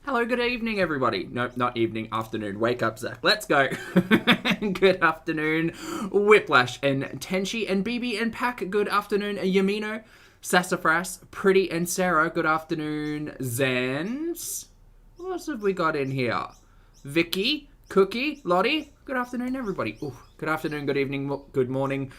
Hello, good evening, everybody. No, not evening, afternoon. Wake up, Zach. Let's go. Good afternoon, Whiplash and Tenchi and BB and Pack. Good afternoon, Yamino, Sassafras, Pretty and Sarah. Good afternoon, Zans. What else have we got in here? Vicky, Cookie, Lottie. Good afternoon, everybody. Ooh, good afternoon, good evening, good morning,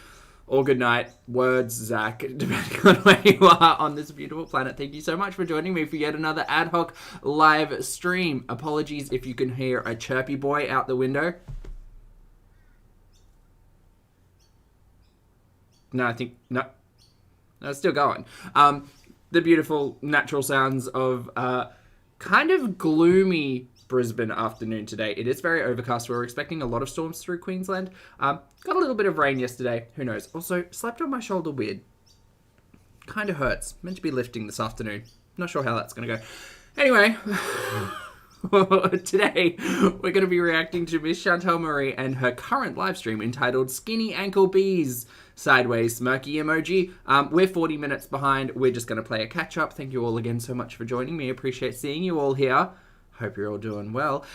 or good night. Words, Zach, depending on where you are on this beautiful planet. Thank you so much for joining me for yet another ad hoc live stream. Apologies if you can hear a chirpy boy out the window. No, I think, no, it's still going. The beautiful natural sounds of kind of gloomy Brisbane afternoon today. It is very overcast. We're expecting a lot of storms through Queensland. Got a little bit of rain yesterday. Who knows? Also, slept on my shoulder weird. Kind of hurts. Meant to be lifting this afternoon. Not sure how that's going to go. Anyway, today we're going to be reacting to Miss Chantal Marie and her current live stream entitled Skinny Ankle Bees. Sideways smirky emoji. We're 40 minutes behind. We're just going to play a catch up. Thank you all again so much for joining me. Appreciate seeing you all here. Hope you're all doing well.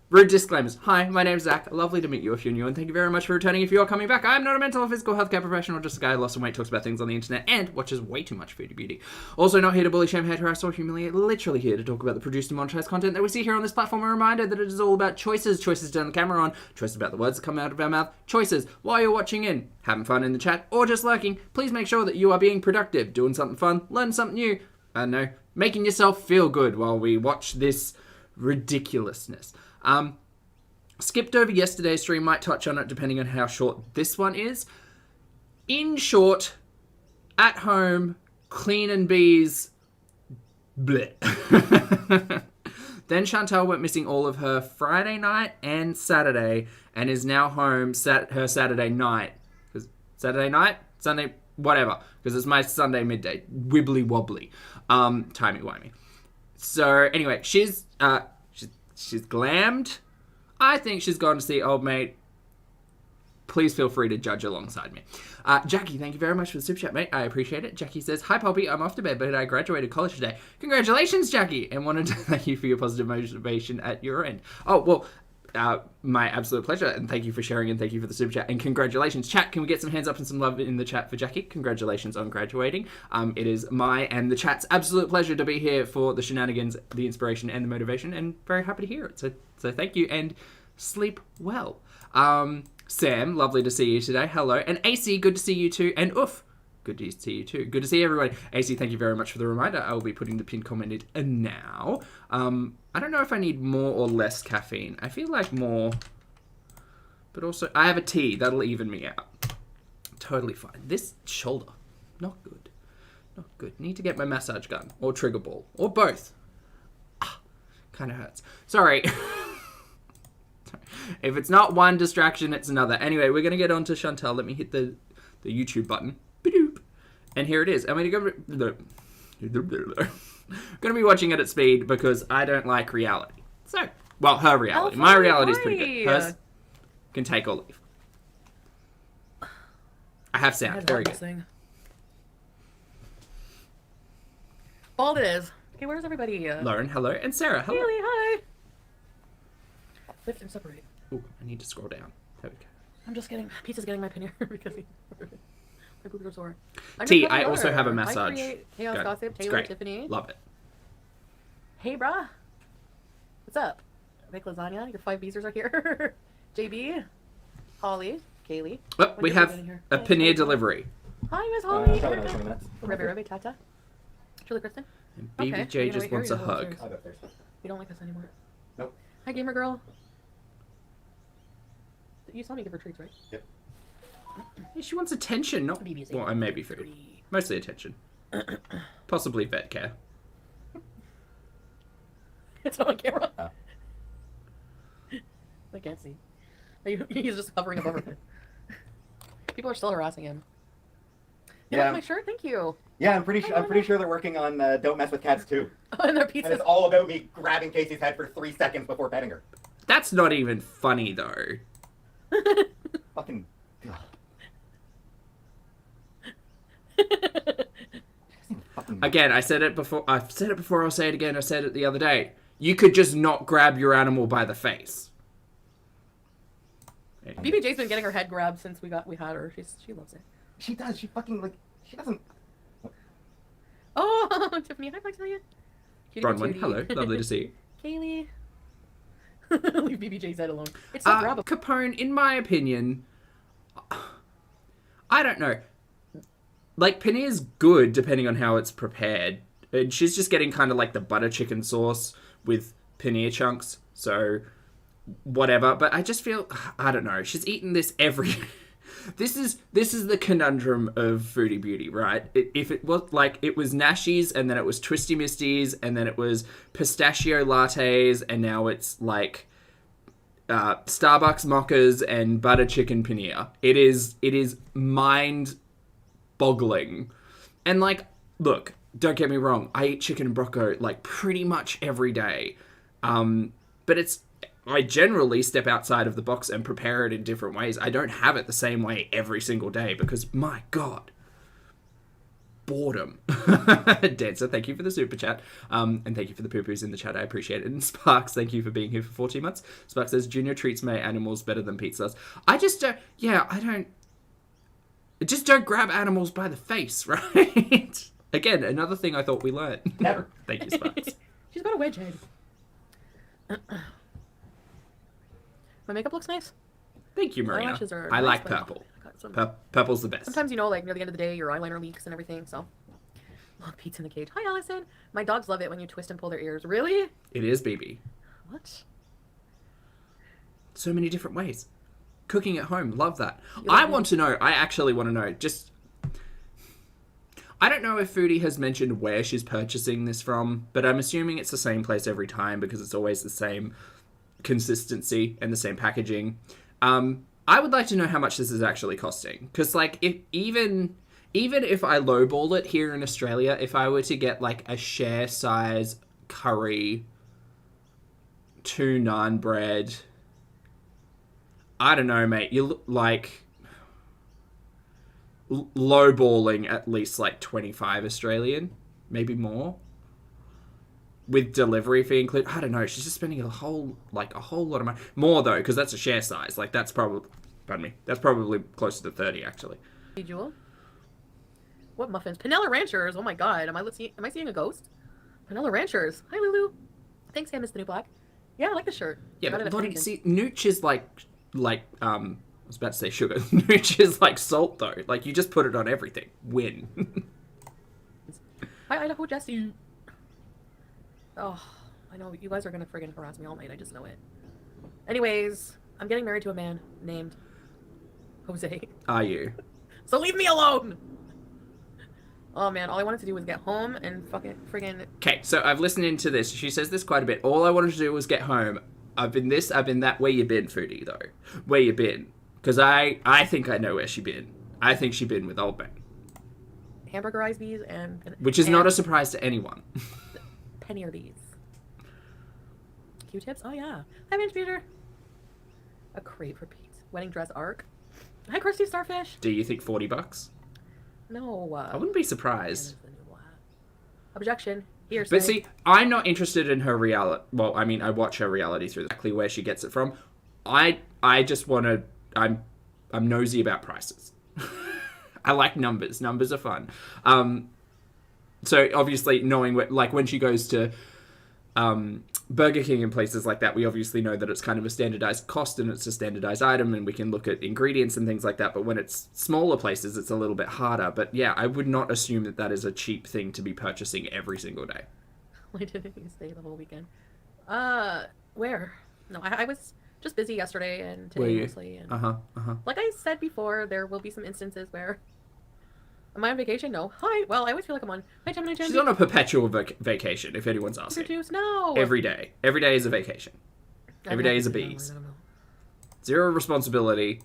Rude disclaimers. Hi, my name's Zach. Lovely to meet you if you're new, and thank you very much for returning if you're coming back. I'm not a mental or physical healthcare professional, just a guy who lost some weight, talks about things on the internet, and watches way too much Foodie Beauty. Also not here to bully, shame, hate, harass, or humiliate. Literally here to talk about the produced and monetized content that we see here on this platform. A reminder that it is all about choices. Choices to turn the camera on. Choices about the words that come out of our mouth. Choices while you're watching in, having fun in the chat, or just lurking. Please make sure that you are being productive, doing something fun, learning something new. I don't know, making yourself feel good while we watch this ridiculousness. Skipped over yesterday's stream, might touch on it depending on how short this one is. In short, at home, clean and bees, bleh. Then Chantal went missing all of her Friday night and Saturday, and is now home her Saturday night. Saturday night? Sunday, whatever, because it's my Sunday midday. Wibbly wobbly. Timey-wimey. So, anyway, she's glammed. I think she's gone to see old mate. Please feel free to judge alongside me. Jackie, thank you very much for the super chat, mate. I appreciate it. Jackie says, hi, Pulpy. I'm off to bed, but I graduated college today. Congratulations, Jackie. And wanted to thank you for your positive motivation at your end. Oh, well, my absolute pleasure. And thank you for sharing, and thank you for the super chat. And congratulations. Chat, can we get some hands up and some love in the chat for Jackie? Congratulations on graduating. It is my and the chat's absolute pleasure to be here for the shenanigans, the inspiration, and the motivation. And very happy to hear it. So thank you, and sleep well. Sam, lovely to see you today. Hello. And AC, good to see you too. And Oof, good to see you too. Good to see everybody. AC, thank you very much for the reminder. I will be putting the pinned comment in now. I don't know if I need more or less caffeine. I feel like more, but also I have a tea. That'll even me out. Totally fine. This shoulder, not good. Not good. Need to get my massage gun or trigger ball or both. Kind of hurts. Sorry. If it's not one distraction, it's another. Anyway, we're going to get on to Chantal. Let me hit the YouTube button. Ba-doop. And here it is. I'm going to be watching it at speed because I don't like reality. So, well, her reality. My reality is pretty good. Hers can take or leave. I have sound. Very good. Thing. All it is. Okay, where's everybody? Lauren, hello. And Sarah, hello. Haley, hi. Lift and separate. Ooh, I need to scroll down. There we go. I'm just getting... Pizza's getting my pannier because my boobs are sore. T, I also have a massage. Chaos Gossip, Taylor, Tiffany. Love it. Hey, brah. What's up? Make lasagna. Your 5 beezers are here. JB. Holly. Kaylee. Oh, we have a paneer delivery. Hi, Miss Holly. Rebe, Tata. Julie Kristen. And BBJ just wants a hug. We don't like this anymore. Nope. Hi, gamer girl. You saw me give her treats, right? Yep. Yeah, she wants attention, not... Well, and maybe food. Mostly attention. Possibly vet care. It's not on camera. Oh. I can't see. He's just hovering above her. People are still harassing him. You like my shirt? Thank you. Yeah, I'm pretty sure they're working on Don't Mess with Cats too. And their pizza. And it's all about me grabbing Casey's head for 3 seconds before petting her. That's not even funny, though. Fucking... Fucking Again, I said it before. I've said it before. I'll say it again. I said it the other day. You could just not grab your animal by the face. BBJ's been getting her head grabbed since we had her. She loves it. She does. She fucking like. She doesn't. Oh, Tiffany, hi, tell you. Cutie Bronwyn, patootie. hello. Lovely to see you. Kaylee. Leave BBJ's head alone. It's so grabbable. Capone, in my opinion, I don't know. Like, paneer's good depending on how it's prepared. And she's just getting kind of like the butter chicken sauce with paneer chunks. So, whatever. But I just feel, I don't know. She's eaten this every... This is the conundrum of Foodie Beauty, right? If it was like, it was Nashies, and then it was Twisty Misties, and then it was pistachio lattes, and now it's like Starbucks mochas and butter chicken paneer. It is mind boggling. And like, look, don't get me wrong, I eat chicken and broccoli like pretty much every day. But I generally step outside of the box and prepare it in different ways. I don't have it the same way every single day because, my God, boredom. Dancer, thank you for the super chat. And thank you for the poo-poos in the chat. I appreciate it. And Sparks, thank you for being here for 14 months. Sparks says, Junior treats my animals better than pizzas. I just don't, just don't grab animals by the face, right? Again, another thing I thought we learned. Never. Thank you, Sparks. She's got a wedge head. My makeup looks nice. Thank you, Marina. Eyelashes are I nice, like but purple. I got some- Purple's the best. Sometimes, like near the end of the day, your eyeliner leaks and everything, so. Oh, Pete's in the cage. Hi, Allison. My dogs love it when you twist and pull their ears. Really? It is, BB. What? So many different ways. Cooking at home, love that. I actually want to know, I don't know if Foodie has mentioned where she's purchasing this from, but I'm assuming it's the same place every time because it's always the same consistency and the same packaging. I would like to know how much this is actually costing. Because, like, even if I lowball it here in Australia, if I were to get, like, a share size curry, 2 naan bread, I don't know, mate. You look like lowballing at least like 25 Australian, maybe more, with delivery fee included. I don't know. She's just spending a whole lot of money. More though, because that's a share size. Like that's probably, that's probably closer to 30 actually. Hey, Jewel. What muffins? Panella Ranchers. Oh my God. Am I seeing a ghost? Panella Ranchers. Hi, Lulu. Thanks, Sam. Miss the new black. Yeah, I like the shirt. Yeah, Got it but at Lottie, Pennington. see, nooch is like I was about to say sugar. Nooch is like salt though. Like you just put it on everything. Win. Hi, Idaho Jesse. Oh, I know you guys are gonna friggin' harass me all night. I just know it. Anyways, I'm getting married to a man named Jose. Are you? So leave me alone. Oh man, all I wanted to do was get home and fucking friggin'. Okay, so I've listened into this. She says this quite a bit. All I wanted to do was get home. I've been this, I've been that. Where you been, Foodie, though? Where you been? Because I think I know where she been. I think she been with old man. Hamburgerized bees and... Which is not a surprise to anyone. Paneer bees. Q-tips? Oh yeah. Hi, Vince Peter. A crate for Pete. Wedding dress arc. Hi, Christy Starfish. Do you think $40? No. I wouldn't be surprised. Objection. Here, But see, I'm not interested in her reality. Well, I mean, I watch her reality through exactly where she gets it from. I just want to... I'm nosy about prices. I like numbers. Numbers are fun. So obviously knowing what, like when she goes to Burger King and places like that, we obviously know that it's kind of a standardized cost and it's a standardized item and we can look at ingredients and things like that. But when it's smaller places, it's a little bit harder. But yeah, I would not assume that that is a cheap thing to be purchasing every single day. Why didn't you stay the whole weekend? Where? No, I was just busy yesterday and today mostly. And like I said before, there will be some instances where... Am I on vacation? No. Hi. Well, I always feel like I'm on. Hi, Gemini Jen. She's on a perpetual vacation, if anyone's asking. Introduce? No. Every day. Every day is a vacation. Every day is a BEEZE. Zero responsibility.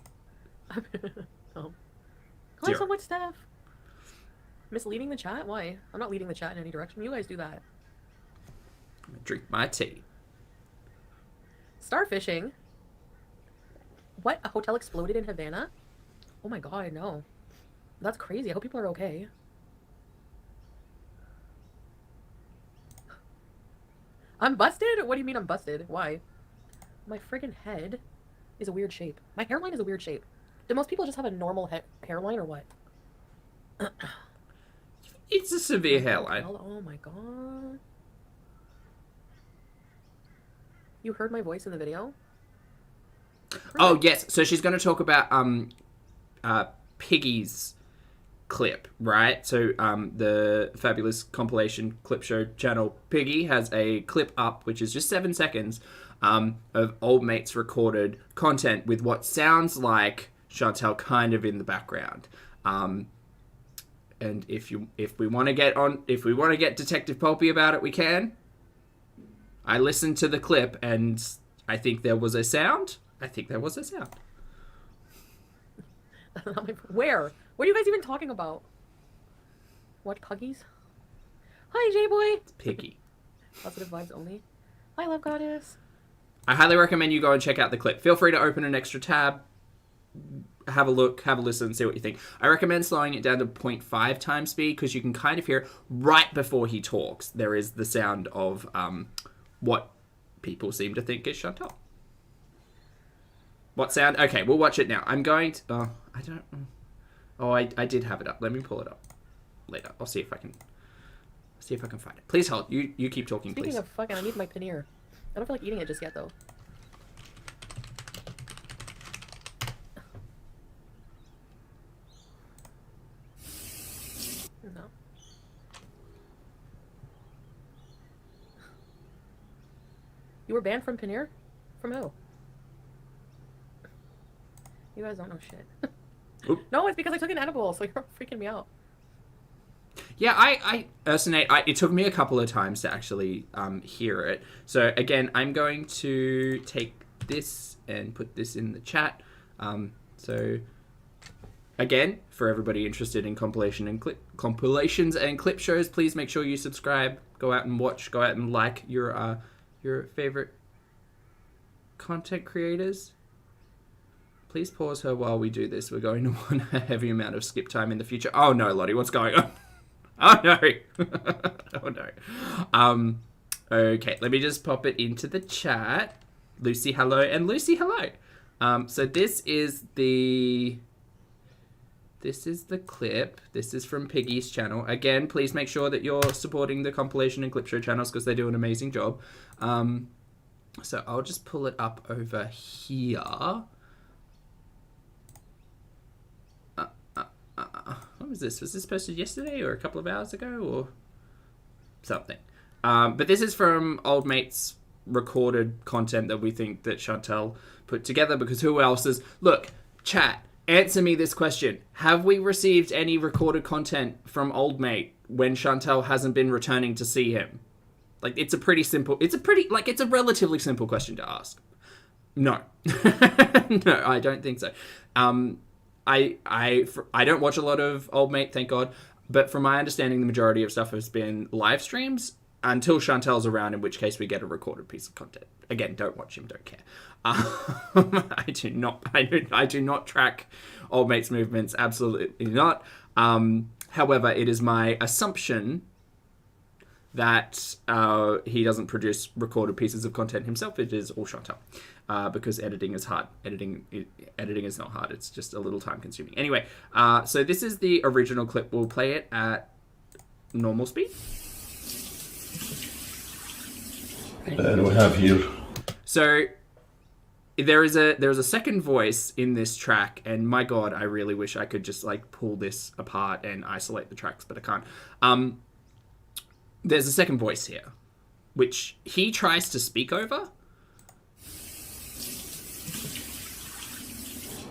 Oh. Why so much stuff? Misleading the chat? Why? I'm not leading the chat in any direction. You guys do that. I'm gonna drink my tea. Starfishing? What? A hotel exploded in Havana? Oh my god, no. That's crazy. I hope people are okay. I'm busted? What do you mean I'm busted? Why? My friggin' head is a weird shape. My hairline is a weird shape. Do most people just have a normal hairline or what? It's a severe hairline. Oh my god. You heard my voice in the video? Oh, yes. So she's going to talk about Piggy's clip, right? So the fabulous compilation clip show channel Piggy has a clip up, which is just 7 seconds of old mates recorded content with what sounds like Chantal kind of in the background. And if we want to get Detective Pulpy about it, we can. I listened to the clip and I think there was a sound. Where? What are you guys even talking about? What, Puggies? Hi, J-Boy! It's Piggy. Positive vibes only. Hi, Love Goddess. I highly recommend you go and check out the clip. Feel free to open an extra tab, have a look, have a listen, see what you think. I recommend slowing it down to 0.5 times speed because you can kind of hear right before he talks. There is the sound of what people seem to think is Chantal. What sound? Okay, we'll watch it now. I'm going to... Oh, I don't... Oh, I did have it up. Let me pull it up later. I'll see if I can find it. Please hold. You keep talking, Speaking please. of fucking, I need my paneer. I don't feel like eating it just yet, though. No. You were banned from paneer? From who? You guys don't know shit. No, it's because I took an edible, so you're freaking me out. Yeah, I Ursinate, it took me a couple of times to actually hear it. So again, I'm going to take this and put this in the chat. So again, for everybody interested in compilations and clip shows, please make sure you subscribe. Go out and watch. Go out and like your favorite content creators. Please pause her while we do this. We're going to want a heavy amount of skip time in the future. Oh no, Lottie, what's going on? Oh no. Oh no. Okay, let me just pop it into the chat. Lucy, hello, and Lucy, hello. So this is the clip. This is from Piggy's channel. Again, please make sure that you're supporting the compilation and clip show channels because they do an amazing job. So I'll just pull it up over here. What was this? Was this posted yesterday or a couple of hours ago or something? But this is from old mates recorded content that we think that Chantal put together because who else is... Look, chat, answer me this question. Have we received any recorded content from old mate when Chantal hasn't been returning to see him? Like, it's a relatively simple question to ask. No. No, I don't think so. I don't watch a lot of old mate, thank God. But from my understanding, the majority of stuff has been live streams until Chantal's around, in which case we get a recorded piece of content. Again, don't watch him, don't care. I do not track old mate's movements, absolutely not. However, it is my assumption that he doesn't produce recorded pieces of content himself. It is all Chantal. Because editing is hard. Editing is not hard. It's just a little time consuming. Anyway, so this is the original clip. We'll play it at normal speed. And we have here. So there is a second voice in this track, and my God, I really wish I could just like pull this apart and isolate the tracks, but I can't. There's a second voice here, which he tries to speak over.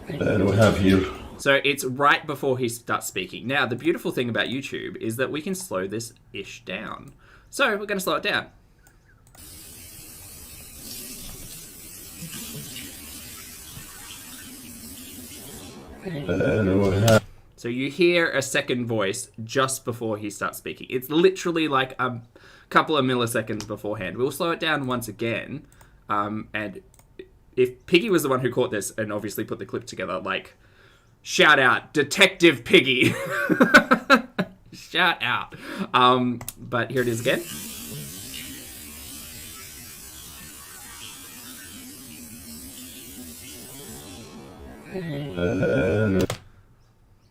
And we have here. So it's right before he starts speaking. Now, the beautiful thing about YouTube is that we can slow this ish down. So we're going to slow it down. And we have. So you hear a second voice just before he starts speaking. It's literally like a couple of milliseconds beforehand. We'll slow it down once again. And if Piggy was the one who caught this and obviously put the clip together, like, shout out, Detective Piggy. Shout out. But here it is again.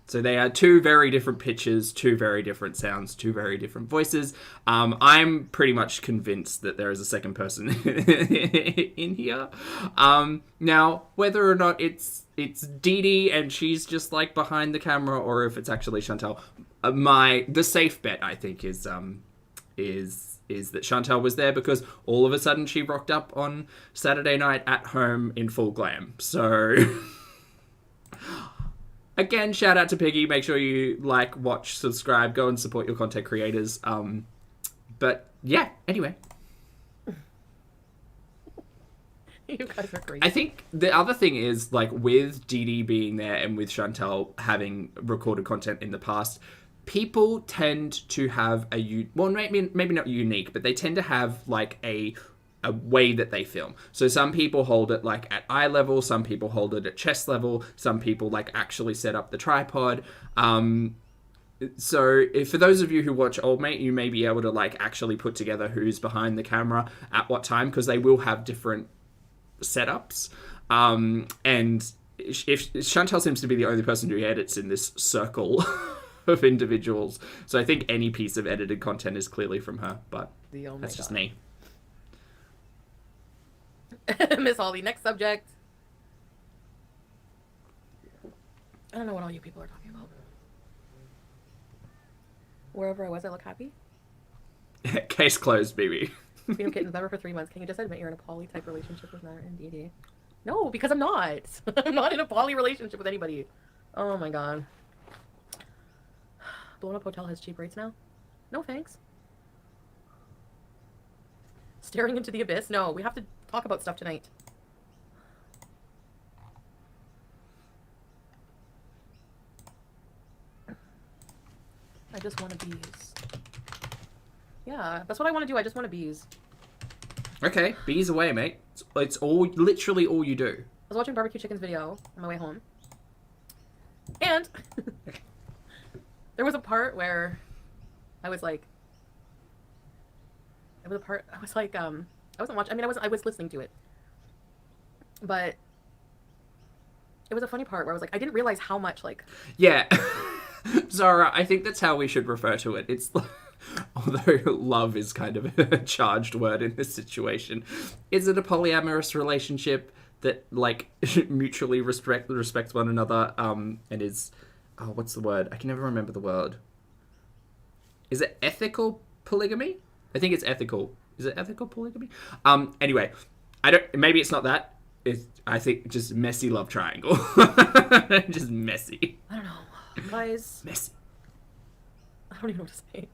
So they are two very different pitches, two very different sounds, two very different voices. I'm pretty much convinced that there is a second person in here. Now, whether or not it's Dee Dee and she's just like behind the camera, or if it's actually Chantal, the safe bet I think is that Chantal was there because all of a sudden she rocked up on Saturday night at home in full glam. So. Again, shout out to Piggy. Make sure you like, watch, subscribe, go and support your content creators. But yeah, anyway. You guys are crazy. I think the other thing is, like, with Dee Dee being there and with Chantal having recorded content in the past, people tend to have maybe not unique, but they tend to have like a way that they film. So some people hold it like at eye level, some people hold it at chest level, some people like actually set up the tripod. So for those of you who watch Old Mate, you may be able to like actually put together who's behind the camera at what time, because they will have different setups. And if Chantal seems to be the only person who edits in this circle of individuals, so I think any piece of edited content is clearly from her, but that's just me. Miss Holly, next subject. I don't know what all you people are talking about. Wherever I was, I look happy. Case closed, baby. Being a kitten ever for 3 months. Can you just admit you're in a poly type relationship with Matt and Dee Dee? No, because I'm not. I'm not in a poly relationship with anybody. Oh my god. Blown Up Hotel has cheap rates now? No thanks. Staring into the abyss? No, we have to talk about stuff tonight. I just want to BEEZE. Yeah, that's what I want to do. I just want to BEEZE. Okay, BEEZE away, mate. It's literally all you do. I was watching Barbecue Chicken's video on my way home. And there was a part where I was like, I wasn't watching. I mean, I was listening to it, but it was a funny part where I was like, I didn't realize how much like. Yeah, Zara, I think that's how we should refer to it. It's although love is kind of a charged word in this situation. Is it a polyamorous relationship that like mutually respects one another? And is what's the word? I can never remember the word. Is it ethical polygamy? I think it's ethical. Is it ethical polygamy? Anyway, maybe it's not that. I think just messy love triangle. Just messy. I don't know. Guys. Messy. I don't even know what to say.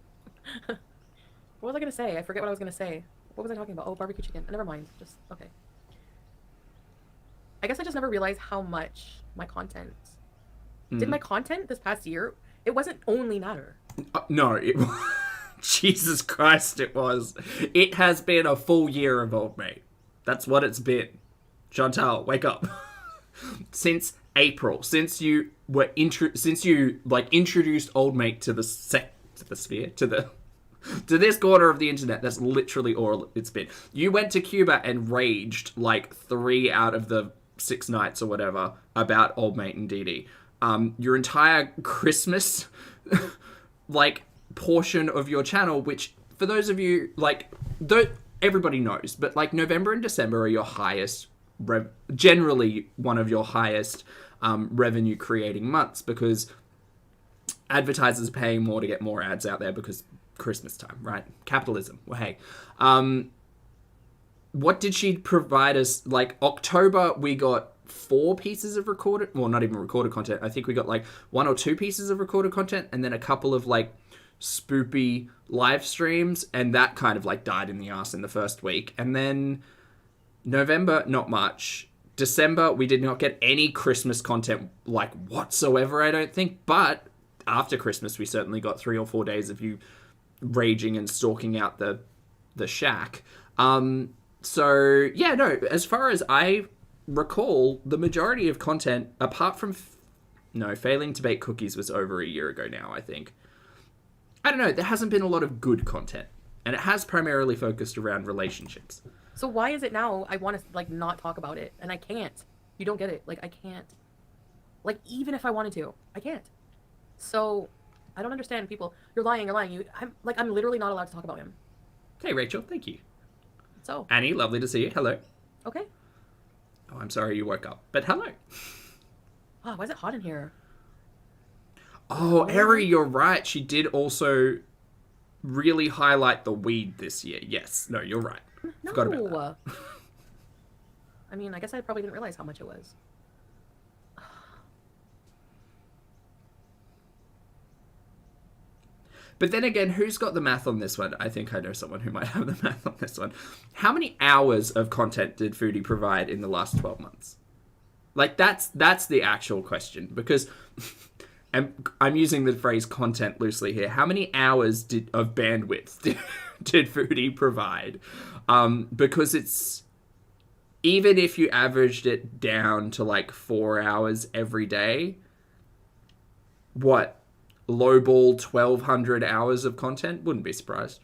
What was I going to say? I forget what I was going to say. What was I talking about? Oh, barbecue chicken. Never mind. Just, okay. I guess I just never realized how much my content... Did my content this past year, it wasn't only matter. No, Jesus Christ, it was. It has been a full year of Old Mate. That's what it's been. Chantal, wake up. Since April, since you introduced Old Mate to the sphere, to this corner of the internet, that's literally all it's been. You went to Cuba and raged like 3 out of the 6 nights or whatever about Old Mate and Dee Dee. Your entire Christmas like portion of your channel, which for those of you like everybody knows, but like November and December are your highest generally one of your highest revenue creating months, because advertisers are paying more to get more ads out there because Christmas time, right? Capitalism. Well, hey, what did she provide us? Like October, we got 4 pieces of recorded, well, not even recorded content. I think we got like 1 or 2 pieces of recorded content, and then a couple of like spoopy live streams, and that kind of like died in the ass in the first week. And then November, not much. December, we did not get any Christmas content like whatsoever, I don't think. But after Christmas, we certainly got 3 or 4 days of you raging and stalking out the shack. So yeah, no, as far as I recall, the majority of content, apart from failing to bake cookies, was over a year ago now, I think. I don't know, there hasn't been a lot of good content, and it has primarily focused around relationships. So why is it now I want to like not talk about it, and I can't? You don't get it. Like I can't. Like, even if I wanted to, I can't. So, I don't understand people. You're lying. I'm literally not allowed to talk about him. Hey, Rachel. Thank you. So. Annie, lovely to see you. Hello. Okay. Oh, I'm sorry you woke up. But hello. Oh, why is it hot in here? Oh, Eri, you're right. She did also really highlight the weed this year. Yes. No, you're right. No. Forgot about that. I mean, I guess I probably didn't realize how much it was. But then again, who's got the math on this one? I think I know someone who might have the math on this one. How many hours of content did Foodie provide in the last 12 months? Like, that's the actual question. Because, and I'm using the phrase content loosely here. How many hours of bandwidth did Foodie provide? Because it's, even if you averaged it down to like 4 hours every day, what? Lowball 1,200 hours of content? Wouldn't be surprised.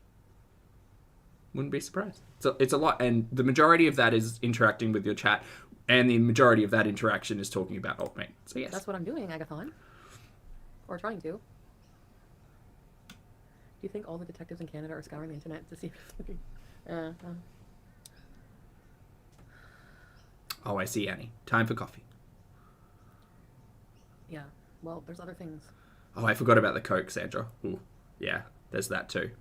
Wouldn't be surprised. So it's a lot, and the majority of that is interacting with your chat, and the majority of that interaction is talking about Altmate. So yes. That's what I'm doing, Agathon. Or trying to. Do you think all the detectives in Canada are scouring the internet to see if Oh, I see, Annie. Time for coffee. Yeah. Well, there's other things. Oh, I forgot about the Coke, Sandra. Ooh, yeah, there's that too.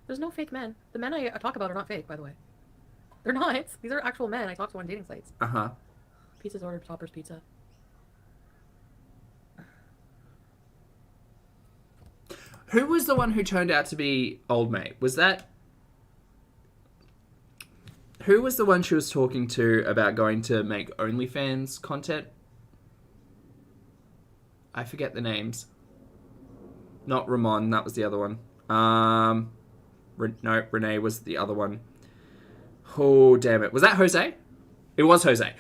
There's no fake men. The men I talk about are not fake, by the way. They're not. These are actual men I talk to on dating sites. Uh-huh. Pizza's ordered, Topper's Pizza. Who was the one who turned out to be Old Mate? Was that... Who was the one she was talking to about going to make OnlyFans content? I forget the names. Not Ramon, that was the other one. No, Renee was the other one. Oh, damn it. Was that Jose? It was Jose.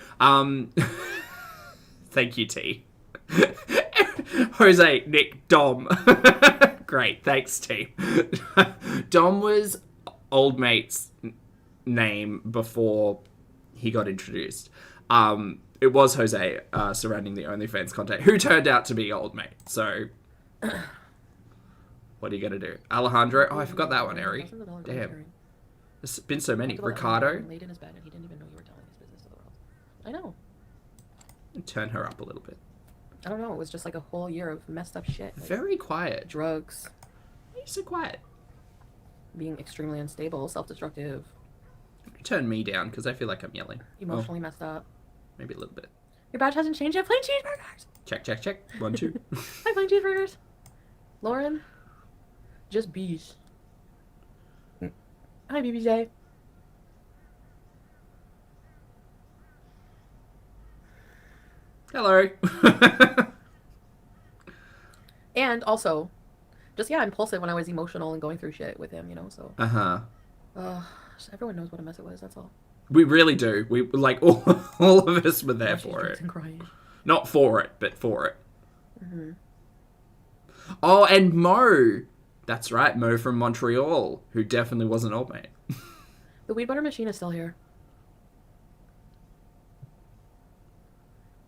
Thank you, T. Jose, Nick, Dom. Great, thanks, team. Dom was Old Mate's name before he got introduced. It was Jose surrounding the OnlyFans content, who turned out to be Old Mate. So, what are you going to do? Alejandro? Oh, I forgot that one, Eri. Damn. There's been so many. Ricardo? Laid in his bed and he didn't even know you were telling his business to the world. I know. Turn her up a little bit. I don't know. It was just like a whole year of messed up shit. Like very quiet. Drugs. Why are you so quiet? Being extremely unstable, self-destructive. Turn me down, because I feel like I'm yelling. Emotionally messed up. Maybe a little bit. Your badge hasn't changed yet. Plain cheeseburgers. Check, check, check. 1, 2. Hi, plain cheeseburgers. Lauren. Just BEEZE. Hi, BBJ. Hello. And also, just, yeah, impulsive when I was emotional and going through shit with him, you know, so. Uh-huh. Everyone knows what a mess it was, that's all. We really do. We, like, all of us were there for it. And crying. Not for it, but for it. Mm-hmm. Oh, and Mo. That's right, Mo from Montreal, who definitely was an Old Mate. The weed butter machine is still here.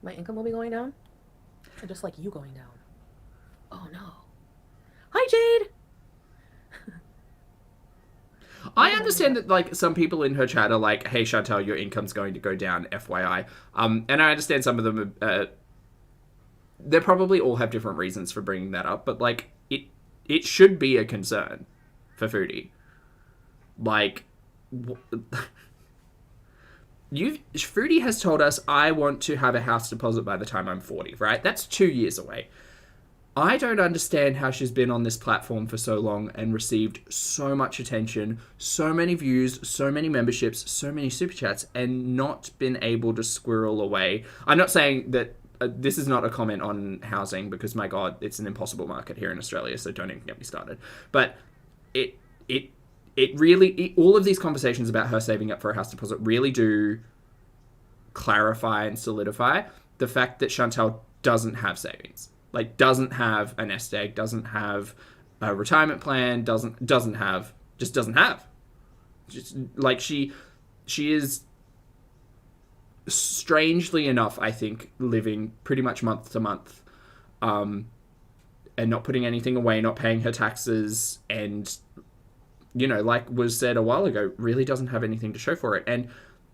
My income will be going down. And just like you going down. Oh no. Hi, Jade! I understand that, like, some people in her chat are like, hey, Chantal, your income's going to go down, FYI. And I understand some of them, they probably all have different reasons for bringing that up, but, like, it should be a concern for Foodie. Like, Foodie has told us, I want to have a house deposit by the time I'm 40, right? That's 2 years away. I don't understand how she's been on this platform for so long and received so much attention, so many views, so many memberships, so many super chats, and not been able to squirrel away. I'm not saying that this is not a comment on housing, because my God, it's an impossible market here in Australia, so don't even get me started. But it really, all of these conversations about her saving up for a house deposit really do clarify and solidify the fact that Chantal doesn't have savings. Like, doesn't have a nest egg, doesn't have a retirement plan, doesn't have. Just, like, she is strangely enough, I think, living pretty much month to month, and not putting anything away, not paying her taxes, and, you know, like was said a while ago, really doesn't have anything to show for it. And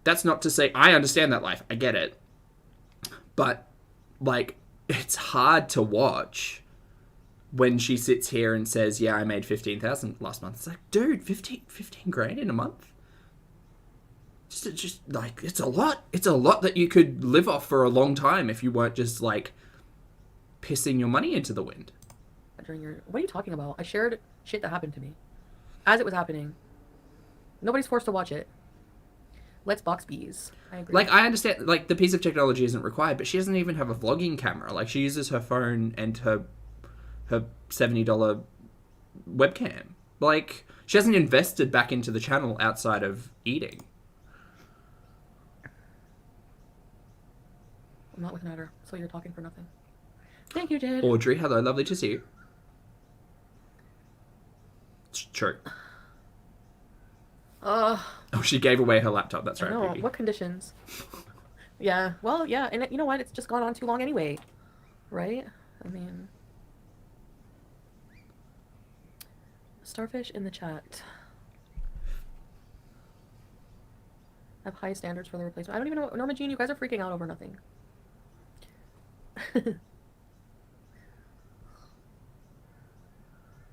that's not to say, I understand that life, I get it. But, like, it's hard to watch when she sits here and says, yeah, I made 15,000 last month. It's like, dude, 15 grand in a month? Just like, it's a lot. It's a lot that you could live off for a long time if you weren't just, like, pissing your money into the wind. What are you talking about? I shared shit that happened to me as it was happening. Nobody's forced to watch it. Let's box BEEZE. I agree. Like, I understand, like, the piece of technology isn't required, but she doesn't even have a vlogging camera. Like, she uses her phone and her $70 webcam. Like, she hasn't invested back into the channel outside of eating. I'm not looking at her, so you're talking for nothing. Thank you, Jade. Audrey, hello, lovely to see you. It's true. Oh, she gave away her laptop. That's right. No, what conditions? Yeah, well, yeah, and you know what? It's just gone on too long anyway, right? I mean, Starfish in the chat. Have high standards for the replacement. I don't even know. Norma Jean, you guys are freaking out over nothing.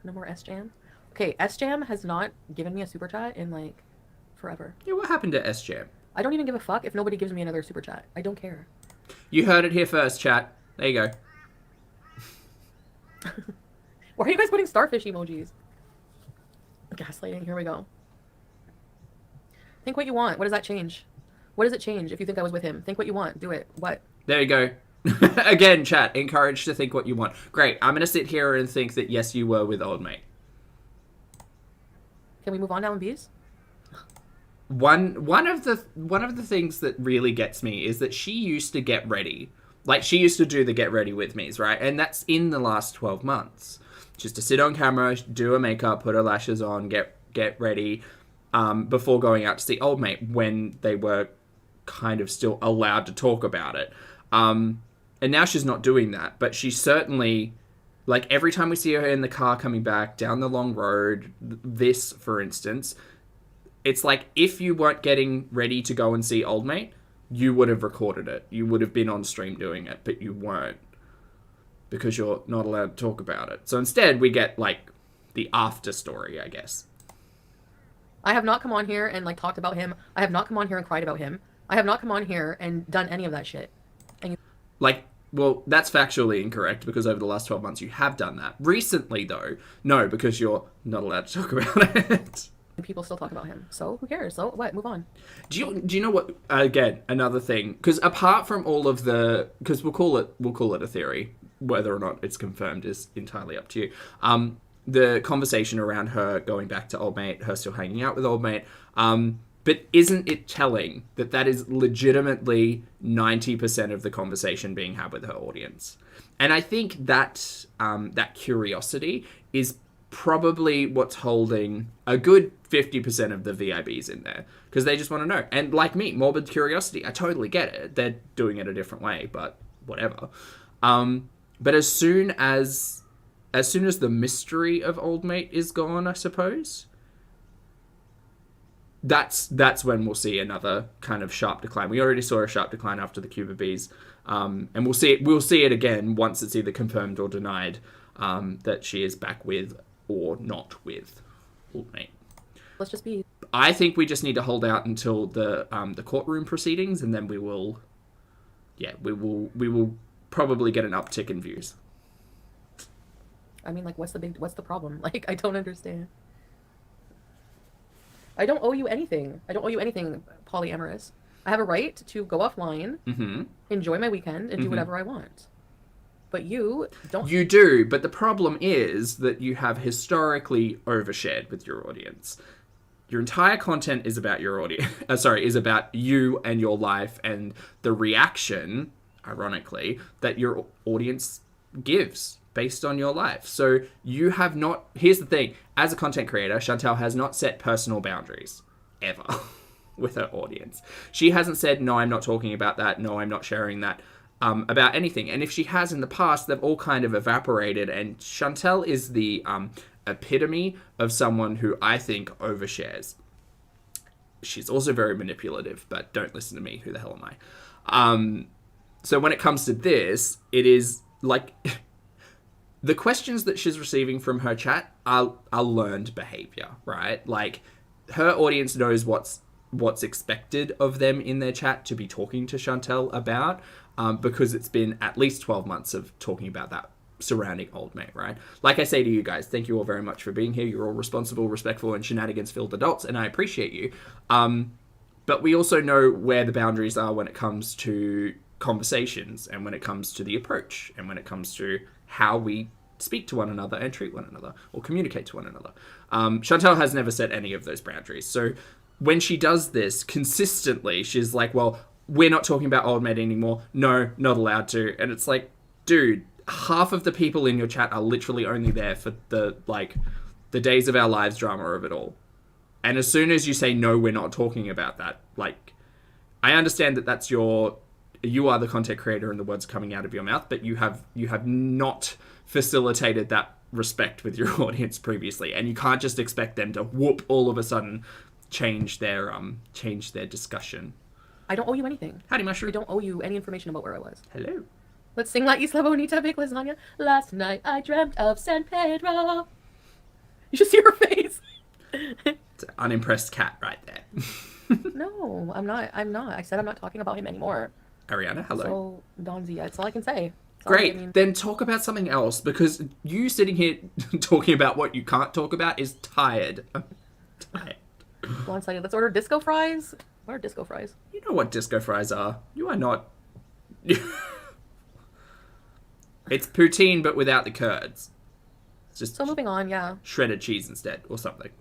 No more S-Jam? Okay, S-Jam has not given me a super chat in, like, forever. Yeah, what happened to S-Jam? I don't even give a fuck if nobody gives me another super chat. I don't care. You heard it here first, chat. There you go. Why are you guys putting starfish emojis? Gaslighting, here we go. Think what you want. What does that change? What does it change if you think I was with him? Think what you want. Do it. What? There you go. Again, chat, encouraged to think what you want. Great. I'm going to sit here and think that, yes, you were with old mate. Can we move on now in BEEZE? One of the things that really gets me is that she used to get ready. Like, she used to do the get ready with me's, right? And that's in the last 12 months. Just to sit on camera, do her makeup, put her lashes on, get ready, before going out to see old mate when they were kind of still allowed to talk about it. And now she's not doing that, but she certainly, like, every time we see her in the car coming back down the long road, this, for instance, it's like, if you weren't getting ready to go and see old mate, you would have recorded it. You would have been on stream doing it, but you weren't, because you're not allowed to talk about it. So instead, we get, like, the after story, I guess. I have not come on here and, like, talked about him. I have not come on here and cried about him. I have not come on here and done any of that shit. And you... Like, well, that's factually incorrect, because over the last 12 months you have done that. Recently, though, no, because you're not allowed to talk about it. People still talk about him, so who cares? So what? Move on. Do you know what? Again, another thing, because apart from all of the, because we'll call it a theory, whether or not it's confirmed is entirely up to you. The conversation around her going back to old mate, her still hanging out with old mate. But isn't it telling that that is legitimately 90% of the conversation being had with her audience? And I think that that curiosity is probably what's holding a good 50% of the VIBs in there, because they just want to know. And like me, morbid curiosity, I totally get it. They're doing it a different way, but whatever. But as soon as the mystery of old mate is gone, I suppose, that's when we'll see another kind of sharp decline. We already saw a sharp decline after the Cuba Bees, and we'll see it again once it's either confirmed or denied that she is back with or not with old mate. Let's just be. I think we just need to hold out until the courtroom proceedings, and then we will probably get an uptick in views. I mean, like, what's the problem? Like, I don't understand. I don't owe you anything. Polyamorous. I have a right to go offline, enjoy my weekend, and do whatever I want. But you don't. You do, but the problem is that you have historically overshared with your audience. Your entire content is about your audience. Is about you and your life and the reaction, ironically, that your audience gives based on your life. So you have not... Here's the thing. As a content creator, Chantal has not set personal boundaries. Ever. with her audience. She hasn't said, no, I'm not talking about that. No, I'm not sharing that about anything. And if she has in the past, they've all kind of evaporated. And Chantel is the epitome of someone who I think overshares. She's also very manipulative, but don't listen to me. Who the hell am I? So when it comes to this, it is like the questions that she's receiving from her chat are learned behavior, right? Like her audience knows what's expected of them in their chat to be talking to Chantel about, because it's been at least 12 months of talking about that surrounding old mate, right? Like I say to you guys, thank you all very much for being here. You're all responsible, respectful, and shenanigans-filled adults, and I appreciate you. But we also know where the boundaries are when it comes to conversations, and when it comes to the approach, and when it comes to how we speak to one another and treat one another, or communicate to one another. Chantel has never set any of those boundaries. So when she does this consistently, she's like, well, we're not talking about old mate anymore. No, not allowed to. And it's like, dude, half of the people in your chat are literally only there for the days of our lives drama of it all. And as soon as you say, no, we're not talking about that, like, I understand that you are the content creator and the words coming out of your mouth, but you have not facilitated that respect with your audience previously. And you can't just expect them to whoop all of a sudden change their discussion. I don't owe you anything. Howdy, Mushroom. I don't owe you any information about where I was. Hello. Let's sing La Isla Bonita, big lasagna. Last night I dreamt of San Pedro. You should see her face. It's an unimpressed cat right there. No, I'm not. I said I'm not talking about him anymore. Ariana, hello. So, Donzi, that's all I can say. Great. Then talk about something else, because you sitting here talking about what you can't talk about is tired. I'm tired. One second. Let's order disco fries. What are disco fries? You know what disco fries are. You are not... It's poutine, but without the curds. It's just So moving on, yeah. shredded cheese instead, or something.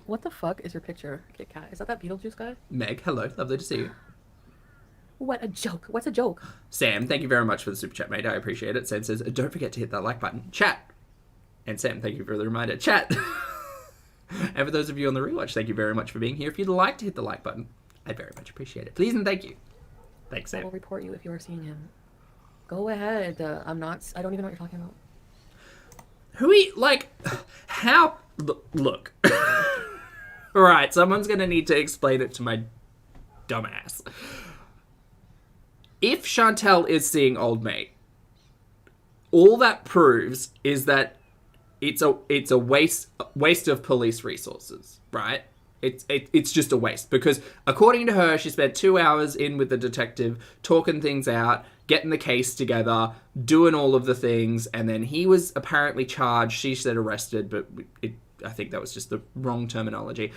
What the fuck is your picture, Kit Kat? Is that Beetlejuice guy? Meg, hello. Lovely to see you. What a joke. What's a joke? Sam, thank you very much for the super chat, mate. I appreciate it. Sam says, don't forget to hit that like button. Chat. And Sam, thank you for the reminder. Chat. And for those of you on the rewatch, thank you very much for being here. If you'd like to hit the like button, I'd very much appreciate it. Please and thank you. Thanks, Sam. I will report you if you are seeing him. Go ahead. I don't even know what you're talking about. How, look. Alright, someone's gonna need to explain it to my dumbass. If Chantel is seeing old mate, all that proves is that it's a waste of police resources, right? It's just a waste, because according to her, she spent 2 hours in with the detective, talking things out, getting the case together, doing all of the things, and then he was apparently charged. She said arrested, but I think that was just the wrong terminology.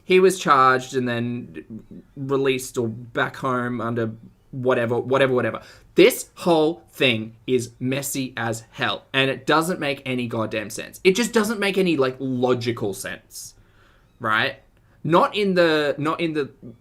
He was charged and then released or back home under whatever. This whole thing is messy as hell, and it doesn't make any goddamn sense. It just doesn't make any logical sense, right? Not in the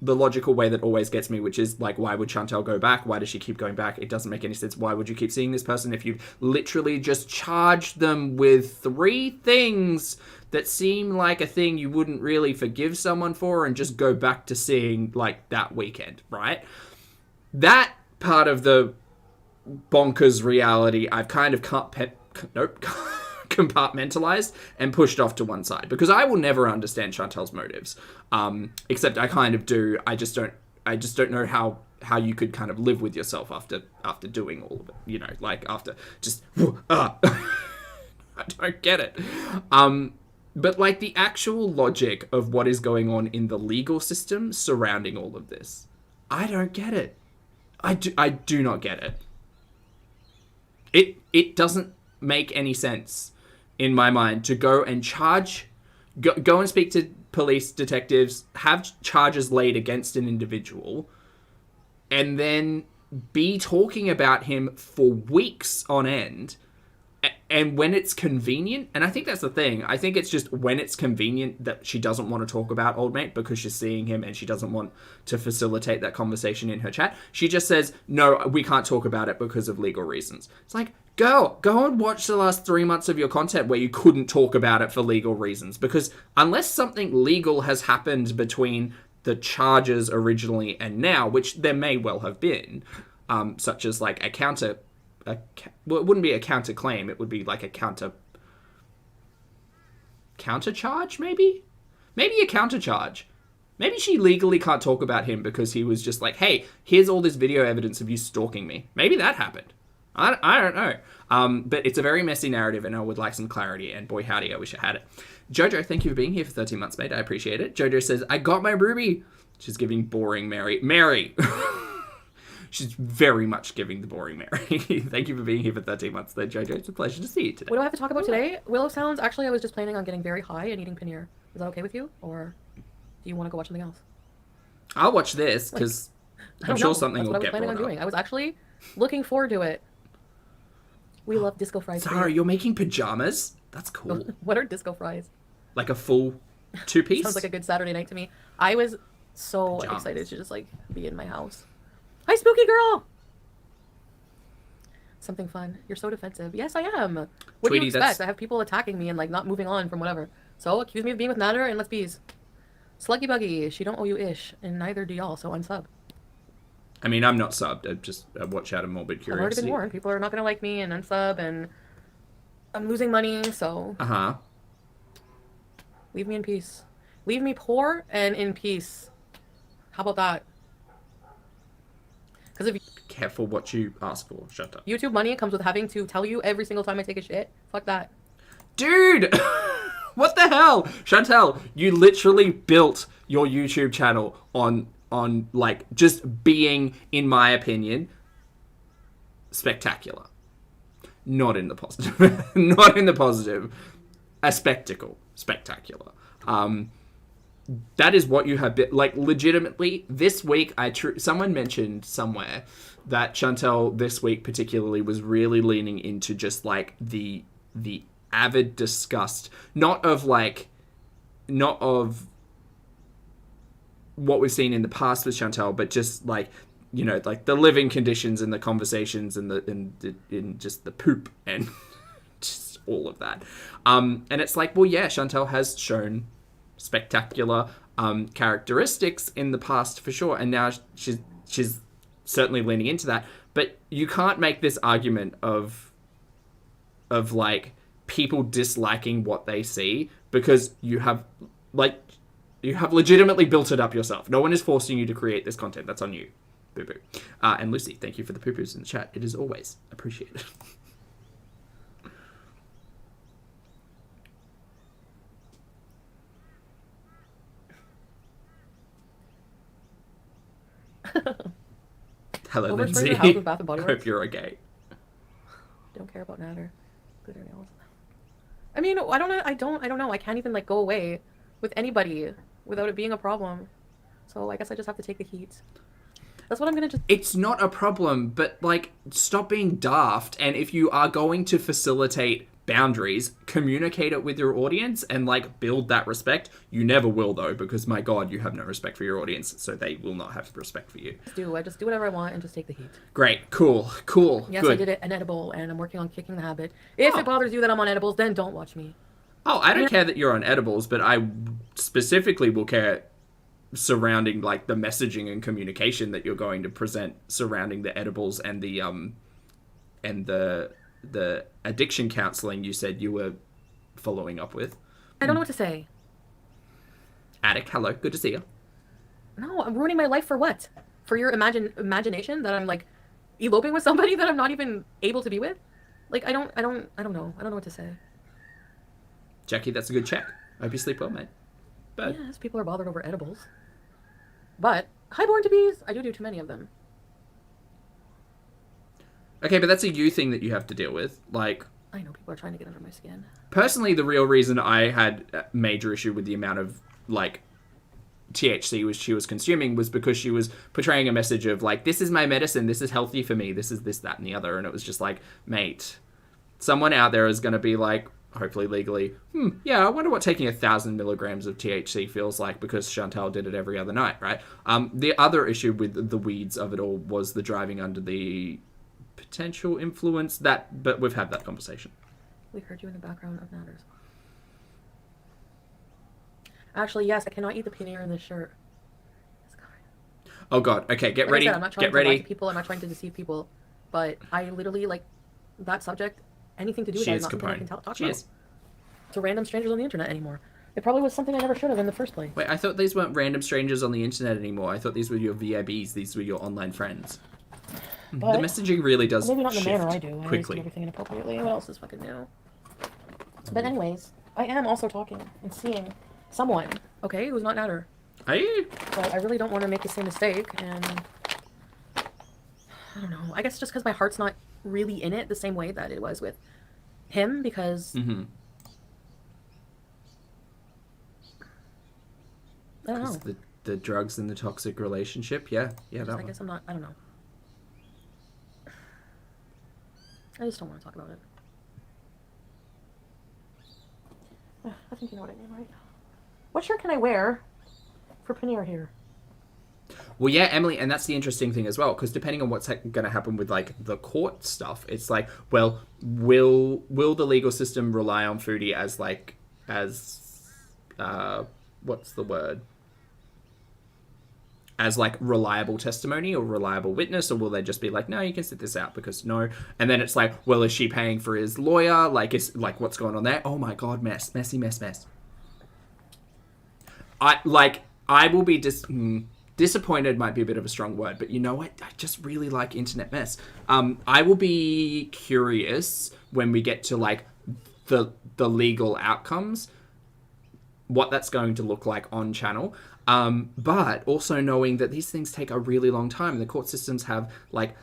logical way that always gets me, which is why would Chantel go back? Why does she keep going back? It doesn't make any sense. Why would you keep seeing this person if you've literally just charged them with 3 things that seem like a thing you wouldn't really forgive someone for and just go back to seeing that weekend, right? That part of the bonkers reality I've kind of compartmentalized and pushed off to one side, because I will never understand Chantel's motives. Except I kind of do. I just don't know how you could kind of live with yourself after doing all of it, after just I don't get it. But the actual logic of what is going on in the legal system surrounding all of this, I don't get it. I do not get it. It doesn't make any sense in my mind to go and go and speak to police detectives, have charges laid against an individual, and then be talking about him for weeks on end. And when it's convenient, and I think that's the thing, I think it's just when it's convenient that she doesn't want to talk about old mate because she's seeing him and she doesn't want to facilitate that conversation in her chat. She just says, no, we can't talk about it because of legal reasons. It's Go and watch the last 3 months of your content where you couldn't talk about it for legal reasons. Because unless something legal has happened between the charges originally and now, which there may well have been, such as like well, it wouldn't be a counter claim. It would be like a counter charge, maybe a counter charge. Maybe she legally can't talk about him because he was just like, hey, here's all this video evidence of you stalking me. Maybe that happened. I don't know. But it's a very messy narrative, and I would like some clarity, and boy howdy, I wish I had it. Jojo, thank you for being here for 13 months, mate. I appreciate it. Jojo says, I got my Ruby. She's giving boring Mary. She's very much giving the boring Mary. Thank you for being here for 13 months, though, Jojo. It's a pleasure to see you today. What do I have to talk about today? Willow Sounds. Actually, I was just planning on getting very high and eating paneer. Is that okay with you? Or do you want to go watch something else? I'll watch this, because I'm sure something will get brought up. That's what I was planning on doing. I was actually looking forward to it. We love disco fries. Zara, you're making pajamas? That's cool. What are disco fries? Like a full 2-piece? Sounds like a good Saturday night to me. I was so excited to just like be in my house. Hi, spooky girl! Something fun. You're so defensive. Yes, I am. What do you expect? I have people attacking me and like not moving on from whatever. So accuse me of being with Natter and let's bees. Sluggy Buggy, she don't owe you ish, and neither do y'all, so unsub. I mean, I'm not subbed. I watch out of morbid curiosity. I've already been warned. People are not going to like me and unsub, and I'm losing money, so... Leave me in peace. Leave me poor and in peace. How about that? Because if... Be careful what you ask for. Shut up. YouTube money comes with having to tell you every single time I take a shit. Fuck that. Dude! What the hell? Chantel, you literally built your YouTube channel on like just being, in my opinion, spectacular. Not in the positive. Not in the positive. A spectacle. Spectacular. That is what you have been, like, legitimately this week. Someone mentioned somewhere that Chantel this week particularly was really leaning into just like the avid disgust, not of what we've seen in the past with Chantel, but just like, you know, like the living conditions and the conversations and just the poop and just all of that. And it's like, well, yeah, Chantel has shown spectacular characteristics in the past for sure, and now she's certainly leaning into that. But you can't make this argument of like people disliking what they see, because you have legitimately built it up yourself. No one is forcing you to create this content. That's on you. Boo boo. And Lucy, thank you for the poo-poos in the chat. It is always appreciated. Hello, Lindsay. House with Bath and Body Works. Hope you're okay. Don't care about Natter. Glitter nails. I mean, I don't know. I can't even like go away with anybody without it being a problem. So I guess I just have to take the heat. That's what I'm gonna just... It's not a problem, but like, stop being daft. And if you are going to facilitate boundaries, communicate it with your audience and like build that respect. You never will though, because my God, you have no respect for your audience, so they will not have respect for you. I just do whatever I want and just take the heat. Great, cool. Yes, good. I did it an edible, and I'm working on kicking the habit. If it bothers you that I'm on edibles, then don't watch me. Oh, I don't care that you're on edibles, but I specifically will care surrounding like the messaging and communication that you're going to present surrounding the edibles and the addiction counseling you said you were following up with. I don't know what to say. Attic, hello, good to see you. No, I'm ruining my life for what? For your imagination that I'm like eloping with somebody that I'm not even able to be with? Like I don't know. I don't know what to say. Jackie, that's a good check. I hope you sleep well, mate. But yes, people are bothered over edibles. But highborn to bees, I do too many of them. Okay, but that's a you thing that you have to deal with. Like, I know people are trying to get under my skin. Personally, the real reason I had a major issue with the amount of like THC she was consuming was because she was portraying a message of like, this is my medicine, this is healthy for me, this is this, that, and the other. And it was just like, mate, someone out there is going to be like, hopefully legally, yeah, I wonder what taking 1,000 milligrams of THC feels like, because Chantal did it every other night, right? The other issue with the weeds of it all was the driving under the potential influence that, but we've had that conversation. We heard you in the background of matters. Actually, yes, I cannot eat the paneer in this shirt. Oh God. Okay, get ready. I said, I'm not trying Get to ready. lie to people. I'm not trying to deceive people. But I literally, like, that subject, anything to do with that is not something I can talk about. To random strangers on the internet anymore. It probably was something I never should have in the first place. Wait, I thought these weren't random strangers on the internet anymore. I thought these were your VIBs. These were your online friends. But the messaging really does maybe not in the shift manner I do. I always do quickly. everything inappropriately. What else is fucking new? But anyways, I am also talking and seeing someone, okay, who's not Natter. Are you? But I really don't want to make the same mistake, and I don't know. I guess just because my heart's not really in it the same way that it was with him, because Mm-hmm. I don't know. The drugs and the toxic relationship. Yeah, that I one. guess I'm not. I don't know. I just don't want to talk about it. I think you know what I mean, right? What shirt can I wear for paneer here? Well, yeah, Emily, and that's the interesting thing as well, because depending on what's going to happen with like the court stuff, it's like, well, will the legal system rely on Foodie as what's the word? As like reliable testimony or reliable witness, or will they just be like, no, you can sit this out because no? And then it's like, well, is she paying for his lawyer? Like, is like what's going on there? Oh my God, messy mess. I will be disappointed. Might be a bit of a strong word, but you know what? I just really like internet mess. I will be curious when we get to like the legal outcomes, what that's going to look like on channel. But also knowing that these things take a really long time. The court systems have like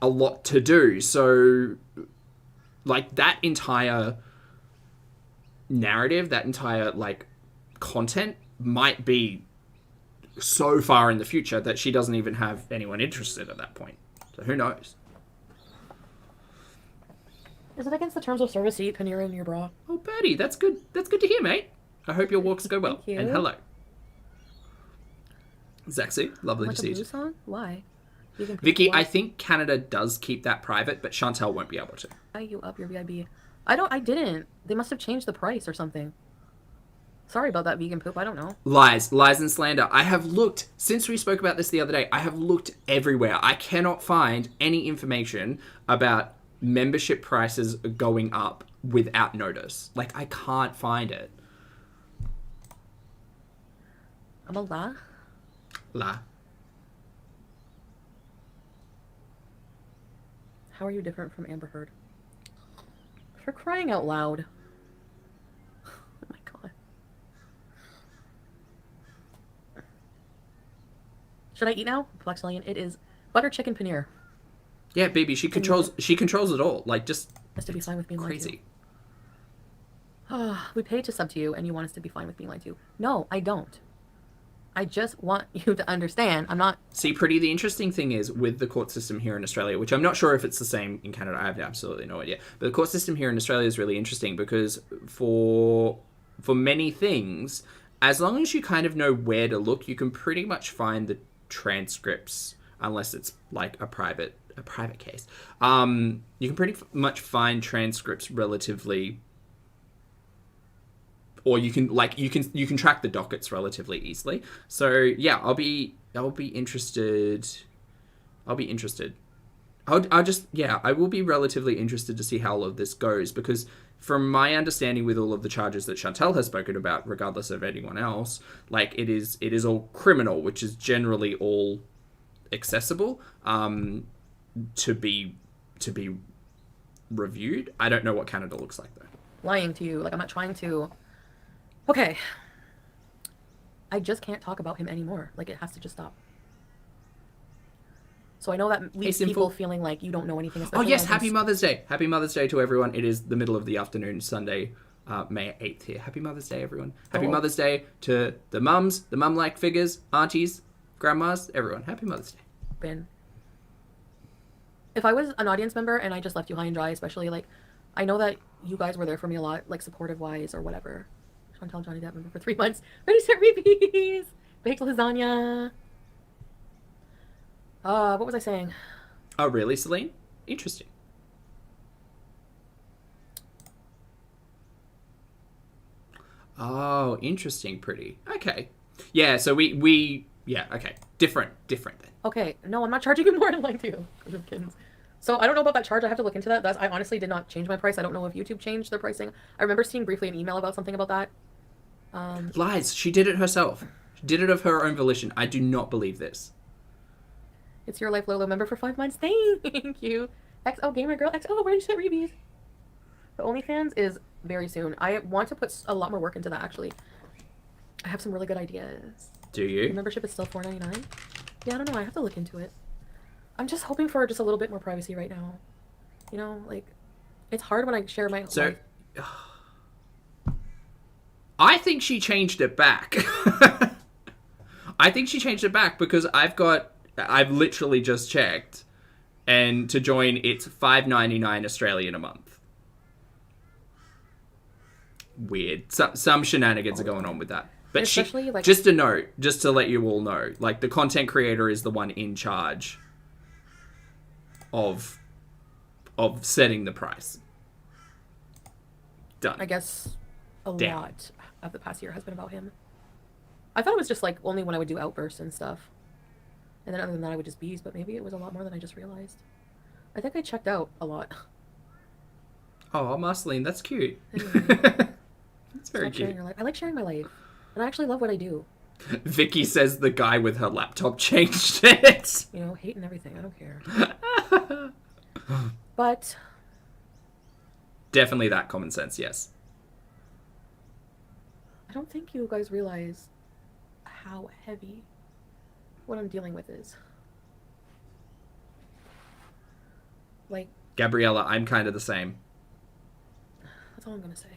a lot to do. So like that entire narrative, that entire like content might be so far in the future that she doesn't even have anyone interested at that point. So who knows? Is it against the terms of service to eat paneer in your bra? Oh, Bertie, that's good. That's good to hear, mate. I hope your walks go well. Thank you. And hello. Zaxu, lovely Like to a see you. blue song? Why? You can Vicky, why? I think Canada does keep that private, but Chantel won't be able to. Why you up your VIB? I didn't. They must have changed the price or something. Sorry about that vegan poop. I don't know. Lies and slander. I have looked, since we spoke about this the other day, I have looked everywhere. I cannot find any information about membership prices going up without notice. Like, I can't find it. I'm a la. La. How are you different from Amber Heard? For crying out loud. Oh my God. Should I eat now? Flexillion. It is butter chicken paneer. Yeah, baby, she controls it all. Like, just Us to be fine with being lied to. crazy. We paid to sub to you and you want us to be fine with being lied to. No, I don't. I just want you to understand. I'm not... See, Pretty, the interesting thing is with the court system here in Australia, which I'm not sure if it's the same in Canada, I have absolutely no idea. But the court system here in Australia is really interesting because for many things, as long as you kind of know where to look, you can pretty much find the transcripts, unless it's like a private case. You can pretty much find transcripts relatively, or you can track the dockets relatively easily. So yeah, I'll be interested. I will be relatively interested to see how all of this goes, because from my understanding with all of the charges that Chantel has spoken about, regardless of anyone else, like it is all criminal, which is generally all accessible to be reviewed. I don't know what Canada looks like though. lying to you. Like, I'm not trying to... Okay. I just can't talk about him anymore. Like, it has to just stop. So I know that leaves people feeling like you don't know anything. Oh yes, Happy Mother's Day. Happy Mother's Day to everyone. It is the middle of the afternoon, Sunday, May 8th here. Happy Mother's Day, everyone. Happy Mother's Day to the mums, the mum-like figures, aunties, grandmas, everyone. Happy Mother's Day. Ben. If I was an audience member and I just left you high and dry, especially, like, I know that you guys were there for me a lot, like, supportive-wise or whatever. Chantal Johnny Depp member for 3 months. Ready, set, repeats! Baked lasagna. What was I saying? Oh, really, Celine? Interesting. Oh, interesting, pretty. Okay. Yeah, so we yeah, okay. Different then. Okay, no, I'm not charging you more than like you. So I don't know about that charge. I have to look into that. I honestly did not change my price. I don't know if YouTube changed their pricing. I remember seeing briefly an email about something about that. Lies. She did it herself. She did it of her own volition. I do not believe this. It's your life, Lolo. Member for 5 months. Thank you. XO Gamer Girl. XO, where did you set Reebies? The OnlyFans is very soon. I want to put a lot more work into that, actually. I have some really good ideas. Do you? The membership is still $4.99. Yeah, I don't know. I have to look into it. I'm just hoping for just a little bit more privacy right now. You know, like, it's hard when I share my life. I think she changed it back. I think she changed it back because I've literally just checked, and to join, it's $5.99 Australian a month. Weird. Some shenanigans are going on with that. But especially, like, just a note, just to let you all know, like, the content creator is the one in charge of setting the price. Done. I guess a lot of the past year has been about him. I thought it was just like only when I would do outbursts and stuff. And then other than that I would just BEEZE, but maybe it was a lot more than I just realized. I think I checked out a lot. Oh, Marceline, that's cute. Anyway, that's very cute. Your life. I like sharing my life. And I actually love what I do. Vicky says the guy with her laptop changed it. You know, hate and everything. I don't care. But definitely that common sense, yes. I don't think you guys realize how heavy what I'm dealing with is. Like, Gabriella, I'm kind of the same. That's all I'm gonna say.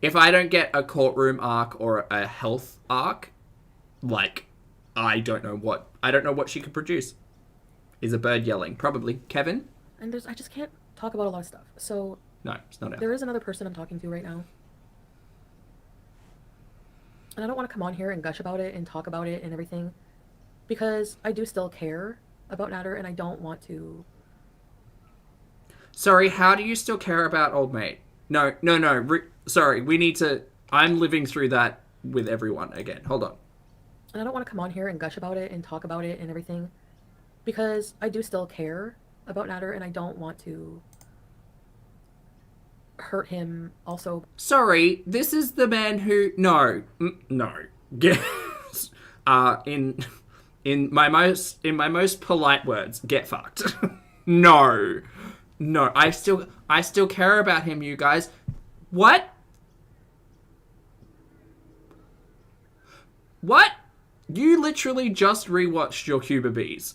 If I don't get a courtroom arc or a health arc, like, I don't know what she could produce. Is a bird yelling? Probably. Kevin? And I just can't talk about a lot of stuff. So no, it's not. There is another person I'm talking to right now. And I don't want to come on here and gush about it and talk about it and everything, because I do still care about Nader and I don't want to. Sorry, how do you still care about old mate? No. Sorry, we need to. I'm living through that with everyone again. Hold on. And I don't want to come on here and gush about it and talk about it and everything, because I do still care about Nader and I don't want to hurt him also. Sorry, this is the man who... No. Yes. In my most polite words, get fucked. No. I still care about him, you guys. What? You literally just rewatched your Cuba Rage.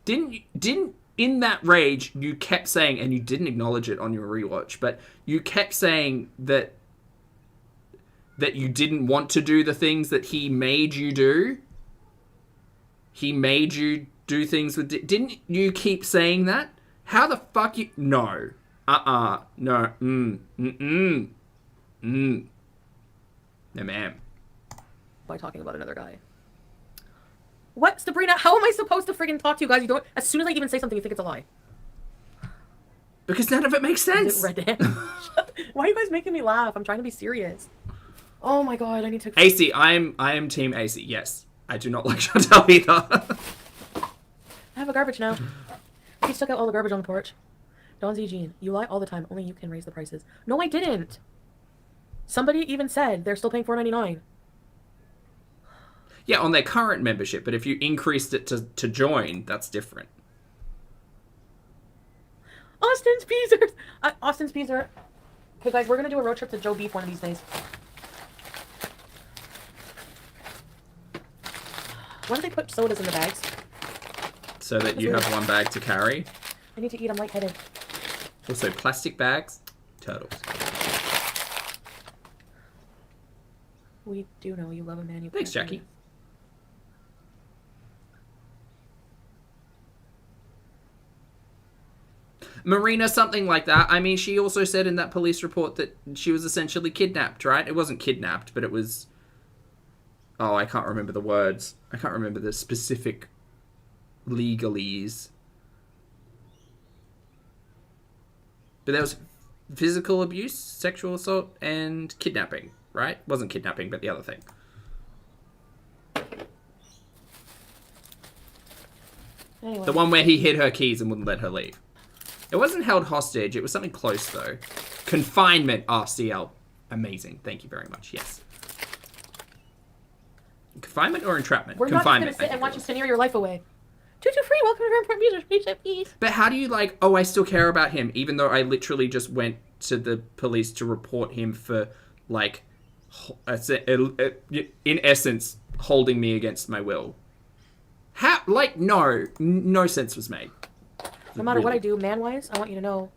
Didn't in that rage you kept saying, and you didn't acknowledge it on your rewatch, but you kept saying that you didn't want to do the things that he made you do. He made you do things with... Didn't you keep saying that? How the fuck you... No. No. No, ma'am. By talking about another guy. What, Sabrina? How am I supposed to friggin' talk to you guys? You don't... As soon as I even say something, you think it's a lie. Because none of it makes sense. Red hand. Why are you guys making me laugh? I'm trying to be serious. Oh my god, I need to... AC, I am team AC, yes. I do not like Chantal either. I have a garbage now. He took out all the garbage on the porch. Don Z. Jean, you lie all the time. Only you can raise the prices. No, I didn't. Somebody even said they're still paying $4.99. Yeah, on their current membership, but if you increased it to join, that's different. Austin's Beezer! Austin's Beezer. Okay, guys, we're gonna do a road trip to Joe Beef one of these days. Why do they put sodas in the bags? So that you have one bag to carry. I need to eat, I'm lightheaded. Also, plastic bags, turtles. We do know you love a man you... Thanks, Jackie. Marina, something like that. I mean, she also said in that police report that she was essentially kidnapped, right? It wasn't kidnapped, but it was... Oh, I can't remember the words. I can't remember the specific legalese. But there was physical abuse, sexual assault, and kidnapping, right? Wasn't kidnapping, but the other thing. Anyway. The one where he hid her keys and wouldn't let her leave. It wasn't held hostage. It was something close, though. Confinement. RCL. Amazing. Thank you very much. Yes. Confinement or entrapment? We're not Confinement. just going to sit and watch you sneer your life away. 223, welcome to Important Music. Please. But how do you like, oh, I still care about him, even though I literally just went to the police to report him for, like, in essence, holding me against my will? How, like, no sense was made. No matter what I do, man-wise, I want you to know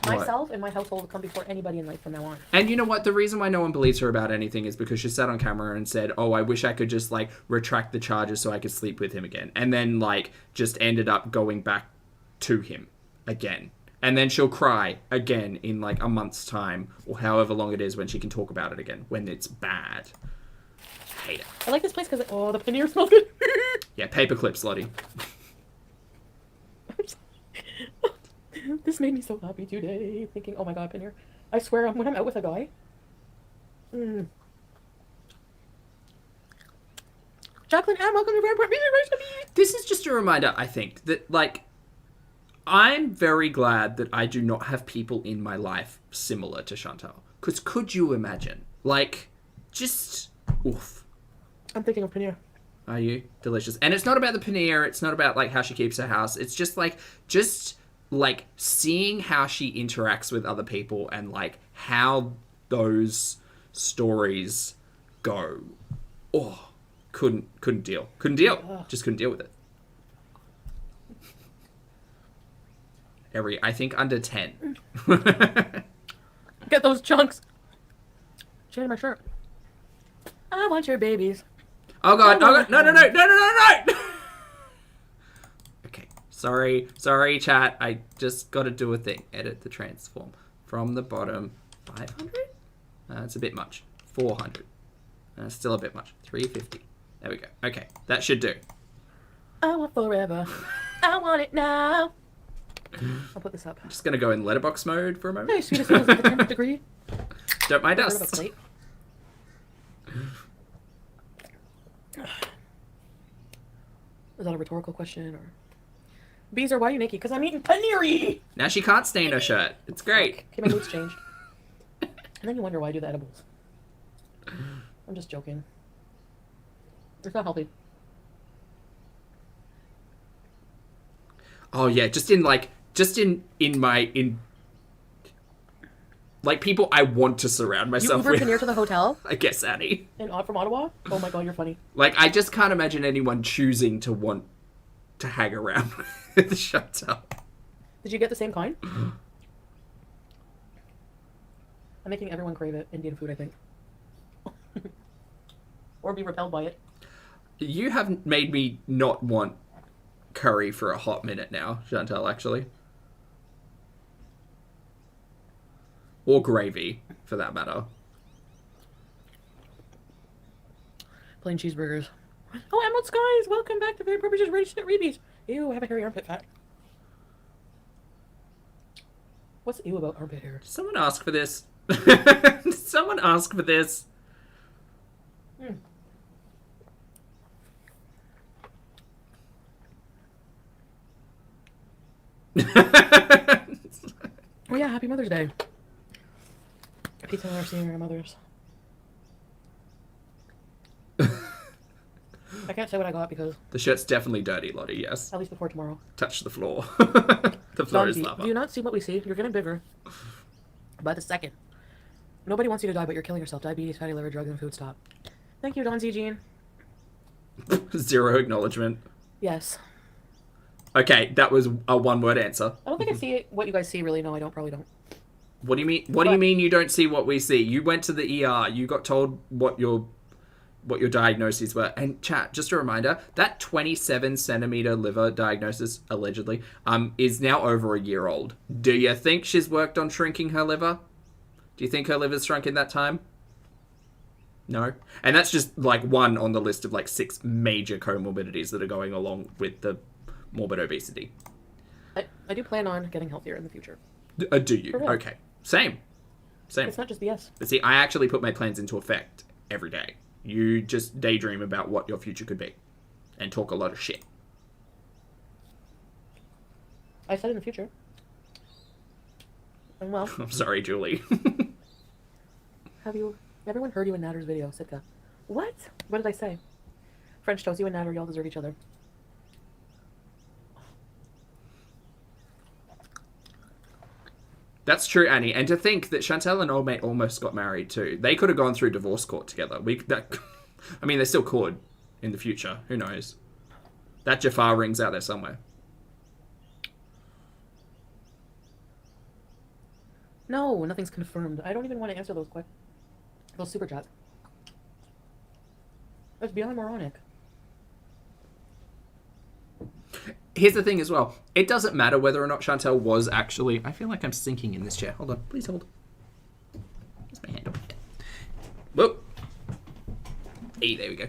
myself and my household will come before anybody in life from now on. And you know what? The reason why no one believes her about anything is because she sat on camera and said, oh, I wish I could just, like, retract the charges so I could sleep with him again. And then, like, just ended up going back to him again. And then she'll cry again in, like, a month's time or however long it is when she can talk about it again, when it's bad. I hate it. I like this place because, oh, the paneer smells good. Yeah, paperclips, Lottie. This made me so happy today, thinking, oh my god, paneer. I swear, when I'm out with a guy, Jacqueline M, welcome to Important Music. This is just a reminder, I think, that, like, I'm very glad that I do not have people in my life similar to Chantal. Because could you imagine? Like, just, oof. I'm thinking of paneer. Are you? Delicious. And it's not about the paneer. It's not about, like, how she keeps her house. It's just, like, seeing how she interacts with other people and, like, how those stories go. Oh, couldn't deal. Couldn't deal. Just couldn't deal with it. I think under 10. Get those chunks. Change my shirt. I want your babies. Oh god, no. Okay, sorry chat, I just gotta do a thing. Edit the transform. From the bottom, 500? That's a bit much. 400. Still a bit much. 350. There we go. Okay, that should do. I want forever. I want it now. I'll put this up. I'm just gonna go in letterbox mode for a moment. Hey, sweetest rose of the 10th degree. Don't mind Rid of a us. plate. Is that a rhetorical question or? BEEZE, why are you naked? Because I'm eating paneer. Now she can't stain her shirt. It's great. Okay, my mood's changed. And then you wonder why I do the edibles. I'm just joking. It's not healthy. Oh yeah, just in like people I want to surround You myself Ubered with. paneer to the hotel I guess Annie. from Ottawa? Oh my god, you're funny. Like I just can't imagine anyone choosing to want to hang around with Chantal. Did you get the same kind? I'm making everyone crave it. Indian food, I think. Or be repelled by it. You have made me not want curry for a hot minute now, Chantal, actually. Or gravy, for that matter. Plain cheeseburgers. Oh, Emerald Skies! Welcome back to Very Purposes Ready to Rebees. Ew, I have a hairy armpit fat. What's ew about armpit hair? Did someone ask for this? Did someone ask for this? Oh yeah, happy Mother's Day. Pizza are seeing our mothers. I can't say what I got because The shirt's definitely dirty, Lottie, yes. at least before tomorrow. Touch the floor. The floor is Donkey, lava. do you not see what we see? You're getting bigger. By the second. Nobody wants you to die, but you're killing yourself. Diabetes, fatty liver, drugs, and food. Stop. Thank you, Don Z. Jean. Zero acknowledgement. Yes. Okay, that was a one-word answer. I don't think I see what you guys see, really. No, I don't. Probably don't. What do you mean? What do you mean you don't see what we see? You went to the ER. You got told what your diagnoses were. And chat, just a reminder, that 27 centimeter liver diagnosis, allegedly, is now over a year old. Do you think she's worked on shrinking her liver? Do you think her liver's shrunk in that time? No. And that's just like one on the list of like 6 major comorbidities that are going along with the morbid obesity. I do plan on getting healthier in the future. Do you? Okay. Same. It's not just BS. But see, I actually put my plans into effect every day. You just daydream about what your future could be and talk a lot of shit. I said in the future. And well. I'm sorry, Julie. Have everyone heard you and Natter's video, Sitka? What? What did I say? French toast, you and Natter, y'all deserve each other. That's true, Annie. And to think that Chantel and Old Mate almost got married too. They could have gone through divorce court together. I mean, they still could in the future. Who knows? That Jafar ring's out there somewhere. No, nothing's confirmed. I don't even want to answer those super chats. It's beyond moronic. Here's the thing as well. It doesn't matter whether or not Chantel was actually... I feel like I'm sinking in this chair. Hold on. Please hold. Where's my handle? Whoa. Hey, there we go.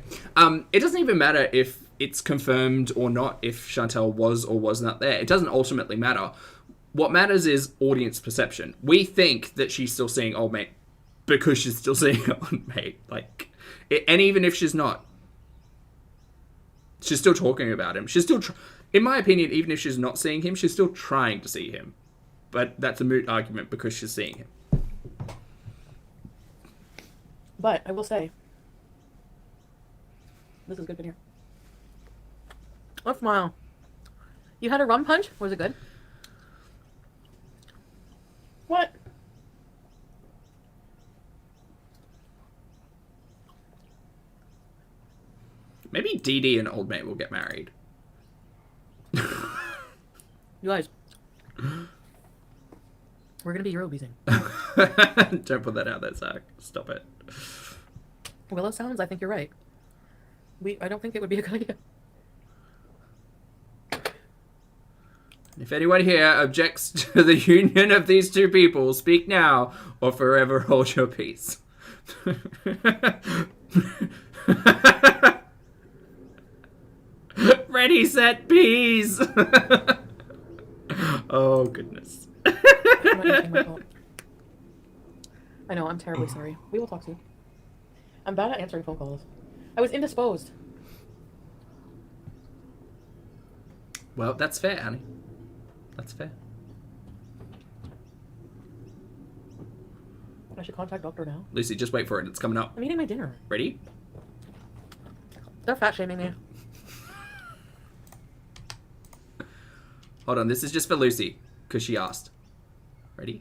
It doesn't even matter if it's confirmed or not, if Chantel was or was not there. It doesn't ultimately matter. What matters is audience perception. We think that she's still seeing Old Mate because she's still seeing Old Mate. And even if she's not, she's still talking about him. She's still... In my opinion, even if she's not seeing him, she's still trying to see him. But that's a moot argument because she's seeing him. But I will say, this is good here. Oh, smile. You had a rum punch? Was it good? What? Maybe Dee Dee and Old Mate will get married. You guys, we're gonna be Eurobeezing. Don't put that out there, Zach. Stop it. Willow sounds. I think you're right. I don't think it would be a good idea. If anyone here objects to the union of these two people, speak now or forever hold your peace. Ready, set, peas. Oh, goodness. I know, I'm terribly sorry. We will talk soon. I'm bad at answering phone calls. I was indisposed. Well, that's fair, honey. That's fair. I should contact doctor now. Lucy, just wait for it. It's coming up. I'm eating my dinner. Ready? They're fat shaming me. Hold on, this is just for Lucy, because she asked. Ready?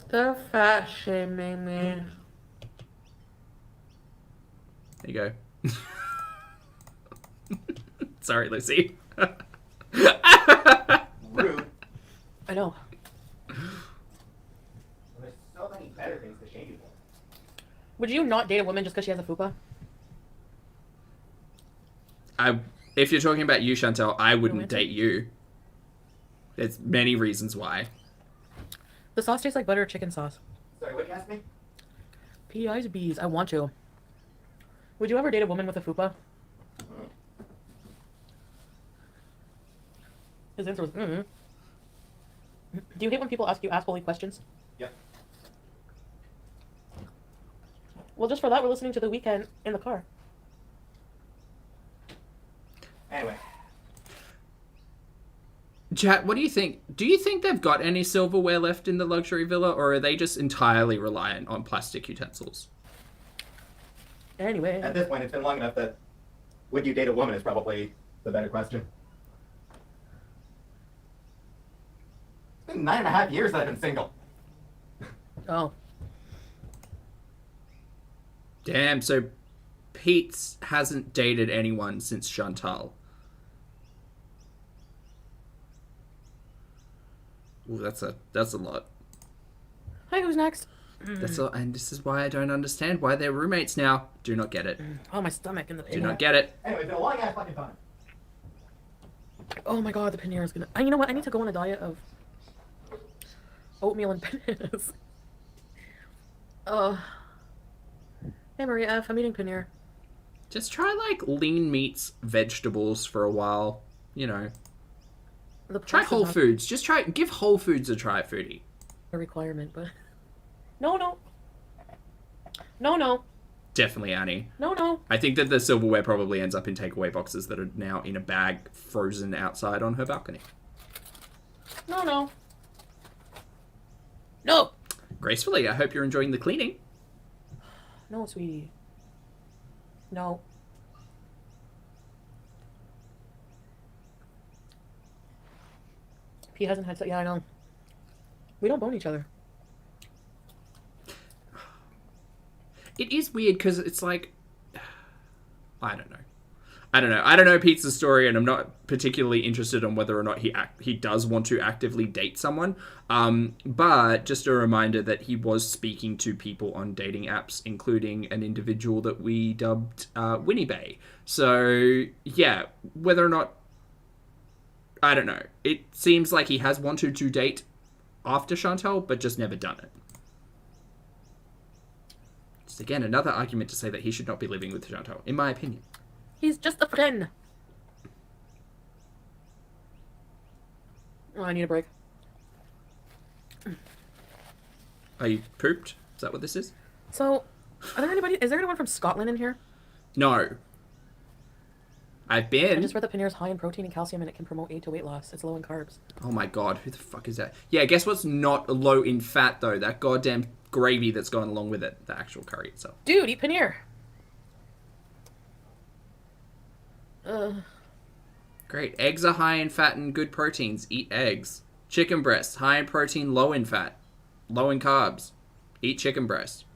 They're fat shaming me. There you go. Sorry, Lucy. Rude. I know. There's so many better things to shame you for. Would you not date a woman just because she has a fupa? If you're talking about you, Chantel, I wouldn't Romantic? date you. There's many reasons why. The sauce tastes like butter chicken sauce. Sorry, what did you ask me? PI's bees. I want to. Would you ever date a woman with a fupa? His answer was, Do you hate when people ask you assholey questions? Yep. Well, just for that, we're listening to The Weeknd in the car. Anyway. Chat, what do you think? Do you think they've got any silverware left in the luxury villa, or are they just entirely reliant on plastic utensils? Anyway. At this point, it's been long enough that would you date a woman is probably the better question. It's been 9.5 years that I've been single. Oh. Damn, so Pete hasn't dated anyone since Chantal. Ooh, that's a lot. Hi, who's next? That's all, and this is why I don't understand why they're roommates now. Do not get it. Oh, my stomach and the Do not get it. Anyway, it's been a long ass fucking time. Oh my god, the paneer is gonna... you know what? I need to go on a diet of oatmeal and bananas. Hey Maria F, I'm eating paneer. Just try, like, lean meats, vegetables for a while. You know. Try Whole Foods. Just try... Give Whole Foods a try, Foodie. A requirement, but... No. No. Definitely, Annie. No. I think that the silverware probably ends up in takeaway boxes that are now in a bag frozen outside on her balcony. No. Gracefully, I hope you're enjoying the cleaning. No, sweetie. No. He hasn't had... Yeah, I know. We don't bone each other. It is weird because it's like... I don't know Pete's story, and I'm not particularly interested on whether or not he does want to actively date someone. But just a reminder that he was speaking to people on dating apps, including an individual that we dubbed Winnie Bay. So, yeah, whether or not... I don't know. It seems like he has wanted to date after Chantal, but just never done it. Just, again, another argument to say that he should not be living with Chantal, in my opinion. He's just a friend. Oh, I need a break. Are you pooped? Is that what this is? So, is there anyone from Scotland in here? No. I've been. I just read that paneer is high in protein and calcium and it can promote aid to weight loss. It's low in carbs. Oh my god, who the fuck is that? Yeah, guess what's not low in fat though? That goddamn gravy that's going along with it. The actual curry itself. Dude, eat paneer. Great. Eggs are high in fat and good proteins. Eat eggs. Chicken breasts, high in protein, low in fat. Low in carbs. Eat chicken breast.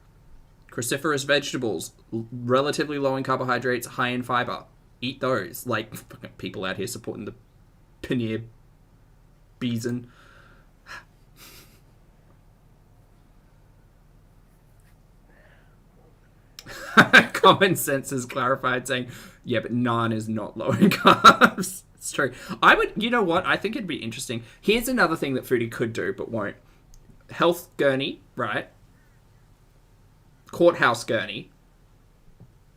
Cruciferous vegetables, relatively low in carbohydrates, high in fiber. Eat those. Like, people out here supporting the paneer BEEZE. Common sense is clarified, saying, yeah, but naan is not low in carbs. It's true. You know what? I think it'd be interesting. Here's another thing that Foodie could do, but won't. Health gurney, right? Courthouse gurney.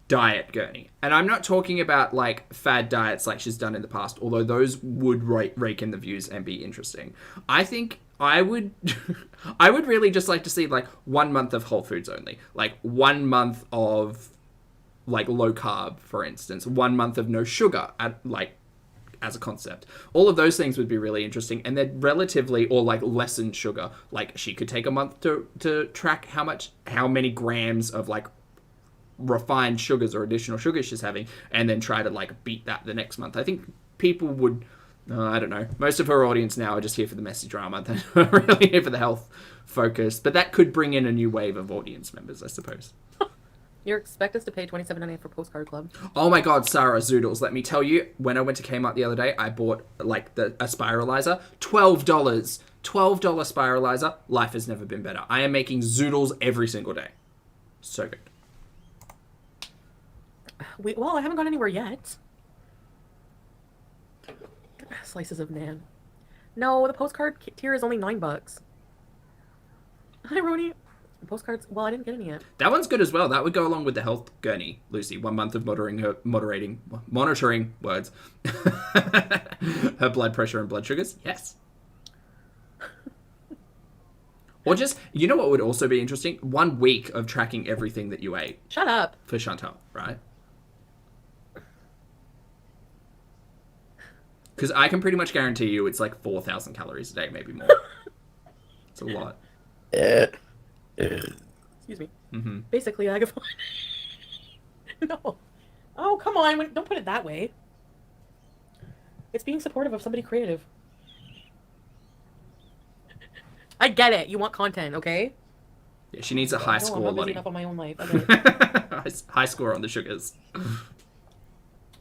Diet gurney. And I'm not talking about, like, fad diets like she's done in the past, although those would rake in the views and be interesting. I think I would really just like to see, like, 1 month of Whole Foods only. Like, 1 month of, like, low carb, for instance. 1 month of no sugar, as a concept. All of those things would be really interesting, and they're relatively, or like lessened sugar. Like, she could take a month to track how many grams of, like, refined sugars or additional sugars she's having, and then try to, like, beat that the next month. I think people would, I don't know, most of her audience now are just here for the messy drama. They're not really here for the health focus, but that could bring in a new wave of audience members, I suppose. You expect us to pay $27.98 for Postcard Club? Oh my god, Sarah Zoodles, let me tell you, when I went to Kmart the other day, I bought, like, a spiralizer. $12. $12 spiralizer. Life has never been better. I am making zoodles every single day. So good. Well, I haven't gone anywhere yet. Slices of naan. No, the postcard tier is only $9. Hi, Roni. Postcards. Well, I didn't get any yet. That one's good as well. That would go along with the health gurney, Lucy. 1 month of monitoring words. Her blood pressure and blood sugars. Yes. Or just, you know what would also be interesting? 1 week of tracking everything that you ate. Shut up. For Chantal, right? Because I can pretty much guarantee you it's like 4,000 calories a day, maybe more. It's a lot. Excuse me. Mm-hmm. Basically, I could No. Oh, come on. Don't put it that way. It's being supportive of somebody creative. I get it. You want content, okay? Yeah, she needs a high score, I'm not busy Lottie. enough on my own life. Okay. High score on the sugars.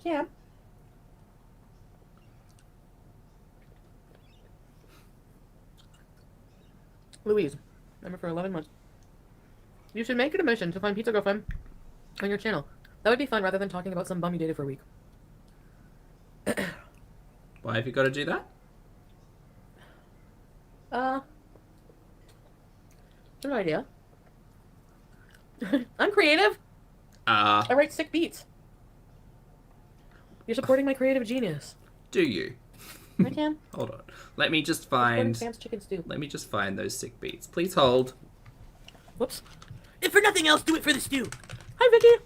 Yeah. Louise, member for 11 months. You should make it a mission to find Pizza Girlfriend on your channel. That would be fun rather than talking about some bum you dated for a week. Why have you got to do that? No idea. I'm creative. I write sick beats. You're supporting my creative genius. Do you? I can. Hold on. Let me just find... Sam's chicken stew. Let me just find those sick beats. Please hold. Whoops. If for nothing else, do it for the stew. Hi, Vicky.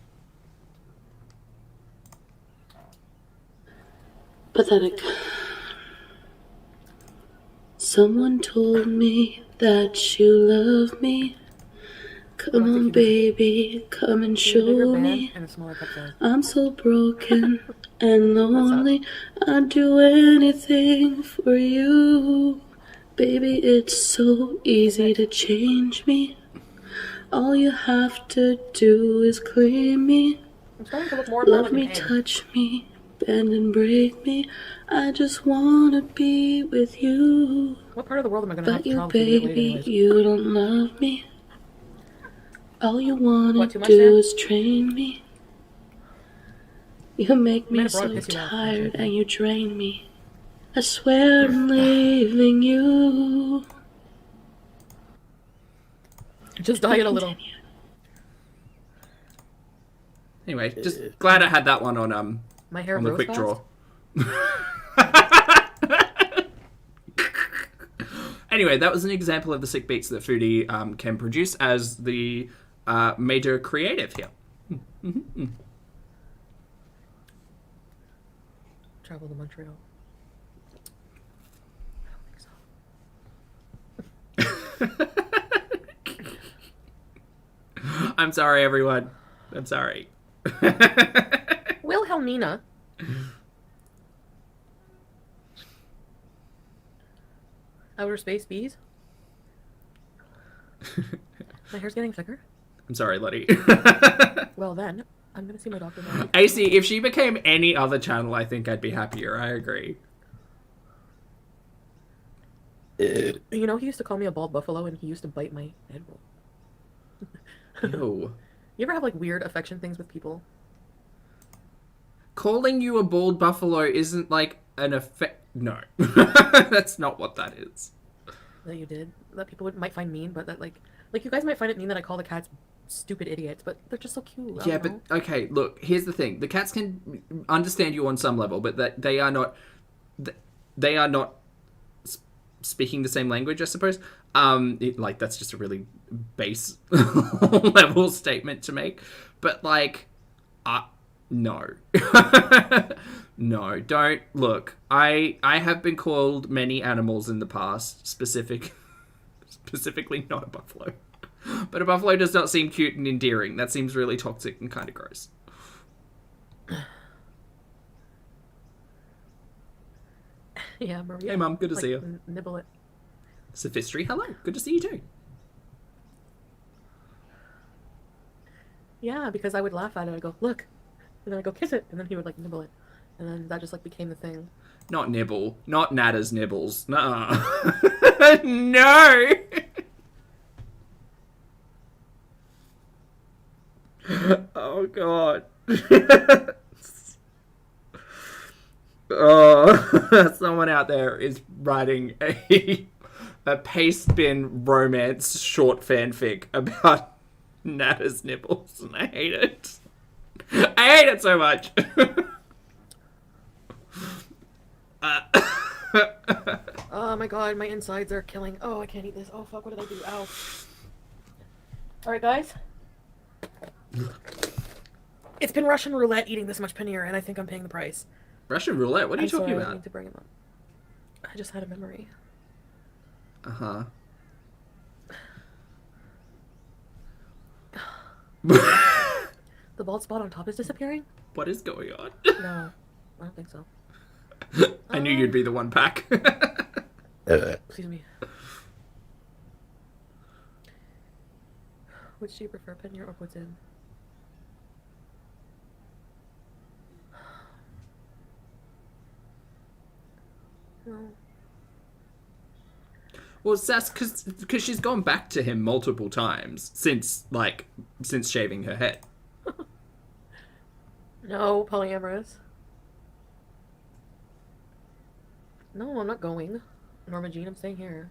Pathetic. Someone told me that you love me. Come on, baby, come and show me. I'm so broken and lonely. I'd do anything for you. Baby, it's so easy to change me. All you have to do is claim me. I'm starting to look more and more Love me, touch me, bend and break me. I just wanna be with you. What part of the world am I gonna have to travel to? But you, baby, you don't love me. All you wanna do Sam? is train me. You make me so tired and you drain me. I swear I'm leaving you. Just diet a little. Anyway, just glad I had that one on my hair on the quick fast? draw. Anyway, that was an example of the sick beats that Foodie can produce as the major creative here. Travel to Montreal. I don't think so. I'm sorry, everyone. I'm sorry. Wilhelmina. Outer space bees. My hair's getting thicker. I'm sorry, Letty. Well then, I'm gonna see my doctor now. AC, if she became any other channel, I think I'd be happier. I agree. You know, he used to call me a bald buffalo and he used to bite my head roll. Ew. You ever have like weird affection things with people? Calling you a bald buffalo isn't like an effect. No. That's not what that is. That you did? That people might find mean, but that like you guys might find it mean that I call the cats stupid idiots, but they're just so cute. Yeah, but okay, look, here's the thing. The cats can understand you on some level, but that they are not speaking the same language, I suppose. That's just a really base level statement to make. But like, no. No, don't. Look, I have been called many animals in the past, specifically not a buffalo. But a buffalo does not seem cute and endearing. That seems really toxic and kind of gross. Yeah, Maria. Hey, Mum. Good to see you. Nibble it. Sophistry, hello. Good to see you too. Yeah, because I would laugh at it. I'd go, look. And then I'd go, kiss it. And then he would, like, nibble it. And then that just, like, became the thing. Not nibble. Not Nada's nibbles. Nuh-uh. No! Oh, God. Oh, someone out there is writing a paste bin romance short fanfic about Nada's nipples, and I hate it. I hate it so much. Oh my god, my insides are killing. Oh, I can't eat this. Oh fuck, what did I do? Ow. Alright, guys. It's been Russian roulette eating this much paneer, and I think I'm paying the price. Russian roulette? What are you talking about? I need to bring him up. I just had a memory. Uh-huh. The bald spot on top is disappearing? What is going on? No, I don't think so. I knew you'd be the one pack. Excuse me. Which do you prefer, paneer or poutine? No. Well, Sass, because she's gone back to him multiple times since shaving her head. No, polyamorous. No, I'm not going. Norma Jean, I'm staying here.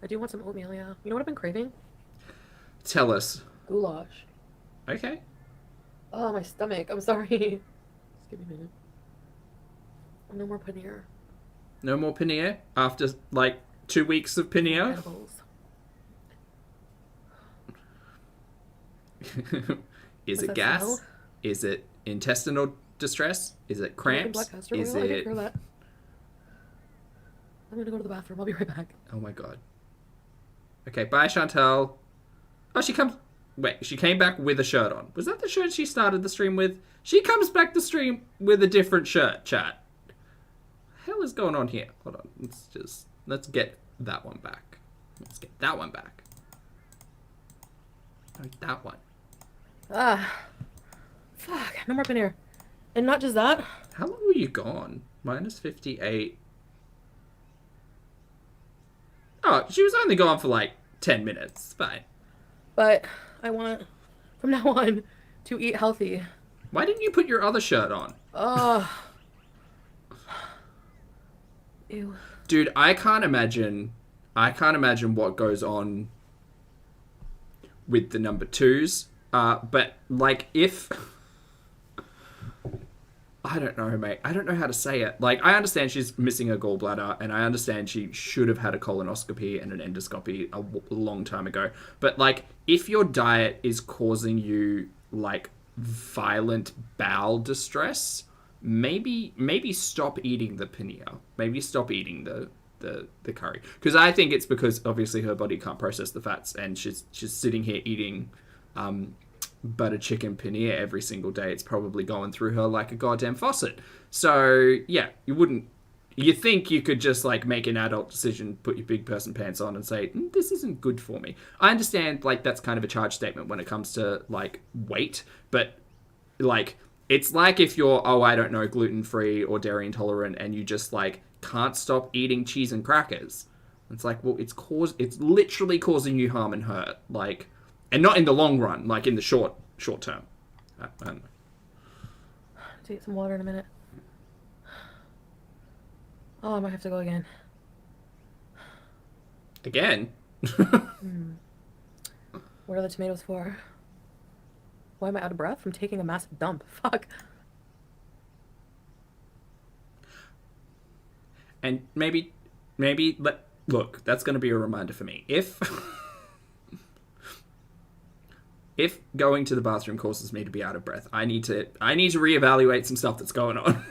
I do want some oatmeal, yeah. You know what I've been craving? Tell us. Goulash. Okay. Oh, my stomach. I'm sorry. Just give me a minute. No more paneer. No more paneer after, like, 2 weeks of paneer? Edibles. Is it that gas? smell? Is it intestinal distress? Is it cramps? Black castor Is oil? I it... didn't hear that. I'm gonna go to the bathroom. I'll be right back. Oh my god. Okay, bye Chantal. Oh, she comes... Wait, she came back with a shirt on. Was that the shirt she started the stream with? She comes back the stream with a different shirt, chat. What the hell is going on here? Hold on. Let's get that one back. Let's get that one back. Oh, that one. Ah. Fuck. No more paneer. And not just that. How long were you gone? Minus 58. Oh, she was only gone for like 10 minutes. It's fine. But I want, from now on, to eat healthy. Why didn't you put your other shirt on? Ew. Dude, I can't imagine what goes on with the number 2s. But like if I don't know, mate. I don't know how to say it. Like, I understand she's missing her gallbladder, and I understand she should have had a colonoscopy and an endoscopy a long time ago. But, like, if your diet is causing you, like, violent bowel distress, maybe stop eating the paneer. Maybe stop eating the curry. Because I think it's because, obviously, her body can't process the fats, and she's sitting here eating... butter chicken paneer every single day. It's probably going through her like a goddamn faucet. So yeah, you think you could just like make an adult decision, put your big person pants on and say, this isn't good for me. I understand like that's kind of a charge statement when it comes to like weight, but like it's like if you're, I don't know, gluten-free or dairy intolerant and you just like can't stop eating cheese and crackers. It's like, well, it's literally causing you harm and hurt. Like, and not in the long run, like in the short term. I don't know. To get some water in a minute. Oh, I might have to go again. Again? What are the tomatoes for? Why am I out of breath from taking a massive dump? Fuck. And maybe, look, that's going to be a reminder for me. If going to the bathroom causes me to be out of breath, I need to reevaluate some stuff that's going on.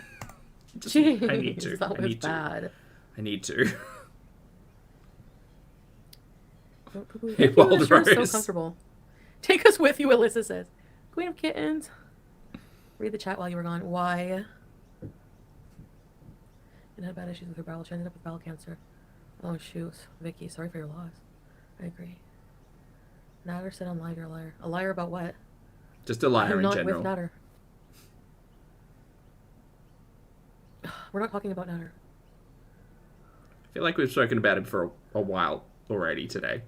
Jeez, I need to. That was bad. I need to. Hey, Wild Rose. So comfortable. Take us with you, Alyssa says. Queen of Kittens. Read the chat while you were gone. Why? And had bad issues with her bowel. She ended up with bowel cancer. Oh, shoot. Vicky, sorry for your loss. I agree. Natter said I'm lying, you're a liar. A liar about what? Just a liar in general. I'm not with Natter. We're not talking about Natter. I feel like we've spoken about him for a while already today.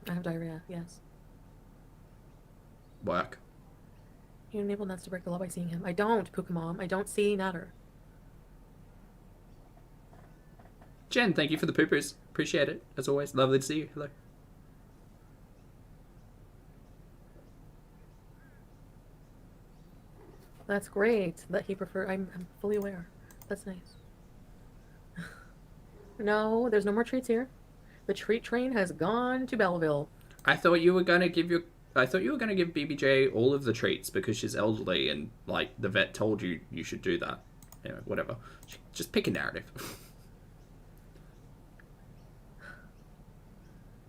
I have diarrhea, yes. Work. You enable Nuts to break the law by seeing him. I don't, Puka Mom. I don't see Natter. Jen, thank you for the poopers. Appreciate it. As always, lovely to see you. Hello. That's great that he preferred. I'm fully aware. That's nice. No, there's no more treats here. The treat train has gone to Belleville. I thought you were gonna give BBJ all of the treats because she's elderly and like the vet told you should do that. Anyway, whatever. Just pick a narrative.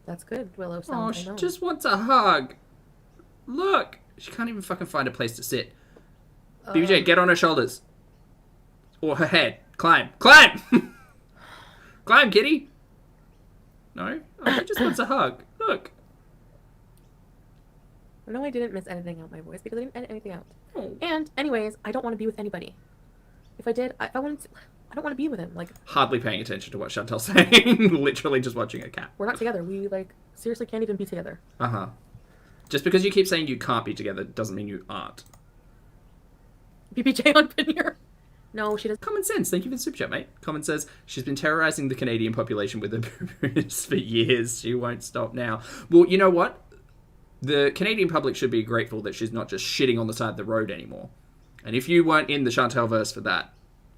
That's good, Willow. Oh, she just wants a hug. Look, she can't even fucking find a place to sit. BBJ, get on her shoulders. Or her head. Climb. Climb! Climb, kitty! No? Oh, she just wants a hug. Look. No, I didn't miss anything out my voice because I didn't edit anything out. Oh. And, anyways, I don't want to be with anybody. If I did, I don't want to be with him. Like, hardly paying attention to what Chantal's saying. Literally just watching a cat. We're not together. We, like, seriously can't even be together. Uh-huh. Just because you keep saying you can't be together doesn't mean you aren't. PPJ on veneer. No, she doesn't. Common sense. Thank you for the super chat, mate. Common says, she's been terrorizing the Canadian population with her poo-poos for years. She won't stop now. Well, you know what? The Canadian public should be grateful that she's not just shitting on the side of the road anymore. And if you weren't in the Chantal verse for that,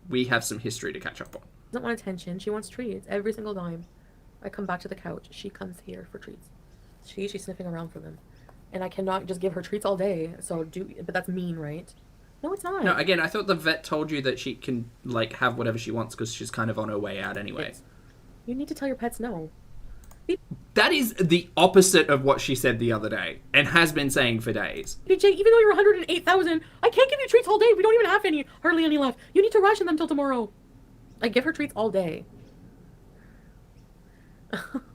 we have some history to catch up on. She doesn't want attention. She wants treats every single time. I come back to the couch. She comes here for treats. She's sniffing around for them. And I cannot just give her treats all day. But that's mean, right? No, it's not. No, again, I thought the vet told you that she can, like, have whatever she wants because she's kind of on her way out anyway. You need to tell your pets no. That is the opposite of what she said the other day and has been saying for days. PJ, even though you're 108,000, I can't give you treats all day. We don't even have hardly any left. You need to ration them till tomorrow. I give her treats all day.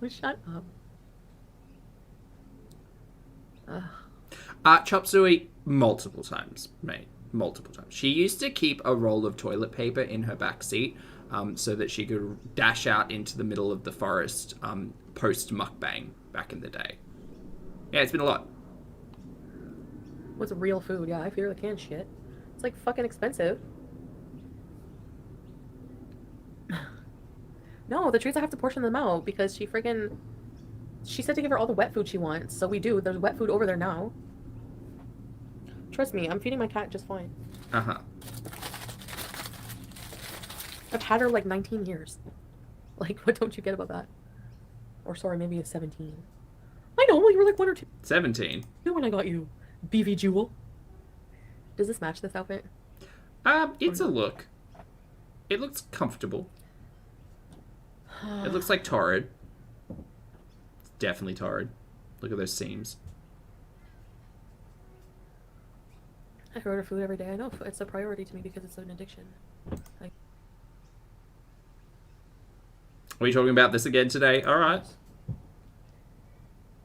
Shut up. Chop Suey, multiple times, mate. Multiple times. She used to keep a roll of toilet paper in her back seat so that she could dash out into the middle of the forest post mukbang back in the day. Yeah, it's been a lot. What's real food? Yeah, I fear the canned shit. It's like fucking expensive. No, the treats I have to portion them out because she said to give her all the wet food she wants, so we do. There's wet food over there now. Trust me, I'm feeding my cat just fine. Uh-huh. I've had her like 19 years. Like, what don't you get about that? Or sorry, maybe it's 17. I know, you were like 1 or 2. 17? When I got you. BV Jewel. Does this match this outfit? It's a look. It looks comfortable. It looks like torrid. It's definitely torrid. Look at those seams. I order food every day. I know it's a priority to me because it's an addiction. Are you talking about this again today? All right.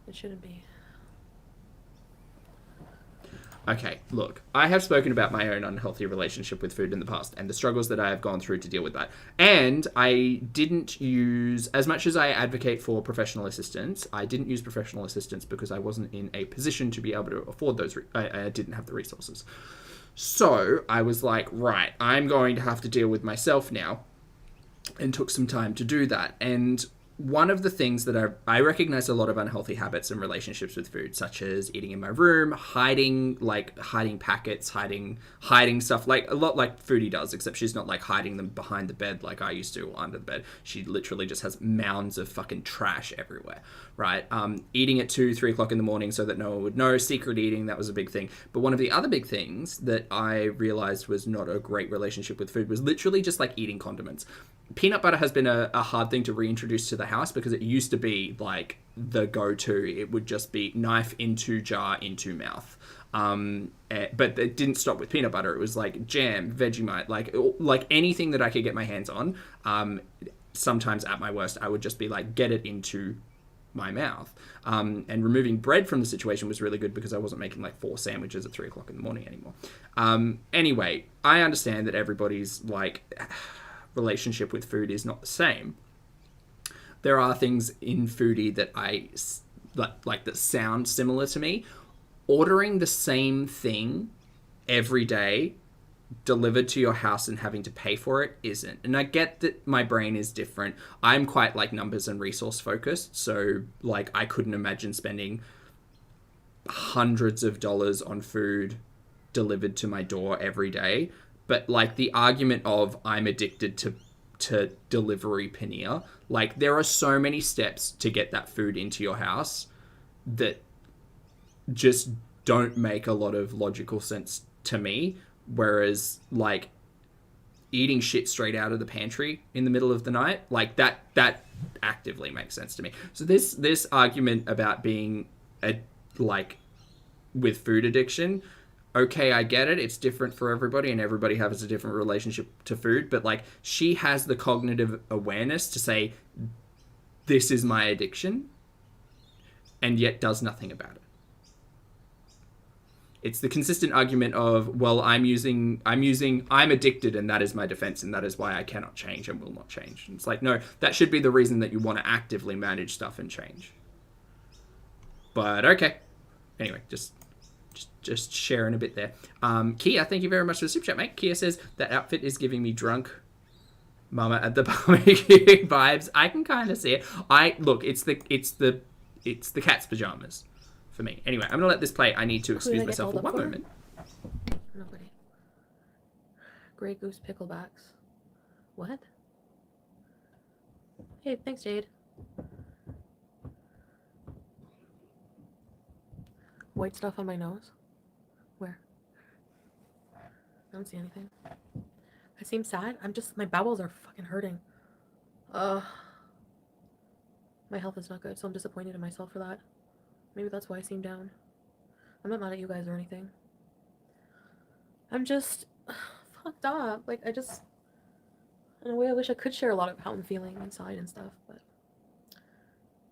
It shouldn't be. Okay, look, I have spoken about my own unhealthy relationship with food in the past and the struggles that I have gone through to deal with that. And I didn't use, as much as I advocate for professional assistance, I didn't use professional assistance because I wasn't in a position to be able to afford those. I didn't have the resources. So I was like, right, I'm going to have to deal with myself now, and took some time to do that. And one of the things that I recognize a lot of unhealthy habits and relationships with food, such as eating in my room, hiding packets, hiding stuff, like a lot like Foodie does, except she's not like hiding them behind the bed like I used to or under the bed. She literally just has mounds of fucking trash everywhere, right? Eating at 2-3 o'clock in the morning so that no one would know, secret eating, that was a big thing. But one of the other big things that I realized was not a great relationship with food was literally just like eating condiments. Peanut butter has been a hard thing to reintroduce to the house because it used to be like the go-to. It would just be knife into jar into mouth. But it didn't stop with peanut butter. It was like jam, Vegemite, like anything that I could get my hands on. Sometimes at my worst, I would just be like, get it into my mouth. And removing bread from the situation was really good because I wasn't making like 4 sandwiches at 3 o'clock in the morning anymore. Anyway, I understand that everybody's like relationship with food is not the same. There are things in Foodie that I like that sound similar to me. Ordering the same thing every day delivered to your house and having to pay for it isn't. And I get that my brain is different. I'm quite like numbers and resource focused, so like I couldn't imagine spending hundreds of dollars on food delivered to my door every day. But like the argument of I'm addicted to delivery paneer, like there are so many steps to get that food into your house that just don't make a lot of logical sense to me. Whereas like eating shit straight out of the pantry in the middle of the night, like that actively makes sense to me. So this argument about being with food addiction, okay, I get it. It's different for everybody and everybody has a different relationship to food. But like she has the cognitive awareness to say, this is my addiction, and yet does nothing about it. It's the consistent argument of, well, I'm addicted and that is my defense and that is why I cannot change and will not change. And it's like, no, that should be the reason that you want to actively manage stuff and change. But okay. Anyway, just just sharing a bit there. Kia, thank you very much for the super chat, mate. Kia says, that outfit is giving me drunk mama at the barbecue vibes. I can kind of see it. Look, it's the cat's pajamas for me. Anyway, I'm gonna let this play. I need to excuse myself for one moment. Nobody. Grey Goose picklebacks. What? Hey, thanks, Jade. White stuff on my nose? Where? I don't see anything. I seem sad. My bowels are fucking hurting. My health is not good, so I'm disappointed in myself for that. Maybe that's why I seem down. I'm not mad at you guys or anything. I'm just fucked up. Like, in a way, I wish I could share a lot of how I'm feeling inside and stuff, but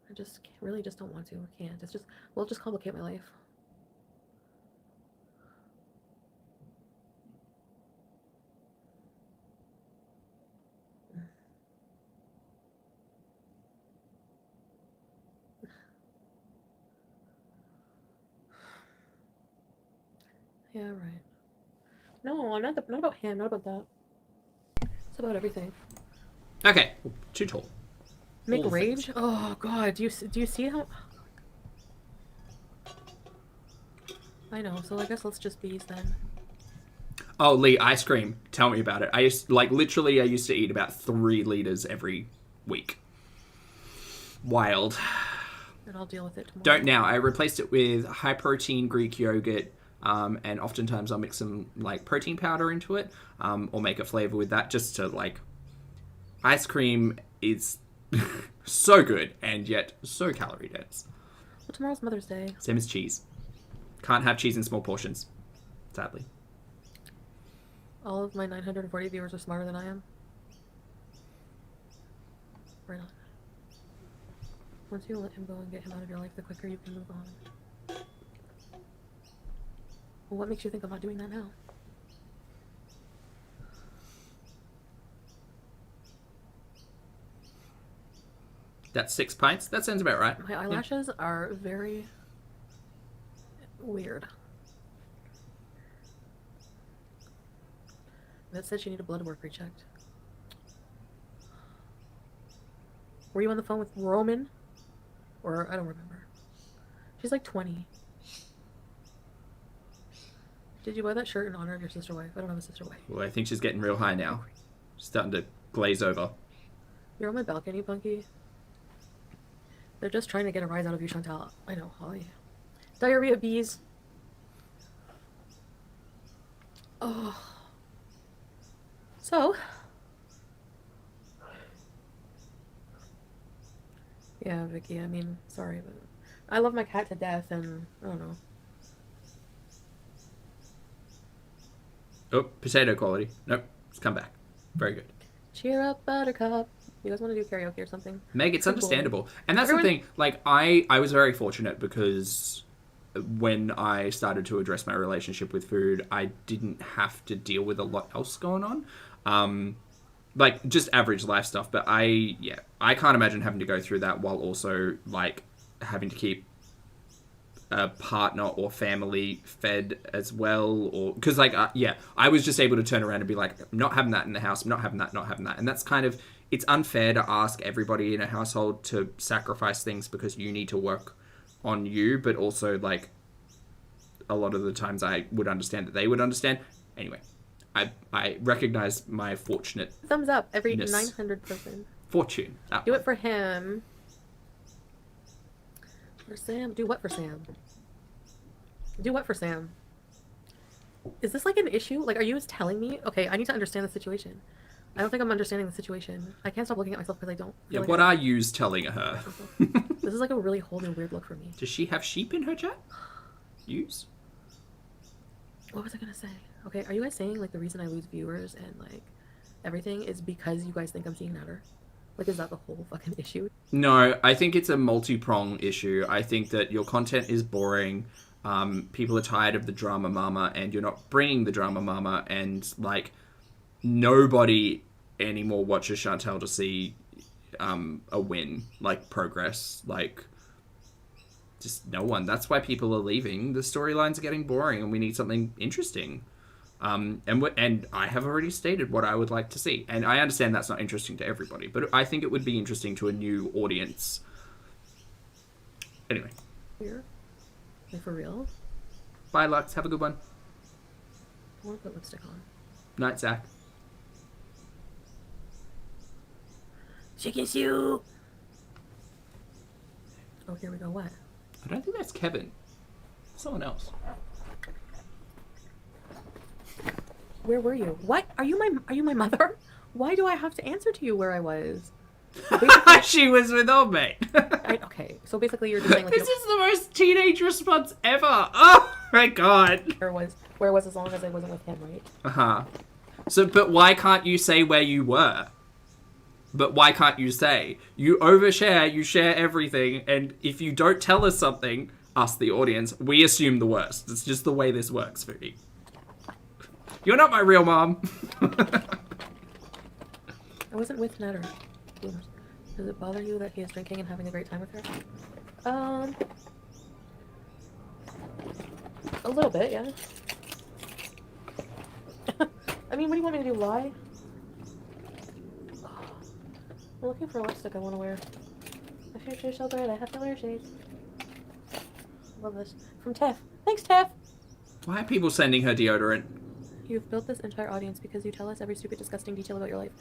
I really just don't want to. I can't. It'll just complicate my life. Yeah, right. No, not about him, not about that. It's about everything. Okay, too tall. Make rage? Oh god, do you see how... I know, so I guess let's just BEEZE then. Oh, Lee, ice cream. Tell me about it. I used to eat about 3 liters every week. Wild. And I'll deal with it tomorrow. Don't now. I replaced it with high protein Greek yogurt. And oftentimes I'll mix some like protein powder into it, or make a flavor with that, just to like, ice cream is so good and yet so calorie dense. Well, tomorrow's Mother's Day. Same as cheese. Can't have cheese in small portions, sadly. All of my 940 viewers are smarter than I am. Right on. Once you let him go and get him out of your life, the quicker you can move on. Well, what makes you think I'm not doing that now? That's 6 pints? That sounds about right. My eyelashes are very weird. That said she needed blood work rechecked. Were you on the phone with Roman? Or, I don't remember. She's like 20. Did you buy that shirt in honor of your sister wife? I don't have a sister wife. Well, I think she's getting real high now. She's starting to glaze over. You're on my balcony, Punky. They're just trying to get a rise out of you, Chantal. I know, Holly. Diarrhea bees. Oh. So. Yeah, Vicky, I mean, sorry, but I love my cat to death, and I don't know. Oh, potato quality. Nope, it's come back. Very good. Cheer up, Buttercup. You guys want to do karaoke or something? Meg, it's understandable. And that's the thing, like, I was very fortunate because when I started to address my relationship with food, I didn't have to deal with a lot else going on. Like, just average life stuff. But I can't imagine having to go through that while also, like, having to keep a partner or family fed as well, or because like I was just able to turn around and be like, I'm not having that in the house, I'm not having that, and that's kind of, it's unfair to ask everybody in a household to sacrifice things because you need to work on you, but also like a lot of the times I would understand that they would understand. Anyway, I recognize my fortunate thumbs up every 900 person fortune. Do it for him. For Sam? Do what for Sam? Do what for Sam? Is this like an issue? Like, are you telling me? Okay, I need to understand the situation. I don't think I'm understanding the situation. I can't stop looking at myself because I don't feel like what are you telling her? This is like a really whole new weird look for me. Does she have sheep in her chat? Use? What was I gonna say? Okay, are you guys saying like the reason I lose viewers and like everything is because you guys think I'm seeing matter? Like, is that the whole fucking issue? No, I think it's a multi-prong issue. I think that your content is boring. People are tired of the drama mama, and you're not bringing the drama mama, and like nobody anymore watches Chantal to see a win, like progress. Like Just no one. That's why people are leaving. The storylines are getting boring, and we need something interesting. And I have already stated what I would like to see, and I understand that's not interesting to everybody, but I think it would be interesting to a new audience. Anyway. Here? Like for real? Bye, Lux. Have a good one. I want to put lipstick on. Night, Zach. Chicken soup! Oh, here we go. What? I don't think that's Kevin. Someone else. Where were you? What? Are you my mother? Why do I have to answer to you where I was? She was with old mate. Okay, so basically you're just saying like, this is the most teenage response ever. Oh my god. Where I was as long as I wasn't with him, right? Uh-huh. So, but why can't you say where you were? But why can't you say? You overshare, you share everything, and if you don't tell us something, us, the audience, we assume the worst. It's just the way this works, Foodie. You're not my real mom. I wasn't with Ned or Boomers. Does it bother you that he is drinking and having a great time with her? A little bit, yeah. I mean, what do you want me to do, lie? I'm looking for a lipstick I want to wear. My future is so bright, I have to wear shades. Love this. From Tef. Thanks, Tef! Why are people sending her deodorant? You've built this entire audience because you tell us every stupid, disgusting detail about your life.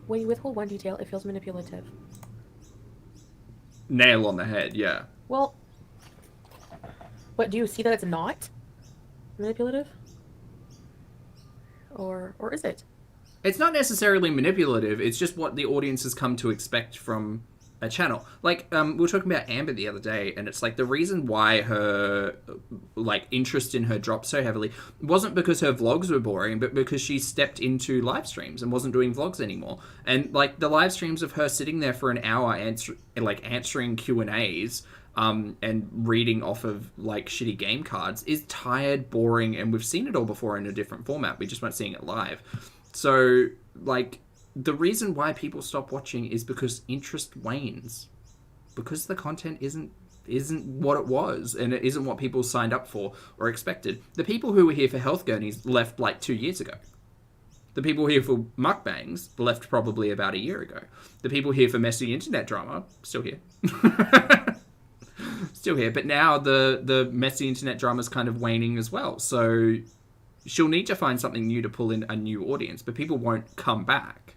When you withhold one detail, it feels manipulative. Nail on the head, yeah. Well, but do you see that it's not manipulative? Or is it? It's not necessarily manipulative, it's just what the audience has come to expect from a channel. Like, we were talking about Amber the other day, and it's like the reason why her, like, interest in her dropped so heavily wasn't because her vlogs were boring, but because she stepped into live streams and wasn't doing vlogs anymore. And, like, the live streams of her sitting there for an hour answering Q&As, and reading off of, like, shitty game cards is tired, boring, and we've seen it all before in a different format. We just weren't seeing it live. So, like, the reason why people stop watching is because interest wanes. Because the content isn't what it was, and it isn't what people signed up for or expected. The people who were here for health gurneys left, like, 2 years ago. The people here for mukbangs left probably about a year ago. The people here for messy internet drama, still here. Still here, but now the messy internet drama is kind of waning as well. So she'll need to find something new to pull in a new audience, but people won't come back.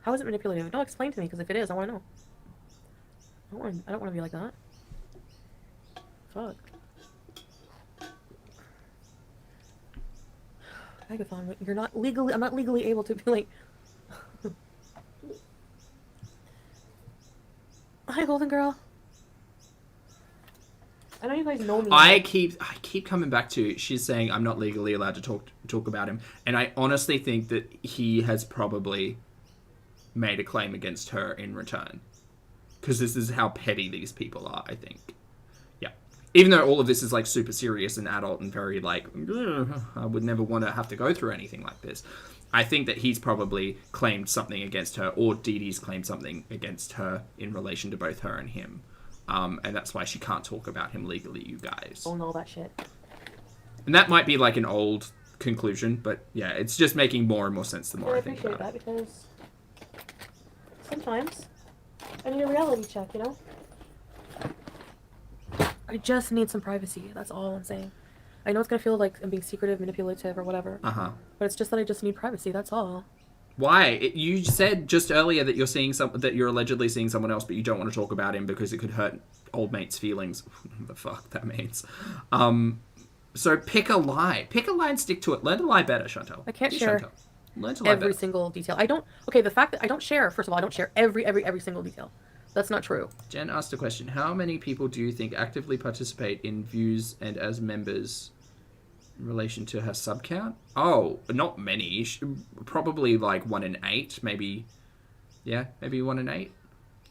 How is it manipulative? No, explain to me, because if it is, I want to know. I don't want to be like that. Fuck. Agathon, you're not legally. I'm not legally able to be like. Hi, Golden Girl. I know you guys know me. I keep coming back to, she's saying I'm not legally allowed to talk about him, and I honestly think that he has probably made a claim against her in return, because this is how petty these people are. I think, yeah. Even though all of this is like super serious and adult and very like, I would never want to have to go through anything like this. I think that he's probably claimed something against her, or Dee Dee's claimed something against her in relation to both her and him. And that's why she can't talk about him legally, you guys. Don't know that shit. And that might be like an old conclusion, but yeah, it's just making more and more sense the more I think about it. I appreciate that, because sometimes I need a reality check, you know? I just need some privacy. That's all I'm saying. I know it's gonna feel like I'm being secretive, manipulative, or whatever. Uh-huh. But it's just that I just need privacy. That's all. Why? You said just earlier that you're allegedly seeing someone else, but you don't want to talk about him because it could hurt old mate's feelings. What the fuck that means. So pick a lie. Pick a lie and stick to it. Learn to lie better, Chantal. I can't share Learn to lie every better. single detail. I don't. Okay, the fact that I don't share. First of all, I don't share every single detail. That's not true. Jen asked a question. How many people do you think actively participate in views and as members in relation to her sub count? Oh, not many. Probably like 1 in 8, maybe. Yeah, maybe 1 in 8,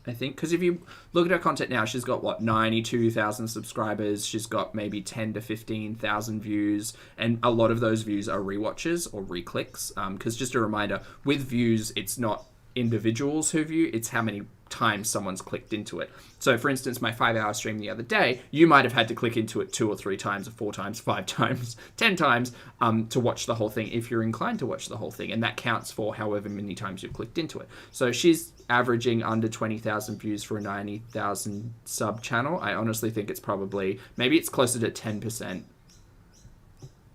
I think. Because if you look at her content now, she's got, what, 92,000 subscribers. She's got maybe 10 to 15,000 views. And a lot of those views are rewatches or reclicks. Because just a reminder, with views, it's not individuals who view, it's how many times someone's clicked into it. So for instance, my 5-hour stream the other day, you might have had to click into it 2 or 3 times or 4 times, 5 times, 10 times to watch the whole thing if you're inclined to watch the whole thing, and that counts for however many times you've clicked into it. So she's averaging under 20,000 views for a 90,000 sub channel. I honestly think it's probably, maybe it's closer to 10%.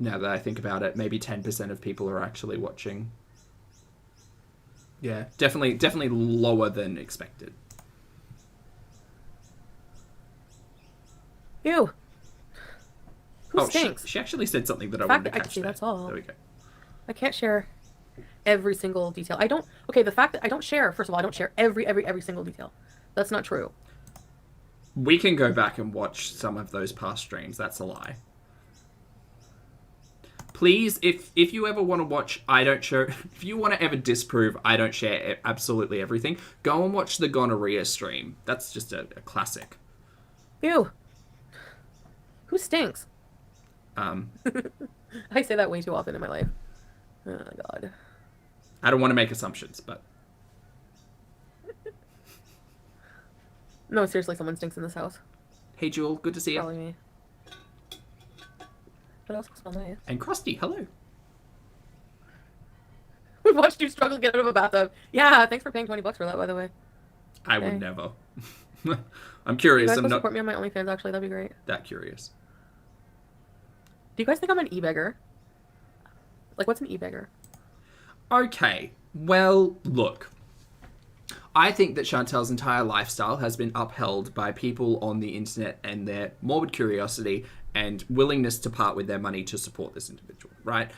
Now that I think about it, maybe 10% of people are actually watching. Yeah, definitely lower than expected. Ew. Who stinks? She actually said something that I wanted to catch there. That's all. There we go. I can't share every single detail. I don't. Okay, the fact that I don't share. First of all, I don't share every single detail. That's not true. We can go back and watch some of those past streams. That's a lie. Please, if you ever want to watch, I don't share, if you want to ever disprove, I don't share absolutely everything, go and watch the gonorrhea stream. That's just a classic. Ew. Who stinks? I say that way too often in my life. Oh, God. I don't want to make assumptions, but... No, seriously, someone stinks in this house. Hey, Jewel, good to see you. Probably me. What else smells nice? And Krusty, hello. We watched you struggle to get out of a bathtub. Yeah, thanks for paying $20 for that, by the way. I would never. I'm curious. You guys I'm go not support me on my OnlyFans, actually. That'd be great. that curious. Do you guys think I'm an e-beggar? Like, what's an e-beggar? Okay, well, look. I think that Chantel's entire lifestyle has been upheld by people on the internet and their morbid curiosity and willingness to part with their money to support this individual, right?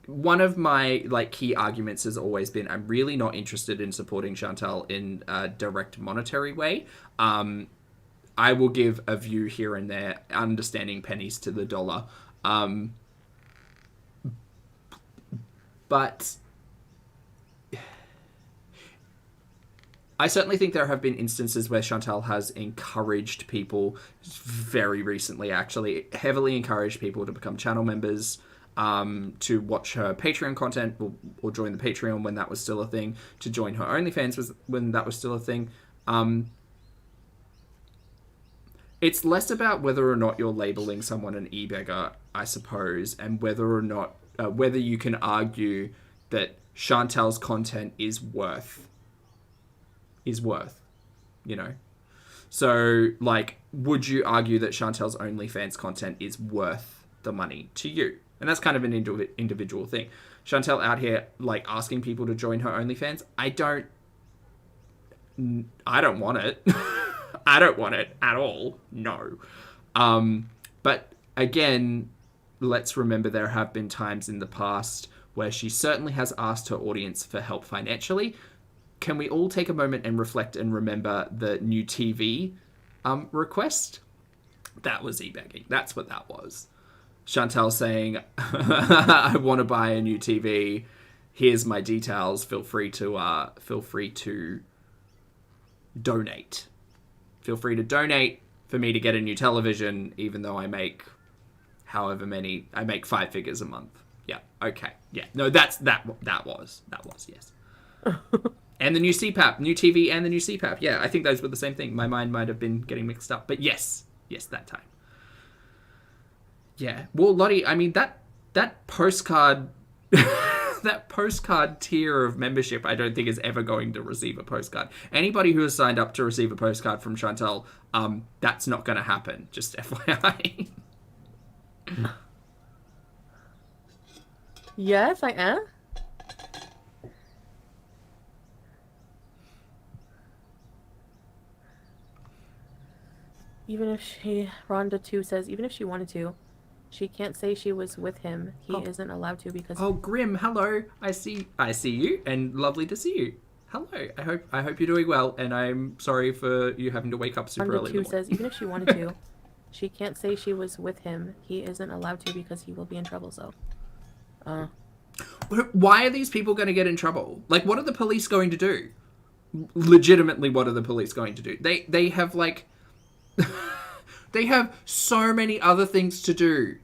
One of my key arguments has always been I'm really not interested in supporting Chantel in a direct monetary way. I will give a view here and there, understanding pennies to the dollar. But I certainly think there have been instances where Chantel has encouraged people, very recently actually, heavily encouraged people to become channel members, to watch her Patreon content or join the Patreon when that was still a thing, to join her OnlyFans when that was still a thing. It's less about whether or not you're labeling someone an e-beggar, I suppose, and whether or not, whether you can argue that Chantel's content is worth, you know? So, would you argue that Chantel's OnlyFans content is worth the money to you? And that's kind of an individual thing. Chantel out here, asking people to join her OnlyFans, I don't want it. I don't want it at all. No. But again, let's remember there have been times in the past where she certainly has asked her audience for help financially. Can we all take a moment and reflect and remember the new TV request? That was e-begging. That's what that was. Chantel saying, I want to buy a new TV. Here's my details. Feel free to donate. Feel free to donate for me to get a new television, even though I make I make 5 figures a month. Yeah. Okay. Yeah. No, that was, yes. And the new CPAP, new TV and the new CPAP. Yeah, I think those were the same thing. My mind might have been getting mixed up, but yes, that time. Yeah. Well, Lottie, I mean, that postcard, that postcard tier of membership, I don't think is ever going to receive a postcard. Anybody who has signed up to receive a postcard from Chantel, that's not going to happen. Just FYI. Yes, I am. Even if Rhonda 2 says, even if she wanted to, she can't say she was with him. He isn't allowed to because... Oh, Grim, hello. I see you, and lovely to see you. Hello. I hope you're doing well, and I'm sorry for you having to wake up super Rhonda early. 2 says, even if she wanted to, she can't say she was with him. He isn't allowed to because he will be in trouble, so... Why are these people going to get in trouble? What are the police going to do? Legitimately, what are the police going to do? They have, they have so many other things to do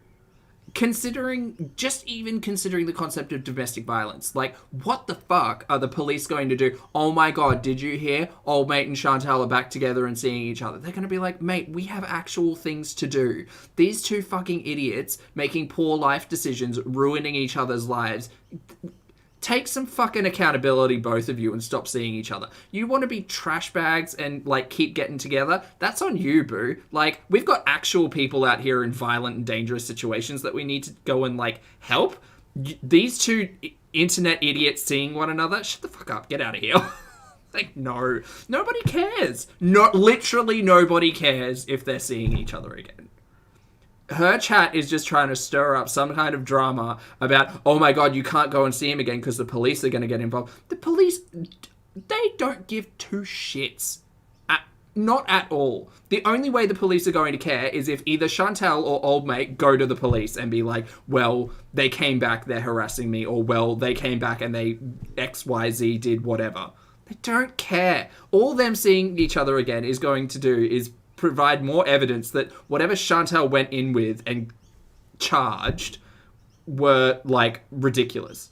even considering the concept of domestic violence, like, what the fuck are the police going to do? Oh my god, did you hear? Old mate and Chantal are back together and seeing each other. They're going to be like, mate, we have actual things to do. These two fucking idiots making poor life decisions, ruining each other's lives. Take some fucking accountability, both of you, and stop seeing each other. You want to be trash bags and, like, keep getting together? That's on you, boo. Like, we've got actual people out here in violent and dangerous situations that we need to go and, like, help. These two internet idiots seeing one another? Shut the fuck up. Get out of here. Like, no. Nobody cares. Literally nobody cares if they're seeing each other again. Her chat is just trying to stir up some kind of drama about, oh my god, you can't go and see him again because the police are going to get involved. The police, they don't give two shits. Not at all. The only way the police are going to care is if either Chantal or old mate go to the police and be like, well, they came back, they're harassing me, or well, they came back and they XYZ did whatever. They don't care. All them seeing each other again is going to do is provide more evidence that whatever Chantal went in with and charged were, like, ridiculous.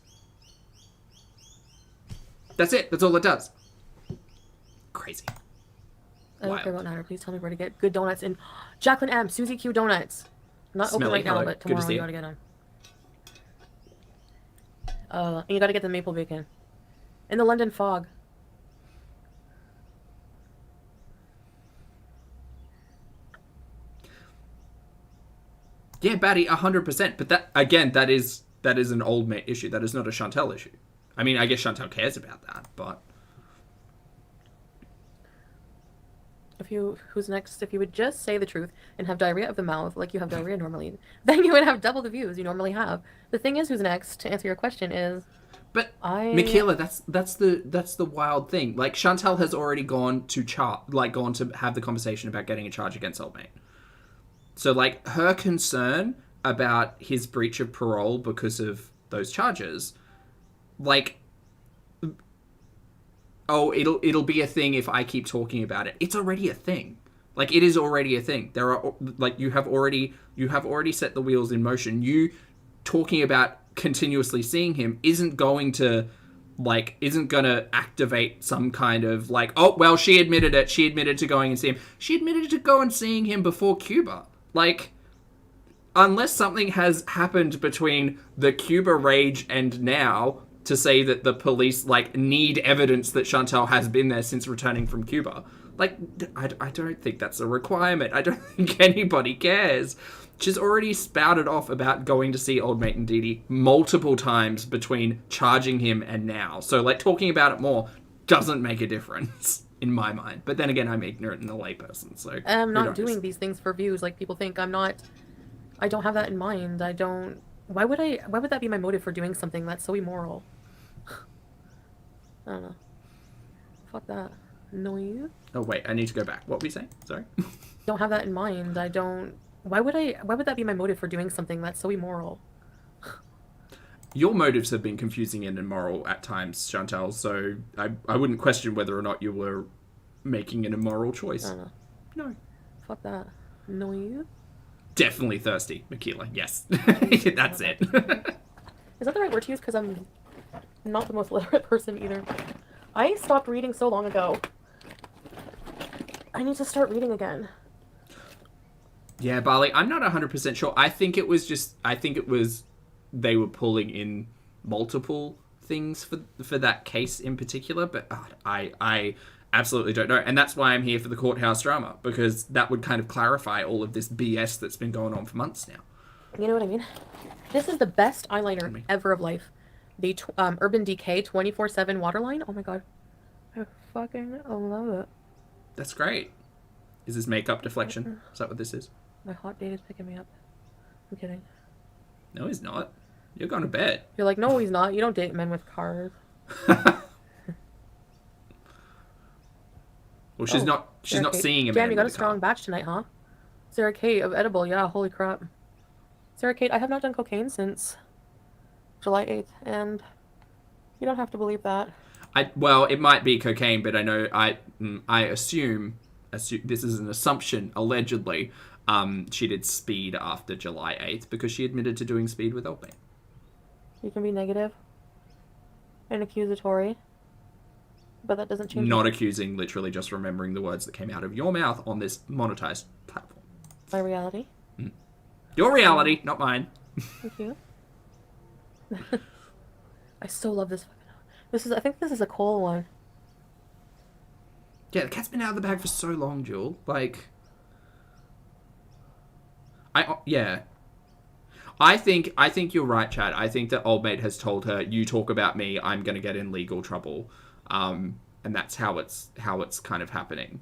That's it. That's all it does. Crazy. I don't care about Natter. Please tell me where to get good donuts in Jacqueline M. Susie Q Donuts. Not open right now, but tomorrow you gotta get them. And you gotta get the maple bacon. In the London fog. Yeah, Batty, 100%. But that, again, that is an old mate issue. That is not a Chantal issue. I mean, I guess Chantal cares about that, but... Who's next? If you would just say the truth and have diarrhea of the mouth like you have diarrhea normally, then you would have double the views you normally have. The thing is, who's next, to answer your question, is... But, Michaela, that's the wild thing. Like, Chantal has already gone to have the conversation about getting a charge against old mate. So, like, her concern about his breach of parole because of those charges, like, oh, it'll be a thing if I keep talking about it. It's already a thing. Like, it is already a thing. There are, like, you have already set the wheels in motion. You talking about continuously seeing him isn't going to activate some kind of, like, oh, well, she admitted it. She admitted to going and seeing him. She admitted to go and seeing him before Cuba. Like, unless something has happened between the Cuba rage and now to say that the police, like, need evidence that Chantal has been there since returning from Cuba. Like, I don't think that's a requirement. I don't think anybody cares. She's already spouted off about going to see old mate and Dee multiple times between charging him and now. So, like, talking about it more doesn't make a difference. In my mind. But then again, I'm ignorant and a layperson, so... I'm not doing these things for views like people think. I don't have that in mind. Why would that be my motive for doing something that's so immoral? I don't know. Fuck that. Noise. Oh, wait, I need to go back. What were you saying? Sorry? Don't have that in mind. Why would that be my motive for doing something that's so immoral? Your motives have been confusing and immoral at times, Chantal, so I wouldn't question whether or not you were making an immoral choice. I don't know. No. Fuck that. No, you? Definitely thirsty, Michaela. Yes. That's it. Is that the right word to use? Because I'm not the most literate person either. I stopped reading so long ago. I need to start reading again. Yeah, Barley, I'm not 100% sure. I think it was they were pulling in multiple things for that case in particular, but I absolutely don't know. And that's why I'm here for the courthouse drama, because that would kind of clarify all of this BS that's been going on for months now. You know what I mean? This is the best eyeliner ever of life. The Urban Decay 24/7 waterline. Oh my god. I fucking love it. That's great. Is this makeup deflection? Is that what this is? My hot date is picking me up. I'm kidding. No, he's not. You're going to bed. You're like, no, he's not. You don't date men with cars. Well, she's not seeing a man. Damn, you got a strong batch tonight, huh? Sarah Kate of Edible. Yeah, holy crap. Sarah Kate, I have not done cocaine since July 8th, and you don't have to believe that. Well, it might be cocaine, but I know I assume this is an assumption, allegedly. she did speed after July 8th because she admitted to doing speed with old mate. You can be negative and accusatory, but that doesn't change. Not accusing, literally just remembering the words that came out of your mouth on this monetized platform. My reality. Your reality, not mine. Thank you. I so love this. I think this is a Cole one. Yeah, the cat's been out of the bag for so long, Jewel. Like, I think you're right, Chad. I think that old mate has told her, "You talk about me, I'm gonna get in legal trouble," and that's how it's kind of happening.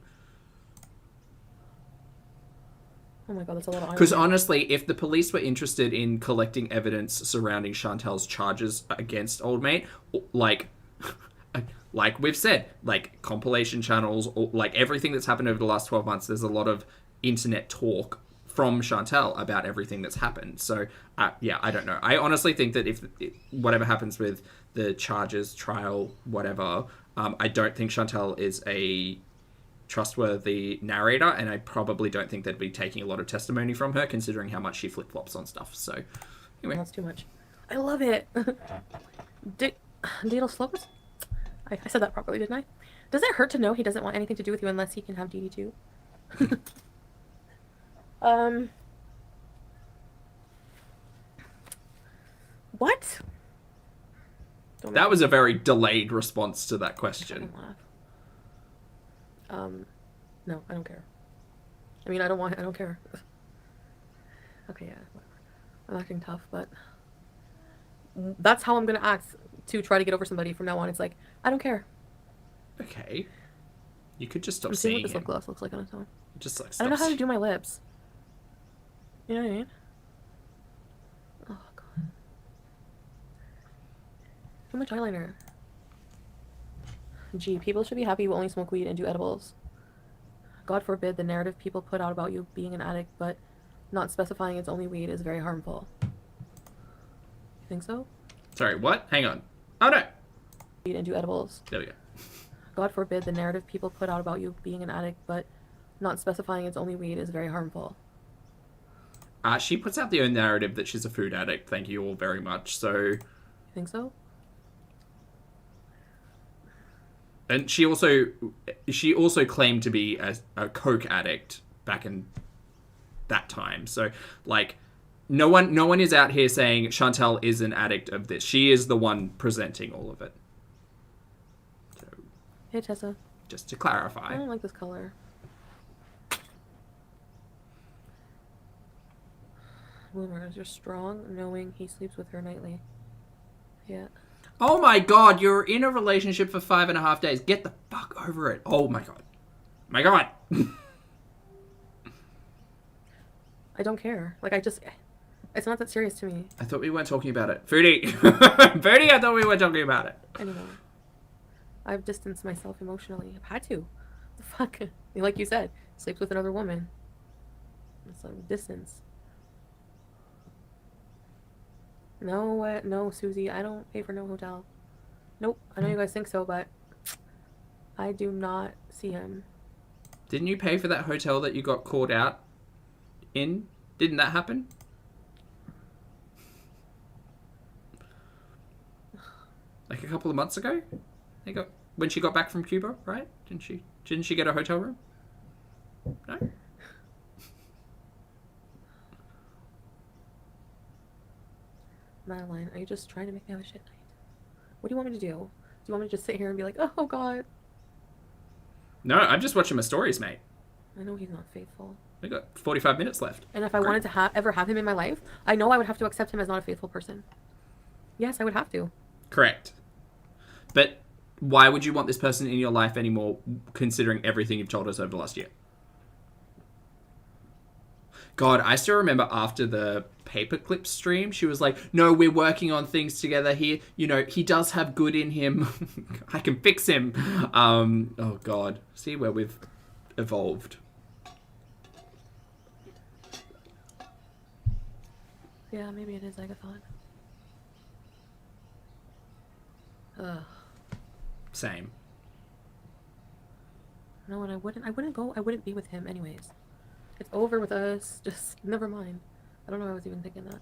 Oh my god, that's a lot of irony. Because honestly, if the police were interested in collecting evidence surrounding Chantel's charges against old mate, like we've said, like compilation channels, or like everything that's happened over the last 12 months, there's a lot of internet talk from Chantel about everything that's happened. So, yeah, I don't know. I honestly think that if whatever happens with the charges, trial, whatever, I don't think Chantel is a trustworthy narrator, and I probably don't think they'd be taking a lot of testimony from her, considering how much she flip-flops on stuff. So, anyway. That's too much. I love it. Deedle Slopes? I said that properly, didn't I? Does it hurt to know he doesn't want anything to do with you unless he can have DD too? What? That was a very delayed response to that question. No, I don't care. I mean, I don't care. Okay, yeah, whatever. I'm acting tough, but that's how I'm gonna act to try to get over somebody from now on. It's like, I don't care. Okay. You could just stop I'm seeing seeing what this him. lip gloss looks like on its own. Just like I stop don't know how to seeing- do my lips. You know what I mean? Oh, God. Too much eyeliner. Gee, people should be happy you only smoke weed and do edibles. God forbid the narrative people put out about you being an addict, but not specifying it's only weed is very harmful. You think so? Sorry, what? Hang on. Oh, no. Weed and do edibles. There we go. God forbid the narrative people put out about you being an addict, but not specifying it's only weed is very harmful. She puts out the own narrative that she's a food addict. Thank you all very much. So, You think so? and she also claimed to be a coke addict back in that time. So, like, no one is out here saying Chantel is an addict of this. She is the one presenting all of it. So, Hey, Tessa. just to I clarify. don't like this color. Rumors, you're strong, knowing he sleeps with her nightly. Yeah. Oh my god, you're in a relationship for 5.5 days. Get the fuck over it. Oh my god. My god. I don't care. Like, it's not that serious to me I thought we weren't talking about it. Foodie. Foodie, I thought we were talking about it. anymore. I've distanced myself emotionally. I've had to. The fuck? Like you said, sleeps with another woman. It's a distance. No, Susie, I don't pay for no hotel. Nope. I know you guys think so, but I do not see him. Didn't you pay for that hotel that you got caught out in? Didn't that happen? Like a couple of months ago? When she got back from Cuba, right? Didn't she get a hotel room? No? Madeline, are you just trying to make me have a shit night? What do you want me to do? Do you want me to just sit here and be like, oh god? No, I'm just watching my stories, mate. I know he's not faithful. We got 45 minutes left. And if I wanted to ever have him in my life, I know I would have to accept him as not a faithful person. Yes, I would have to. Correct. But why would you want this person in your life anymore, considering everything you've told us over the last year? God, I still remember after the paperclip stream, she was like, no, we're working on things together here. You know, he does have good in him. I can fix him. Oh, God. See where we've evolved. Yeah, maybe it is Agathon. Ugh. Same. No, and I wouldn't be with him anyways. It's over with us. Just never mind. I don't know why I was even thinking that.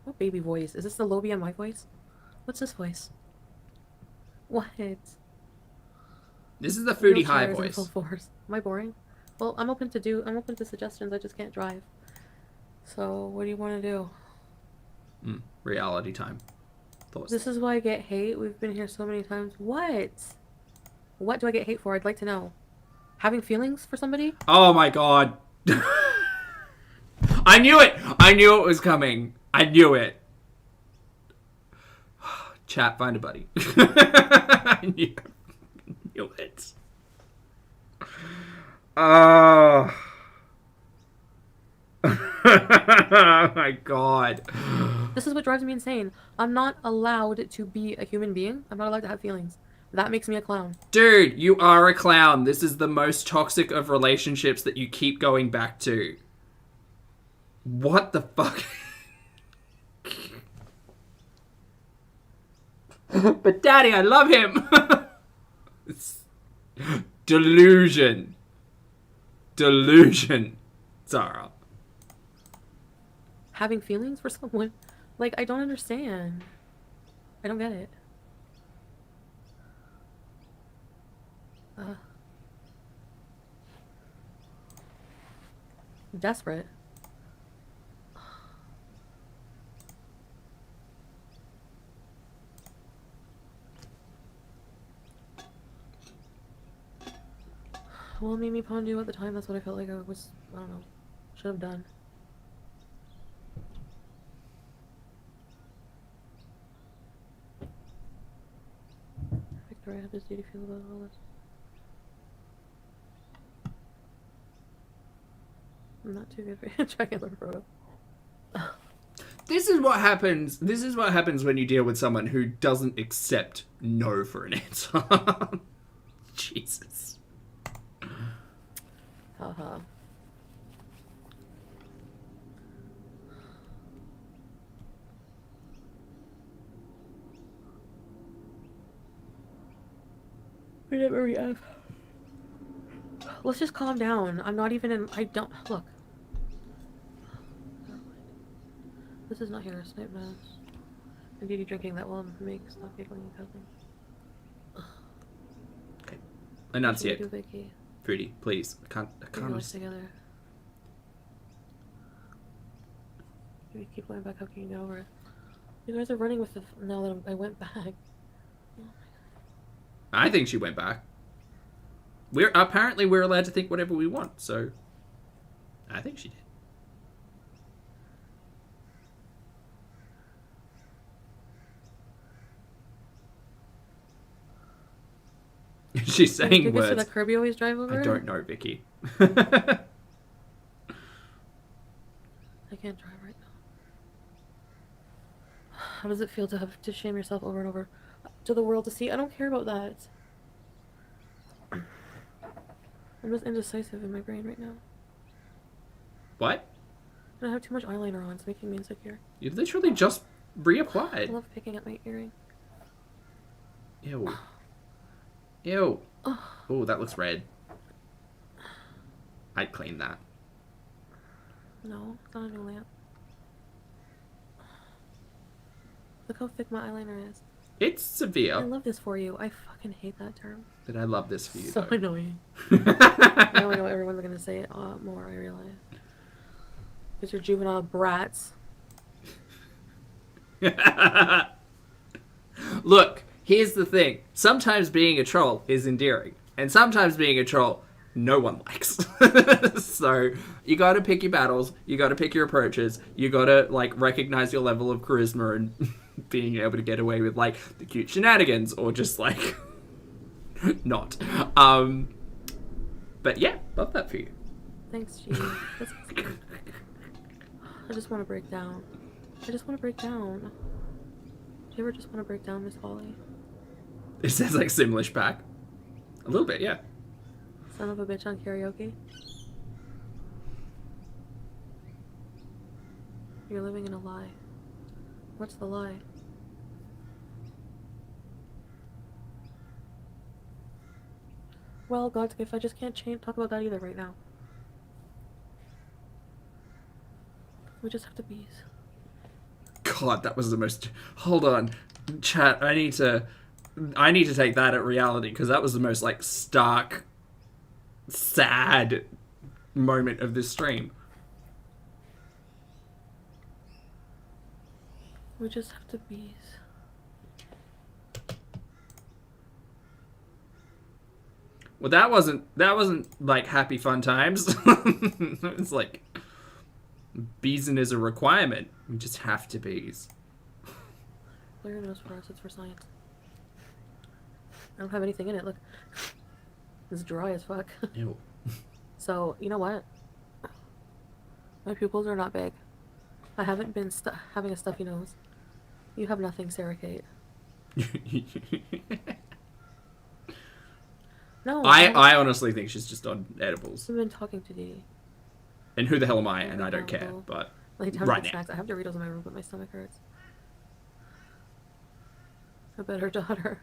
What baby voice? Is this the Lobby on my voice? What's this voice? What? This is the Foodie high Wheelchairs in voice. full force. Am I boring? Well, I'm open to suggestions. I just can't drive. So, what do you want to do? Reality time. Thoughts. This is why I get hate. We've been here so many times. What? What do I get hate for? I'd like to know. Having feelings for somebody? Oh my god. I knew it! I knew it was coming. I knew it. Chat, find a buddy. I knew it. Oh. Oh my god. This is what drives me insane. I'm not allowed to be a human being. I'm not allowed to have feelings. That makes me a clown. Dude, you are a clown. This is the most toxic of relationships that you keep going back to. What the fuck? But daddy, I love him. It's delusion. Delusion. Zara. Having feelings for someone? Like, I don't understand. I don't get it. Desperate. Well, it made me ponder at the time. That's what I felt like I don't know, should have done. Victoria, how does Didi feel about all this? I'm not too good for checking the photo. This is what happens. This is what happens when you deal with someone who doesn't accept no for an answer. Jesus. Haha. We never react. Let's just calm down. I'm not even in. I don't. Look. This is not here. Snipe mouse. Indeed, you drinking that will make stop giggling and cuddling. Okay. Enunciate. Do Vicky? Foodie, please. I can't. Together. You keep going back. How can you get over it? You guys are running with the. Now that I went back. Oh my god. I think she went back. We're allowed to think whatever we want, so I think she did. She's saying words. That Kirby always drive over? I don't know, Vicky. I can't drive right now. How does it feel to have to shame yourself over and over to the world to see? I don't care about that. I'm just indecisive in my brain right now. What? I have too much eyeliner on. It's making me insecure. You literally just I reapplied. love picking at my earring. Ew. Ew. Oh, that looks red. I'd clean that. No, it's not a new lamp. Look how thick my eyeliner is. It's severe. I love this for you. I fucking hate that term. But I love this for you, So though. annoying. Now I know everyone's gonna say it more, I realize. Because you're juvenile brats. Look, here's the thing. Sometimes being a troll is endearing. And sometimes being a troll, no one likes. So, you gotta pick your battles. You gotta pick your approaches. You gotta, like, recognize your level of charisma and being able to get away with, like, the cute shenanigans. Or just, like, not. But yeah, love that for you. Thanks, G. That's good. I just want to break down. I just want to break down. Do you ever just want to break down, Miss Holly? It says, like, Simlish back. A little bit, yeah. Son of a bitch on karaoke? You're living in a lie. What's the lie? Well, God's gift, I just can't talk about that either right now. We just have to BEEZE. God, that was the most... Hold on. Chat, I need to take that at reality, because that was the most, like, stark, sad moment of this stream. We just have to BEEZE. Well, that wasn't like happy fun times. It's like BEEZing is a requirement. We just have to BEEZE. Clear your nose for us. It's for science. I don't have anything in it. Look, it's dry as fuck. Ew. So you know what? My pupils are not big. I haven't been having a stuffy nose. You have nothing, Sarah Kate. No. I honestly think she's just on edibles. I've been talking to Dee. And who the hell am I? And I don't care. But like, right now. Snacks. I have Doritos in my room, but my stomach hurts. A better daughter.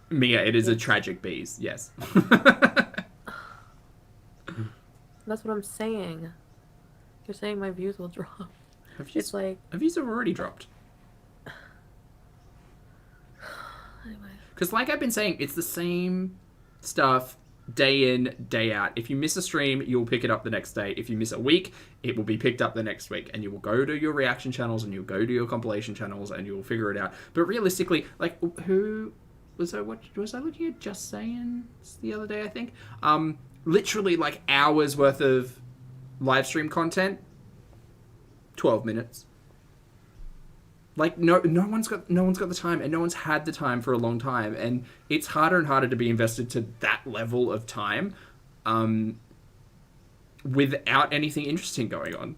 Mia, it is a tragic BEEZE. Yes. That's what I'm saying. You're saying my views will drop. It's like... Have views already dropped? Anyway. Because like I've been saying, it's the same stuff day in, day out. If you miss a stream, you'll pick it up the next day. If you miss a week, it will be picked up the next week. And you will go to your reaction channels and you'll go to your compilation channels and you'll figure it out. But realistically, like, who... Was I looking at Just Saying the other day, I think? Literally, like, hours worth of live stream content. 12 minutes. Like, no one's got the time, and no one's had the time for a long time, and it's harder and harder to be invested to that level of time, without anything interesting going on.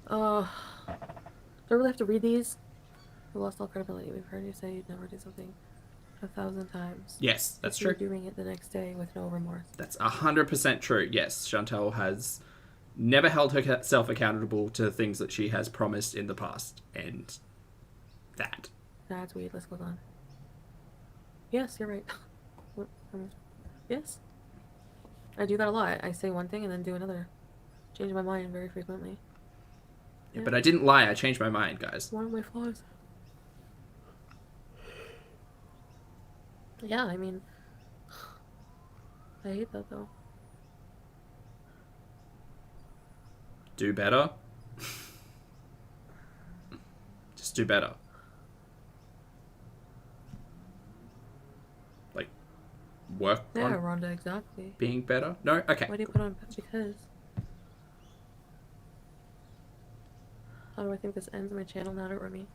Do I really have to read these? I lost all credibility. We've heard you say you'd never do something 1,000 times. Yes, that's You're true. doing it the next day with no remorse. That's 100% true. Yes, Chantal has never held herself accountable to things that she has promised in the past, and that. That's weird. Let's go on. Yes, you're right. Yes. I do that a lot. I say one thing and then do another. Change my mind very frequently. Yeah, but I didn't lie. I changed my mind, guys. One of my flaws. Yeah, I mean, I hate that though. Do better. Just do better. Like, work Yeah, on Rhonda, exactly. being better? No? Okay. Why do you put on because? How do I think this ends my channel now to Remy?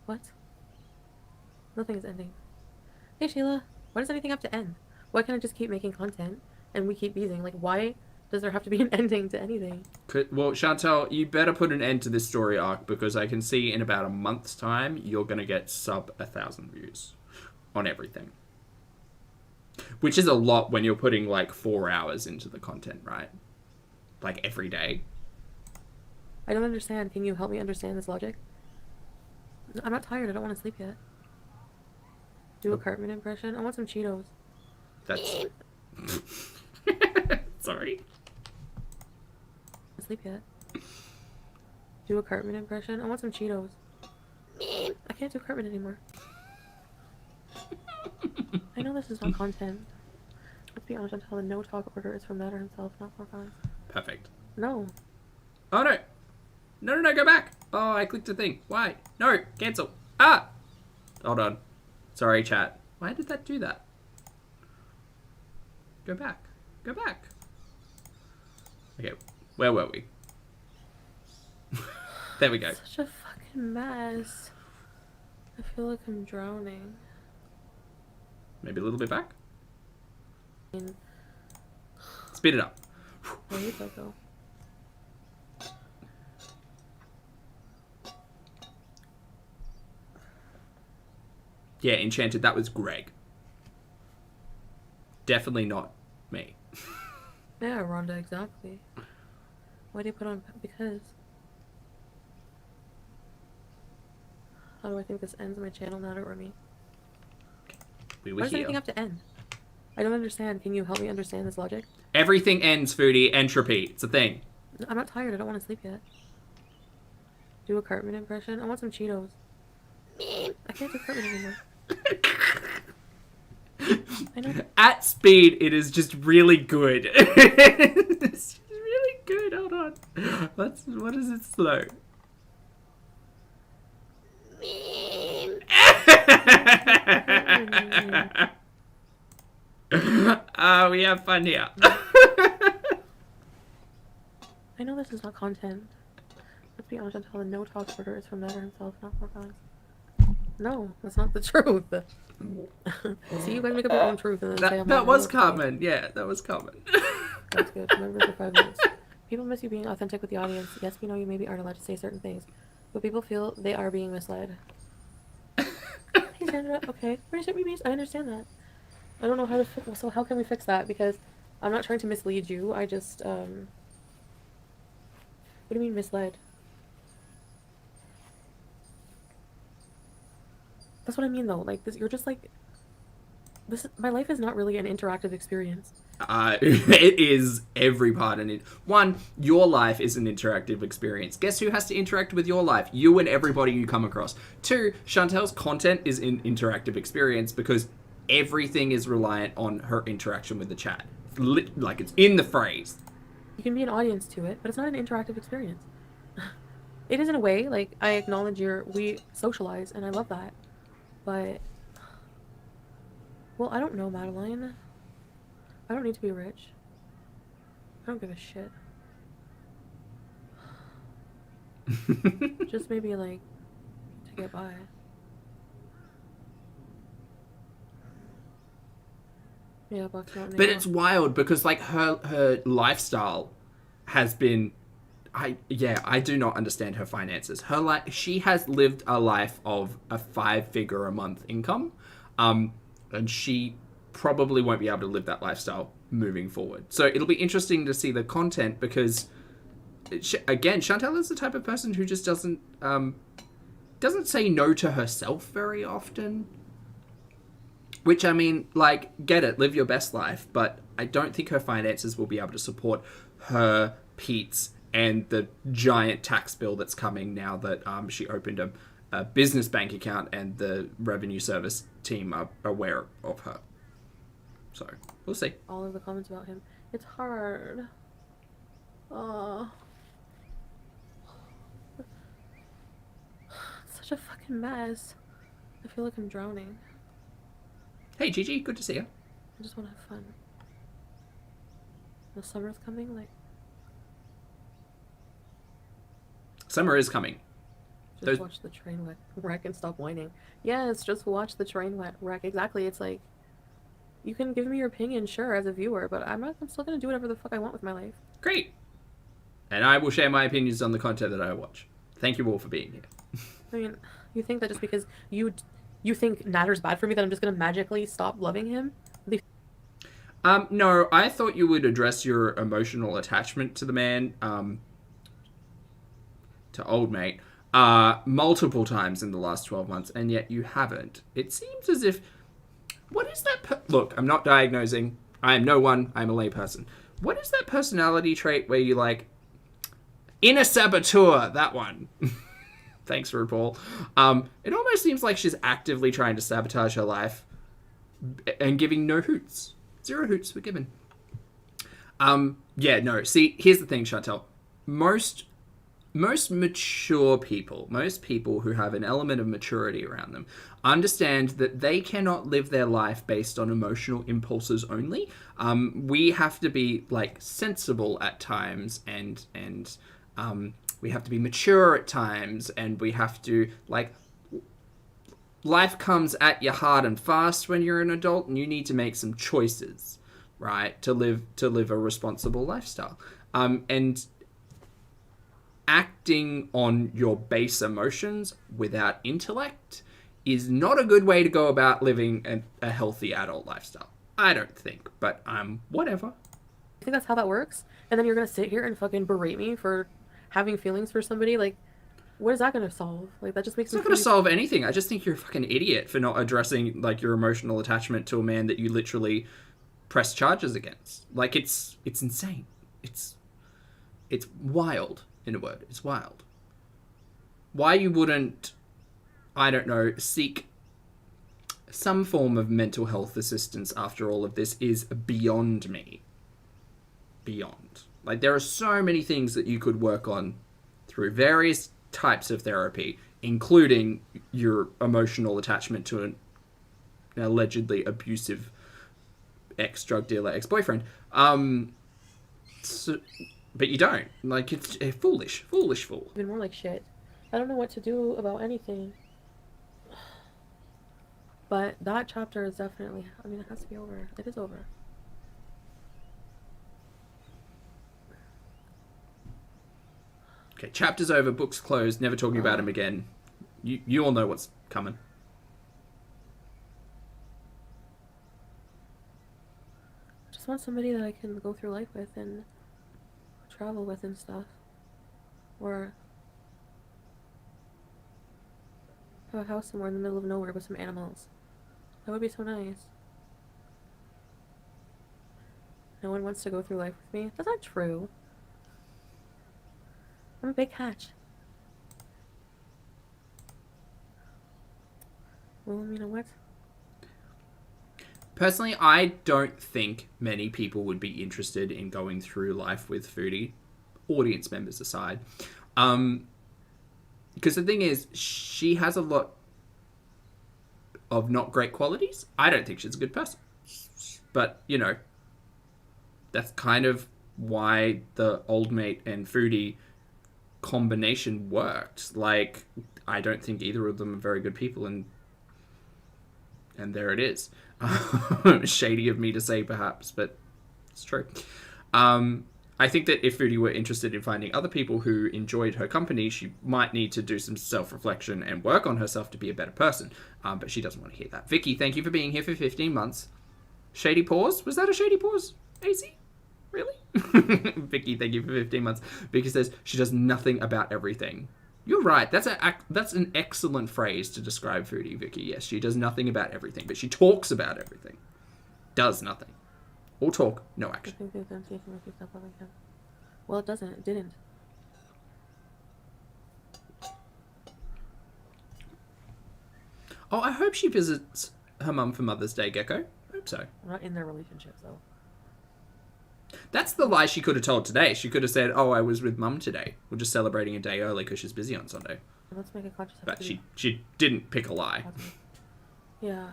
What? Nothing is ending. Hey Sheila, why does anything have to end? Why can't I just keep making content and we keep BEEZing? Like, why does there have to be an ending to anything? Well, Chantal, you better put an end to this story arc, because I can see in about a month's time you're going to get sub 1,000 views on everything. Which is a lot when you're putting like 4 hours into the content, right? Like every day. I don't understand. Can you help me understand this logic? I'm not tired. I don't want to sleep yet. Do a Cartman impression. I want some Cheetos. That's... Sorry. Sleep yet. Do a Cartman impression. I want some Cheetos. I can't do Cartman anymore. I know this is not content. Let's be honest, until the no talk order is from Matter himself, not for fun. Perfect. No. Oh no. No, go back. Oh, I clicked a thing. Why? No, cancel. Ah! Hold on. Sorry, chat. Why did that do that? Go back. Go back. Okay, where were we? There we go. Such a fucking mess. I feel like I'm drowning. Maybe a little bit back? I mean, Speed it up. I hate that though. Yeah, Enchanted, that was Greg. Definitely not me. Yeah, Rhonda, exactly. Why do you put on because? How do I think this ends my channel now to Remy? We were Why does here. anything have to end? I don't understand. Can you help me understand this logic? Everything ends, Foodie. Entropy. It's a thing. I'm not tired. I don't want to sleep yet. Do a Cartman impression. I want some Cheetos. I can't do Cartman anymore. I know. At speed, it is just really good. It's really good. Hold on. What is it slow? We have fun here. I know this is not content. Let's be honest and tell the no talk order is from Matter himself, not for us. No, that's not the truth. See, you guys make up your own truth and then say I'm That not was real. Cartman. Yeah, that was Cartman. That's good. Remember for 5 minutes. People miss you being authentic with the audience. Yes, we know you maybe aren't allowed to say certain things, but people feel they are being misled. Hey, Sandra. Okay. I understand that. I don't know how to fix. So how can we fix that? Because I'm not trying to mislead you. I just What do you mean misled? That's what I mean though. Like this, you're just like this. My life is not really an interactive experience. It is every part in it. One, your life is an interactive experience. Guess who has to interact with your life? You and everybody you come across. Two, Chantel's content is an interactive experience because everything is reliant on her interaction with the chat. Like it's in the phrase. You can be an audience to it, but it's not an interactive experience. It is in a way. Like I acknowledge we socialize, and I love that. But well, I don't know, Madeline. I don't need to be rich. I don't give a shit. Just maybe like to get by. Yeah, Buck's not. But it's wild because like her lifestyle has been, I do not understand her finances. She has lived a life of a 5-figure a month income, and she probably won't be able to live that lifestyle moving forward. So it'll be interesting to see the content because, again, Chantel is the type of person who just doesn't say no to herself very often. Which, I mean, like, get it, live your best life, but I don't think her finances will be able to support her, Pete's, and the giant tax bill that's coming now that she opened a business bank account and the revenue service team are aware of her. So, we'll see. All of the comments about him. It's hard. Oh. It's such a fucking mess. I feel like I'm drowning. Hey, Gigi, good to see you. I just want to have fun. The summer's coming, like... Summer is coming. Just watch the train wreck and stop whining. Yes, just watch the train wreck. Exactly, it's like... You can give me your opinion, sure, as a viewer, but I'm still gonna do whatever the fuck I want with my life. Great. And I will share my opinions on the content that I watch. Thank you all for being here. I mean, you think that just because you think Natter's bad for me that I'm just gonna magically stop loving him? No, I thought you would address your emotional attachment to the man, to old mate, multiple times in the last 12 months, and yet you haven't. It seems as if... What is that... Look, I'm not diagnosing. I am no one. I'm a layperson. What is that personality trait where you like... Inner saboteur, that one. Thanks, RuPaul. It almost seems like she's actively trying to sabotage her life and giving no hoots. 0 hoots were given. Yeah, no. See, here's the thing, Chantel. Most mature people, most people who have an element of maturity around them, understand that they cannot live their life based on emotional impulses only. We have to be like sensible at times, and we have to be mature at times, and we have to like. Life comes at you hard and fast when you're an adult, and you need to make some choices, right, to live a responsible lifestyle. And acting on your base emotions without intellect is not a good way to go about living a healthy adult lifestyle. I don't think, but whatever. I think that's how that works, and then you're gonna sit here and fucking berate me for having feelings for somebody. Like, What is that going to solve? Like, that just makes It's not going to solve anything. I just think you're a fucking idiot for not addressing, like, your emotional attachment to a man that you literally press charges against. Like, it's insane. It's wild, in a word. It's wild. Why you wouldn't, I don't know, seek some form of mental health assistance after all of this is beyond me. Beyond. Like, there are so many things that you could work on through various types of therapy, including your emotional attachment to an allegedly abusive ex-drug dealer, ex-boyfriend. So, but you don't. Like, it's a foolish fool. Even more like shit. I don't know what to do about anything. But that chapter is definitely, I mean, it has to be over. It is over. Okay, chapter's over, book's closed, never talking about him again. You all know what's coming. I just want somebody that I can go through life with and travel with and stuff. Or have a house somewhere in the middle of nowhere with some animals. That would be so nice. No one wants to go through life with me. That's not true. I'm a big catch. Well, you know what? Personally, I don't think many people would be interested in going through life with Foodie, audience members aside. Because the thing is, she has a lot of not great qualities. I don't think she's a good person. But, you know, that's kind of why the old mate and Foodie combination worked. Like, I don't think either of them are very good people, and there it is. Shady of me to say, perhaps, but it's true. I think that if Foodie were interested in finding other people who enjoyed her company, she might need to do some self-reflection and work on herself to be a better person. But she doesn't want to hear that. Vicky, thank you for being here for 15 months. Shady pause? Was that a shady pause? AZ? Really? Vicky, thank you for 15 months. Vicky says she does nothing about everything. You're right. That's an excellent phrase to describe Foodie, Vicky. Yes, she does nothing about everything, but she talks about everything. Does nothing. Or talk, no action. Well, it doesn't. It didn't. Oh, I hope she visits her mum for Mother's Day, Gecko. I hope so. I'm not in their relationship, though. That's the lie she could have told today. She could have said, oh, I was with Mum today. We're just celebrating a day early because she's busy on Sunday. Let's make a conscious effort. But she didn't pick a lie. Yeah.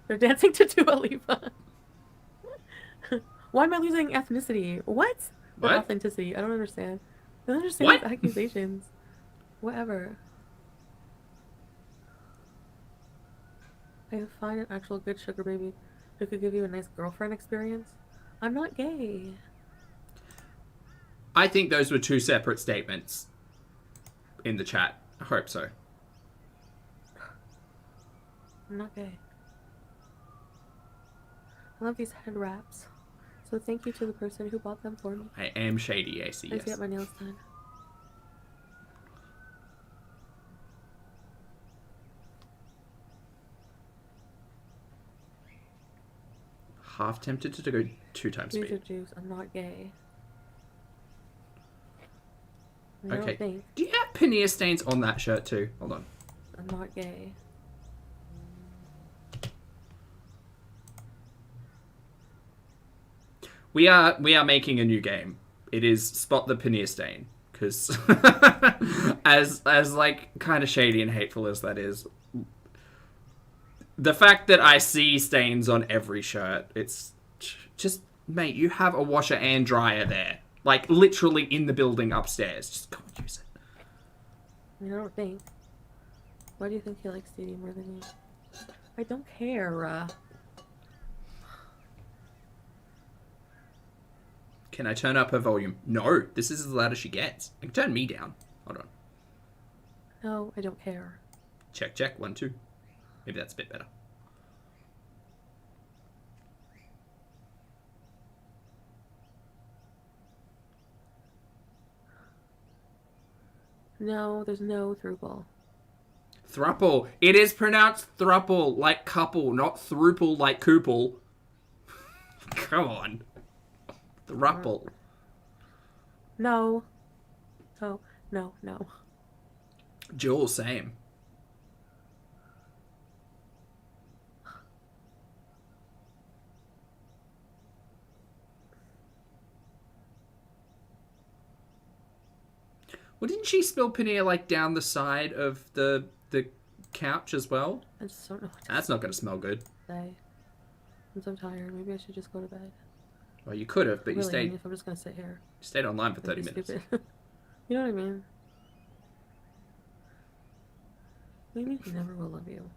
They're dancing to Dua Lipa. Why am I losing ethnicity? What? Or authenticity? I don't understand. I don't understand these accusations. Whatever. I can find an actual good sugar baby who could give you a nice girlfriend experience. I'm not gay. I think those were two separate statements in the chat. I hope so. I'm not gay. I love these head wraps. So thank you to the person who bought them for me. I am shady, AC, I yes. get my nails done. Half tempted to go 2 times Juice speed. or juice. I'm not gay. Okay. Do you have pannier stains on that shirt too? Hold on. I'm not gay. We are making a new game. It is Spot the Pannier Stain. Because as like kind of shady and hateful as that is, the fact that I see stains on every shirt, it's just, mate, you have a washer and dryer there. Like, literally in the building upstairs. Just go and use it. I don't think. Why do you think he likes Stevie more than you? I don't care. Can I turn up her volume? No, this is as loud as she gets. I can turn me down. Hold on. No, I don't care. Check, check. 1, 2. Maybe that's a bit better. No, there's no throuple. Thruple. It is pronounced thruple, like couple, not thruple, like couple. Come on. Thruple. No. Oh, no. Jules, same. Well, didn't she spill paneer like down the side of the couch as well? I just don't know what to That's not going to smell good. say. I'm so tired. Maybe I should just go to bed. Well, you could have, but really, you stayed. if I'm just gonna sit here. You stayed online for 30 That'd be minutes. stupid. You know what I mean? What do you mean he never will love you?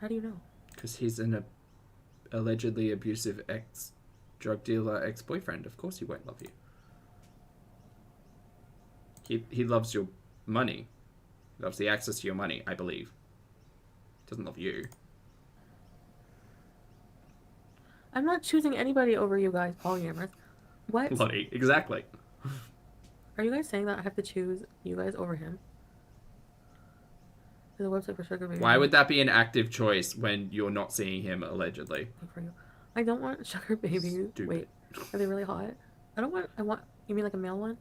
How do you know? Because he's an allegedly abusive drug dealer ex-boyfriend. Of course he won't love you. He loves your money. He loves the access to your money, I believe. Doesn't love you. I'm not choosing anybody over you guys, polyamorous. What? Lottie, exactly. Are you guys saying that I have to choose you guys over him? There's a website for sugar baby. Why would that be an active choice when you're not seeing him allegedly? Good for you. I don't want sugar babies. Stupid. Wait, are they really hot? I want, you mean like a male one?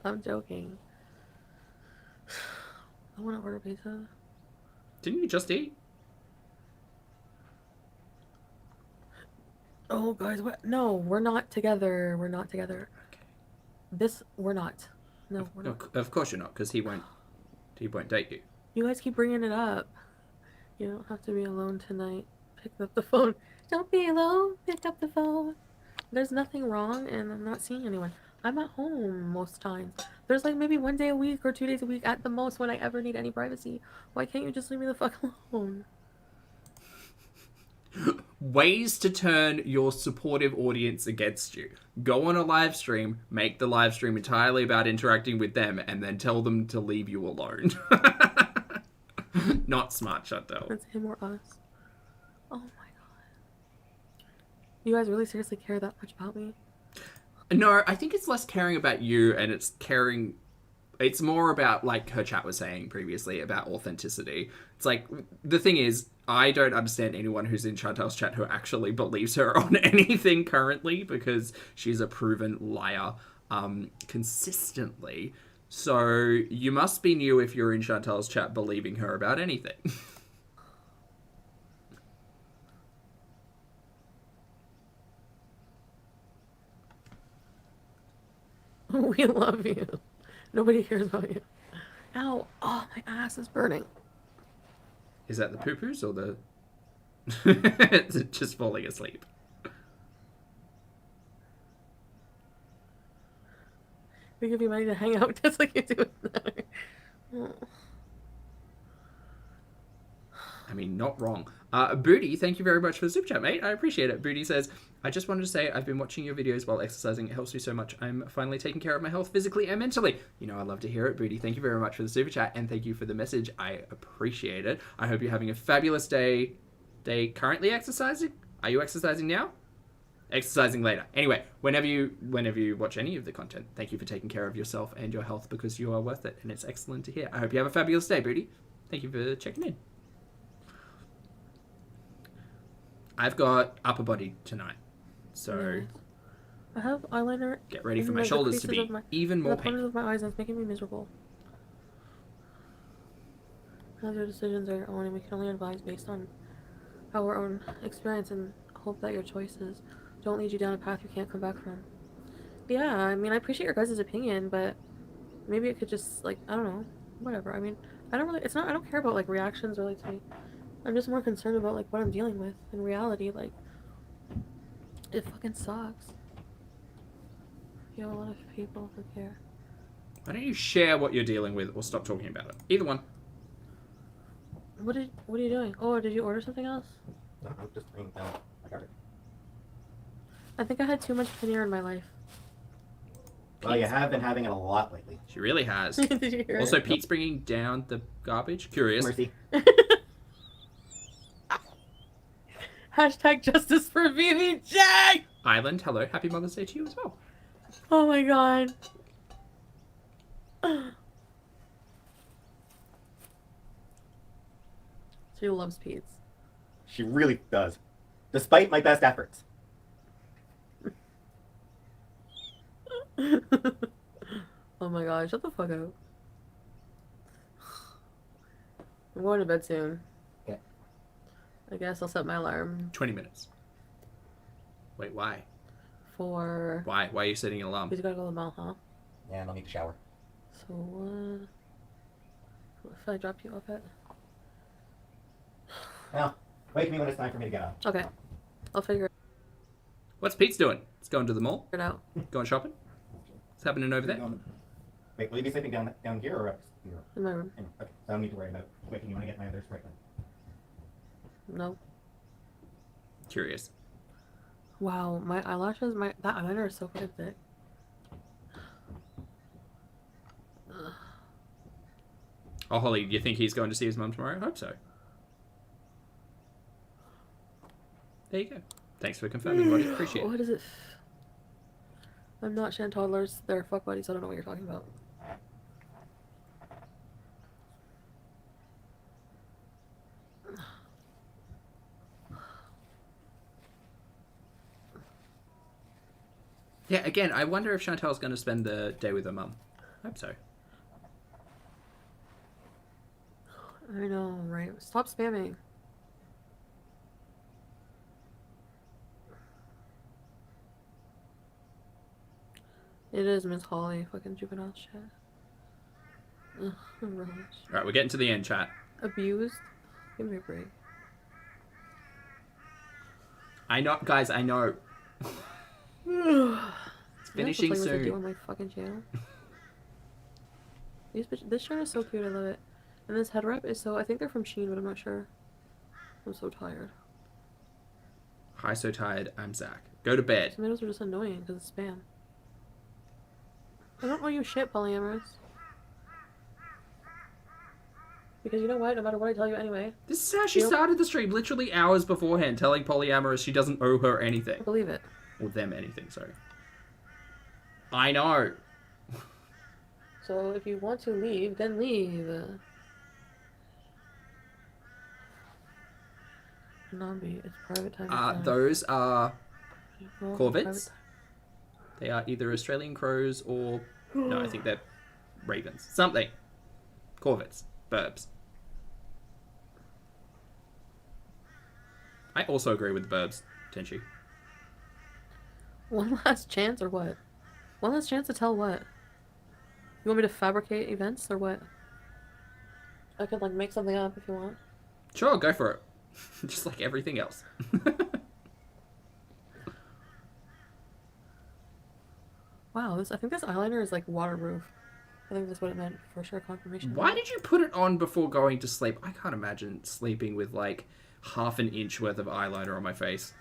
I'm joking. I want to order pizza. Didn't you just eat? Oh, guys, what? No, we're not together. We're not together. Okay. We're not. No, we're not. Of course you're not, because he won't date you. You guys keep bringing it up. You don't have to be alone tonight. Pick up the phone. Don't be alone. Pick up the phone. There's nothing wrong, and I'm not seeing anyone. I'm at home most times. There's like maybe 1 day a week or 2 days a week at the most when I ever need any privacy. Why can't you just leave me the fuck alone? Ways to turn your supportive audience against you. Go on a live stream, make the live stream entirely about interacting with them, and then tell them to leave you alone. Not smart, Chantel. It's him or us. Oh my god. You guys really seriously care that much about me? No, I think it's less caring about you, and it's more about, like her chat was saying previously, about authenticity. It's like, the thing is, I don't understand anyone who's in Chantel's chat who actually believes her on anything currently, because she's a proven liar consistently. So you must be new if you're in Chantel's chat believing her about anything. We love you. Nobody cares about you. Ow. Oh, my ass is burning. Is that the poo-poos or the... It's just falling asleep? We give you money to hang out just like you do with oh. I mean, not wrong. Booty, thank you very much for the super chat, mate. I appreciate it. Booty says, I just wanted to say I've been watching your videos while exercising. It helps me so much. I'm finally taking care of my health physically and mentally. You know, I love to hear it, Booty. Thank you very much for the super chat, and thank you for the message. I appreciate it. I hope you're having a fabulous day. Currently exercising? Are you exercising now? Exercising later. Anyway, whenever you watch any of the content, thank you for taking care of yourself and your health, because you are worth it, and it's excellent to hear. I hope you have a fabulous day, Booty. Thank you for checking in. I've got upper body tonight, so I have eyeliner. Get ready for my shoulders to be even more painful. The corners of my eyes, and it's making me miserable. All your decisions are your own, and we can only advise based on our own experience, and hope that your choices don't lead you down a path you can't come back from. Yeah, I mean, I appreciate your guys' opinion, but maybe it could just, like, I don't know, whatever. I mean, I don't care about, like, reactions or, like, to me. I'm just more concerned about, like, what I'm dealing with in reality. Like, it fucking sucks. You have a lot of people who care. Why don't you share what you're dealing with, or stop talking about it? Either one. What are you doing? Oh, did you order something else? No, I'm just bringing down. I got it. I think I had too much paneer in my life. Well, you have been having it a lot lately. She really has. Did you hear Also, it? Pete's bringing down the garbage. Curious. Mercy. Hashtag justice for VVJ! Island, hello. Happy Mother's Day to you as well. Oh my god. She loves Pete's. She really does. Despite my best efforts. Oh my god, shut the fuck up. I'm going to bed soon. Okay. I guess I'll set my alarm 20 minutes. Wait, why? for... Why? Why are you setting an alarm? Because you gotta go to the mall, huh? Yeah, and I'll need to shower. So, if I drop you off at... Now, wake me when it's time for me to get up. Okay. I'll figure What's Pete's doing? He's going to the mall? it out. Going shopping? What's happening over there? Wait, will you be sleeping down here or up here? In my room. Okay, so I don't need to worry about waking you when I get my other spray. No. Curious. Wow, my eyelashes, that eyeliner is so fucking thick. Oh, Holly, do you think he's going to see his mum tomorrow? I hope so. There you go. Thanks for confirming, buddy. Appreciate it. What is it? I'm not Shan toddlers. They're fuck buddies. I don't know what you're talking about. Yeah, again, I wonder if Chantal's going to spend the day with her mum. I hope so. I know, right? Stop spamming. It is Miss Holly, fucking juvenile shit. Ugh, rubbish. Alright, we're getting to the end, chat. Abused? Give me a break. I know, guys, I know. It's finishing What I do soon. on my fucking channel. This shirt is so cute, I love it. And this head wrap is so, I think they're from Shein, but I'm not sure. I'm so tired. Hi, so tired. I'm Zach. Go to bed. Tomatoes are just annoying because it's spam. I don't owe you shit, polyamorous. Because you know what? No matter what I tell you anyway. This is how she started the stream, literally hours beforehand, telling Polyamorous she doesn't owe her anything. I believe it. Or them anything, sorry. I know. So if you want to leave, then leave. Nambi, it's private time. Those are Well, corvids. They are either Australian crows or... No, I think they're ravens. Something. Corvids. Burbs. I also agree with the burbs, Tenchi. One last chance or what? One last chance to tell what? You want me to fabricate events or what? I could like make something up if you want. Sure, go for it. Just like everything else. Wow, I think this eyeliner is like waterproof. I think that's what it meant for sure. Confirmation. Why did you put it on before going to sleep? I can't imagine sleeping with like half an inch worth of eyeliner on my face.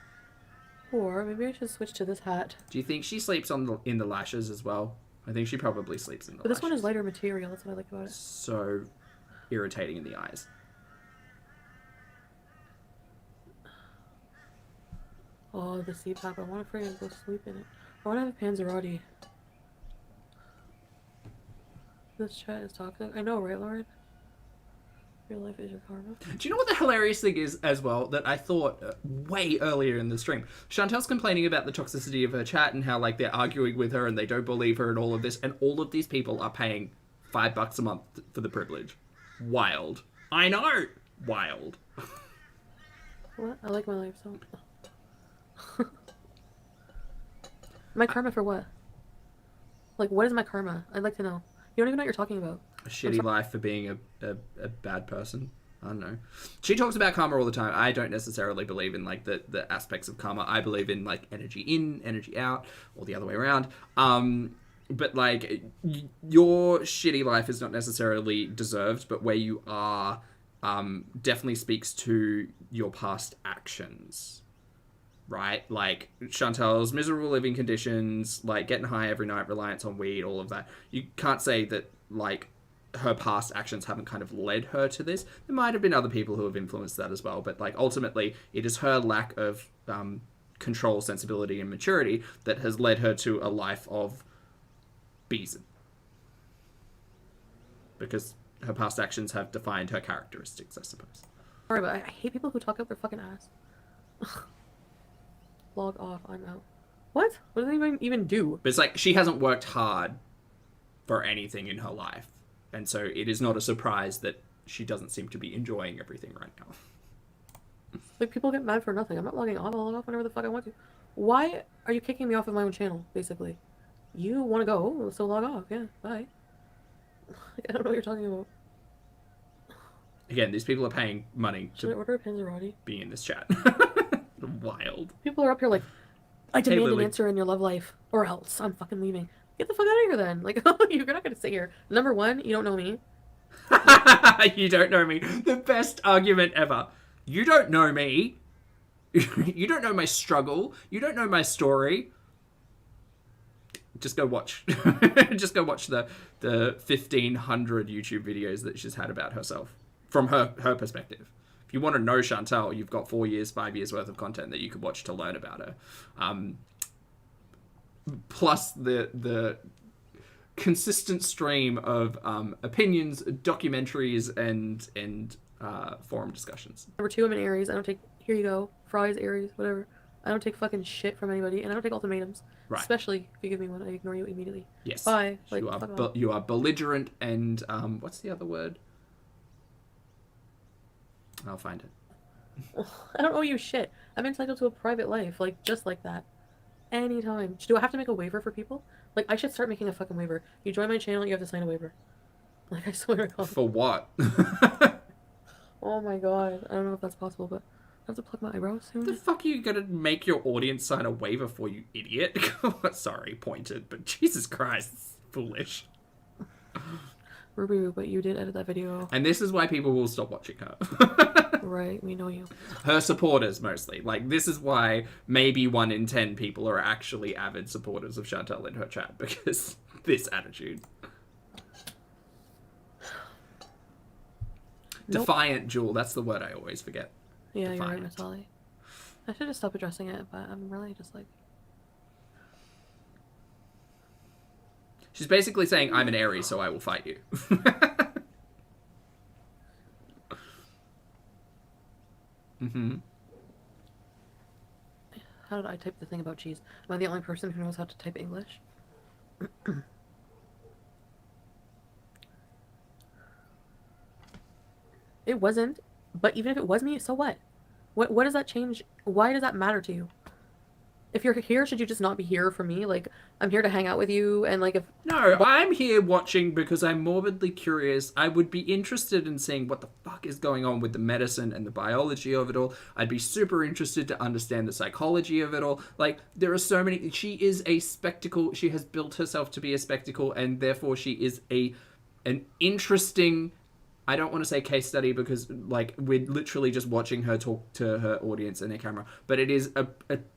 Or maybe I should switch to this hat. Do you think she sleeps in the lashes as well? I think she probably sleeps in the But lashes. this one is lighter material. That's what I like about it. So irritating in the eyes. Oh, the CPAP. I want to freaking go sleep in it. I want to have a Panzerotti. This chat is toxic. I know, right, Lauren? Your life is your karma. Do you know what the hilarious thing is as well that I thought way earlier in the stream? Chantel's complaining about the toxicity of her chat and how like they're arguing with her and they don't believe her and all of this, and all of these people are paying $5 a month for the privilege. Wild. I know. Wild. What? I like my life so. My karma for what? Like, what is my karma? I'd like to know. You don't even know what you're talking about. A shitty life for being a bad person. I don't know. She talks about karma all the time. I don't necessarily believe in like the aspects of karma. I believe in like energy in, energy out, or the other way around. But like your shitty life is not necessarily deserved, but where you are definitely speaks to your past actions. Right? Like, Chantel's miserable living conditions, like, getting high every night, reliance on weed, all of that. You can't say that, like, her past actions haven't kind of led her to this. There might have been other people who have influenced that as well, but, like, ultimately, it is her lack of control, sensibility, and maturity that has led her to a life of BEEZE. Because her past actions have defined her characteristics, I suppose. Sorry, but I hate people who talk up their fucking ass. Log off, I'm out. What? What do they even do? But it's like, she hasn't worked hard for anything in her life. And so it is not a surprise that she doesn't seem to be enjoying everything right now. Like, people get mad for nothing. I'm not logging off. I'll log off whenever the fuck I want to. Why are you kicking me off of my own channel, basically? You want to go, so log off. Yeah, bye. Like, I don't know what you're talking about. Again, these people are paying money Should I order a Panzerotti? be in this chat. Wild. People are up here like, I demand an Lily. answer in your love life, or else I'm fucking leaving. Get the fuck out of here then. Like, you're not gonna sit here. Number one, you don't know me. You don't know me. The best argument ever. You don't know me. You don't know my struggle. You don't know my story. Just go watch. Just go watch the 1,500 YouTube videos that she's had about herself from her perspective. If you want to know Chantal, you've got 4 years, 5 years worth of content that you could watch to learn about her. Plus the consistent stream of opinions, documentaries, and forum discussions. Number two, I'm an Aries. I don't take, here you go, fries, Aries, whatever. I don't take fucking shit from anybody, and I don't take ultimatums. Right. Especially if you give me one, I ignore you immediately. Yes. Bye. Like, you are fuck off. you are belligerent and what's the other word? I'll find it. I don't owe you shit. I'm entitled to a private life, like, just like that. Anytime. Do I have to make a waiver for people? Like, I should start making a fucking waiver. You join my channel, you have to sign a waiver. Like, I swear to God. For what? Oh my God. I don't know if that's possible, but I have to pluck my eyebrows soon. The fuck are you gonna make your audience sign a waiver for, you idiot? Sorry, pointed, but Jesus Christ, it's foolish. Ruby, but you did edit that video. And this is why people will stop watching her. Right, we know you. Her supporters, mostly. Like, this is why maybe 1 in 10 people are actually avid supporters of Chantal in her chat, because this attitude. Nope. Defiant Jewel, that's the word I always forget. Yeah, Defiant. you're right, Miss Ollie. I should just stop addressing it, but I'm really just like... She's basically saying, I'm an Aries, so I will fight you. Mm-hmm. How did I type the thing about cheese? Am I the only person who knows how to type English? It wasn't, but even if it was me, so what? What does that change? Why does that matter to you? If you're here, should you just not be here for me? Like, I'm here to hang out with you, and like if... No, I'm here watching because I'm morbidly curious. I would be interested in seeing what the fuck is going on with the medicine and the biology of it all. I'd be super interested to understand the psychology of it all. Like, there are so many... She is a spectacle. She has built herself to be a spectacle, and therefore she is an interesting... I don't want to say case study because, like, we're literally just watching her talk to her audience in a camera. But it is a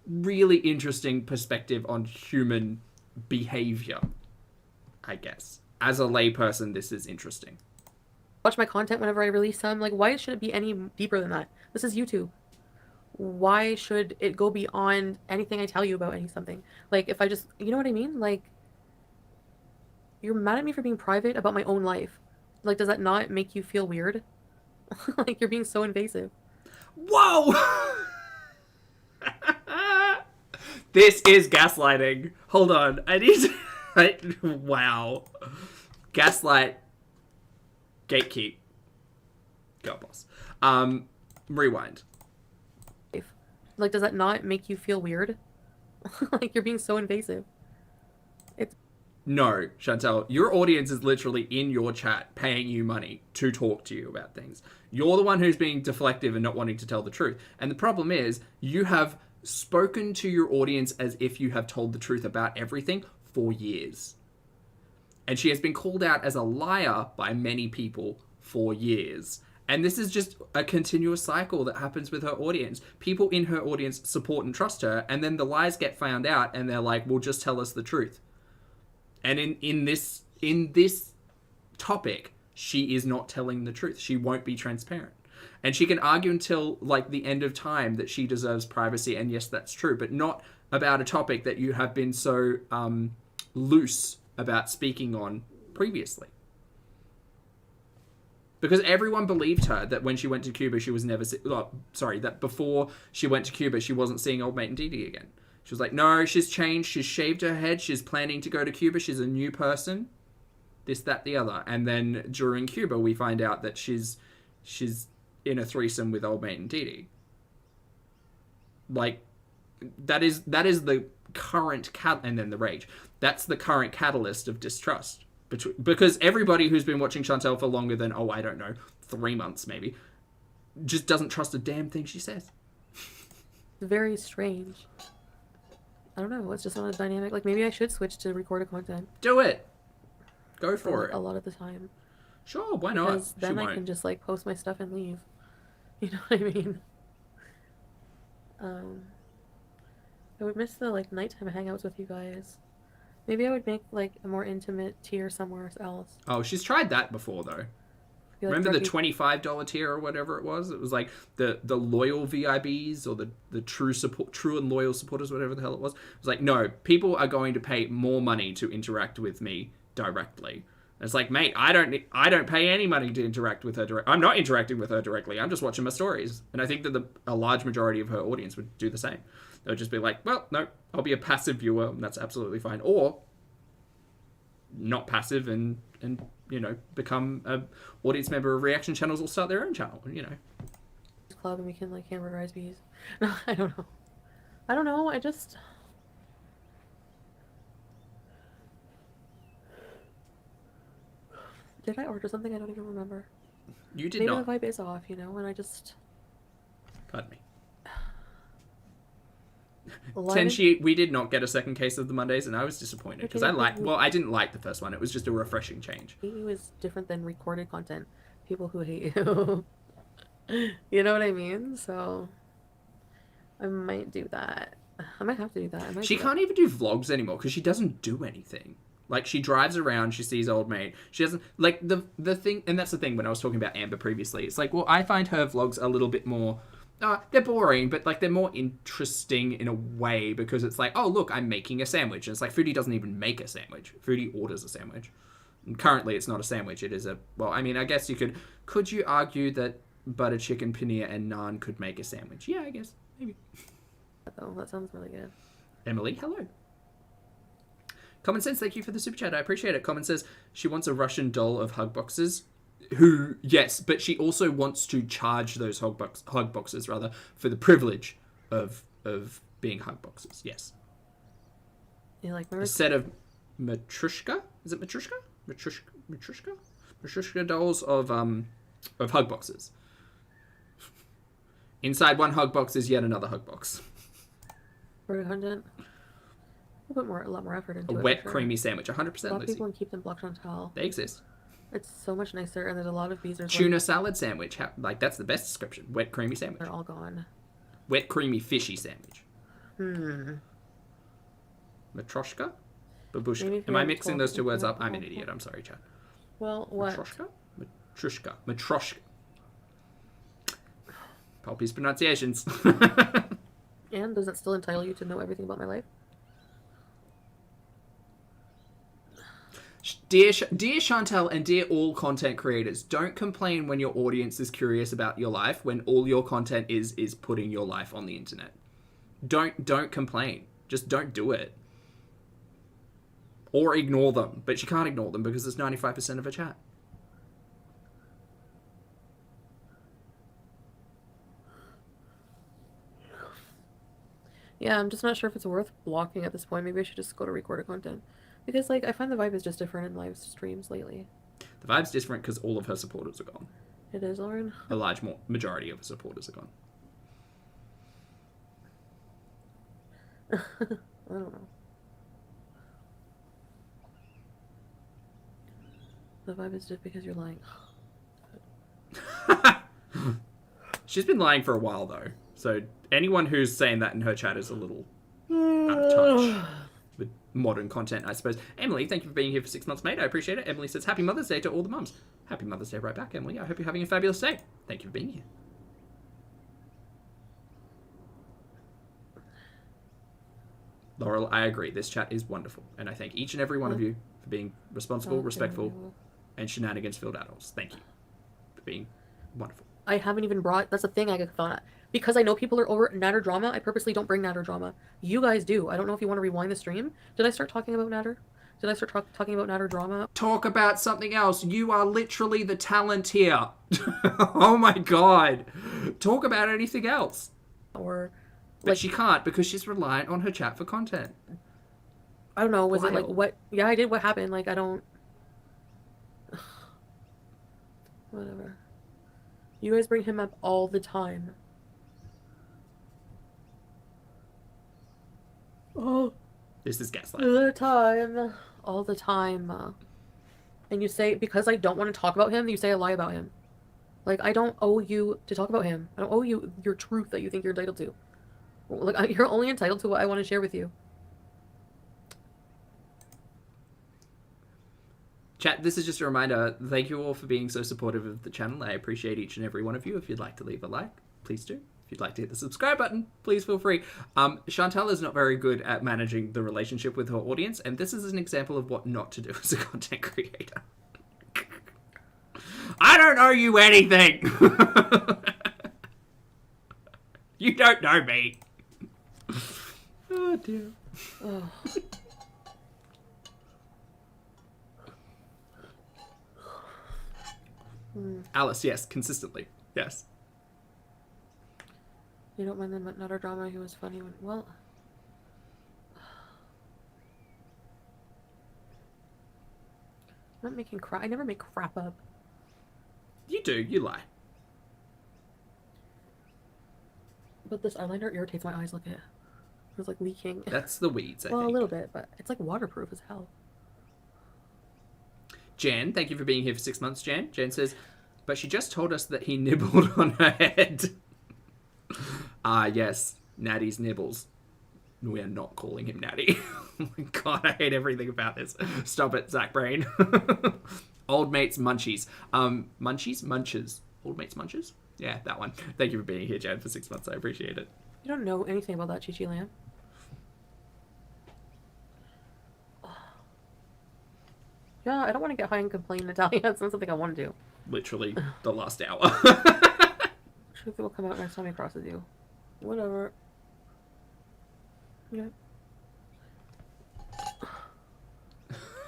really interesting perspective on human behavior, I guess. As a layperson, this is interesting. Watch my content whenever I release some. Like, why should it be any deeper than that? This is YouTube. Why should it go beyond anything I tell you about something? Like, if I just... You know what I mean? Like, you're mad at me for being private about my own life. Like, does that not make you feel weird? Like, you're being so invasive. Whoa! This is gaslighting. Hold on. I need to... Wow. Gaslight. Gatekeep. Go, boss. Rewind. Like, does that not make you feel weird? Like, you're being so invasive. No, Chantal, your audience is literally in your chat paying you money to talk to you about things. You're the one who's being deflective and not wanting to tell the truth. And the problem is, you have spoken to your audience as if you have told the truth about everything for years. And she has been called out as a liar by many people for years. And this is just a continuous cycle that happens with her audience. People in her audience support and trust her, and then the lies get found out, and they're like, well, just tell us the truth. And in this topic, she is not telling the truth. She won't be transparent. And she can argue until, like, the end of time that she deserves privacy, and yes, that's true, but not about a topic that you have been so loose about speaking on previously. Because everyone believed her that when she went to Cuba, she was never... that before she went to Cuba, she wasn't seeing old mate and Dee Dee again. She was like, no, she's changed, she's shaved her head, she's planning to go to Cuba, she's a new person, this, that, the other. And then during Cuba, we find out that she's in a threesome with old mate and Dee Dee. Like, that is the current... and then the rage. That's the current catalyst of distrust. Because everybody who's been watching Chantel for longer than, 3 months maybe, just doesn't trust a damn thing she says. Very strange. I don't know. It's just not a dynamic. Like, maybe I should switch to recorded content. Do it. Go for it. A lot of the time. Sure, why not? Because then I can just, like, post my stuff and leave. You know what I mean? I would miss the, like, nighttime hangouts with you guys. Maybe I would make, like, a more intimate tier somewhere else. Oh, she's tried that before, though. Remember the $25 tier or whatever it was? It was like the loyal VIBs or the true and loyal supporters, whatever the hell it was. It was like, no, people are going to pay more money to interact with me directly. And it's like, mate, I don't pay any money to interact with her directly. I'm not interacting with her directly. I'm just watching my stories. And I think that a large majority of her audience would do the same. They would just be like, well, no, I'll be a passive viewer, and that's absolutely fine. Or not passive and become a audience member of reaction channels or start their own channel, Club and we can, like, hamburgerize bees. No, I don't know. I just... Did I order something? I don't even remember. You did Maybe not. Maybe the vibe is off, and I just... Pardon me. Tenshi, we did not get a second case of the Mondays, and I was disappointed because I didn't like the first one. It was just a refreshing change. It was different than recorded content. People who hate you. You know what I mean? So I might do that. I might have to do that. She can't even do vlogs anymore because she doesn't do anything. Like, she drives around, she sees old mate. She doesn't... Like, the thing... And that's the thing when I was talking about Amber previously. It's like, well, I find her vlogs a little bit more... they're boring, but, like, they're more interesting in a way because it's like, oh, look, I'm making a sandwich. And it's like, Foodie doesn't even make a sandwich. Foodie orders a sandwich. And currently, it's not a sandwich. It is a... Well, I mean, I guess you could... Could you argue that butter chicken, paneer, and naan could make a sandwich? Yeah, I guess. Maybe. Oh, that sounds really good. Emily, hello. Common Sense, thank you for the super chat. I appreciate it. Common says she wants a Russian doll of hug boxes. Yes, but she also wants to charge those hug boxes rather for the privilege of being hug boxes. Yes. You like a set of Matrushka? Is it Matrushka? Matrushka dolls of hug boxes. Inside one hug box is yet another hug box. For content. We'll put a lot more effort into it. A wet, creamy sandwich, 100%. A lot of people can keep them blocked on towel. They exist. It's so much nicer, and there's a lot of BEEZE. Tuna salad sandwich. That's the best description. Wet, creamy sandwich. They're all gone. Wet, creamy, fishy sandwich. Matroshka? Babushka. Am I mixing those two words up? I'm an idiot. I'm sorry, Chad. Well, what? Matroshka? Matroshka. Pulpy's pronunciations. And does it still entitle you to know everything about my life? Dear Chantel and dear all content creators, don't complain when your audience is curious about your life when all your content is putting your life on the internet. Don't complain. Just don't do it. Or ignore them. But you can't ignore them because it's 95% of a chat. Yeah, I'm just not sure if it's worth blocking at this point. Maybe I should just go to recorded content. Because, like, I find the vibe is just different in live streams lately. The vibe's different because all of her supporters are gone. It is, Lauren? A large majority of her supporters are gone. I don't know. The vibe is just because you're lying. She's been lying for a while, though. So anyone who's saying that in her chat is a little out of touch with modern content, I suppose. Emily, thank you for being here for 6 months, mate. I appreciate it. Emily says, Happy Mother's Day to all the mums. Happy Mother's Day right back, Emily. I hope you're having a fabulous day. Thank you for being here. Laurel, I agree. This chat is wonderful. And I thank each and every one of you for being responsible, respectful, and shenanigans-filled adults. Thank you for being wonderful. I haven't even brought... That's the thing I thought. Because I know people are over Natter drama, I purposely don't bring Natter drama. You guys do. I don't know if you want to rewind the stream. Did I start talking about Natter? Did I start talking about Natter drama? Talk about something else. You are literally the talent here. Oh my god. Talk about anything else. Or... But she can't because she's reliant on her chat for content. I don't know. Was it like what? Yeah, I did. What happened? Like, I don't... Whatever. You guys bring him up all the time. Oh. This is gaslighting. All the time. And you say, because I don't want to talk about him, you say I lie about him. Like, I don't owe you to talk about him. I don't owe you your truth that you think you're entitled to. Like, you're only entitled to what I want to share with you. Chat, this is just a reminder. Thank you all for being so supportive of the channel. I appreciate each and every one of you. If you'd like to leave a like, please do. If you'd like to hit the subscribe button, please feel free. Chantal is not very good at managing the relationship with her audience, and this is an example of what not to do as a content creator. I don't owe you anything! You don't know me. Oh, dear. Oh. Alice, yes, consistently. Yes. You don't mind the Nutter drama? He was funny when... Well... I'm not making crap. I never make crap up. You do. You lie. But this eyeliner irritates my eyes. Look at it. It's like leaking. That's the weeds, I think. Well, a little bit, but it's like waterproof as hell. Jan, thank you for being here for 6 months, Jan. Jan says, but she just told us that he nibbled on her head. Ah, yes. Natty's nibbles. We are not calling him Natty. Oh my god, I hate everything about this. Stop it, Zach Brain. Old Mates Munchies. Munchies? Munches. Old Mates Munches? Yeah, that one. Thank you for being here, Jan, for 6 months. I appreciate it. You don't know anything about that, Chi-Chi Lamb. Yeah, I don't want to get high and complain, Natalia. That's not something I want to do. Literally the last hour. Truth will come out next time he crosses you. Whatever. Yeah.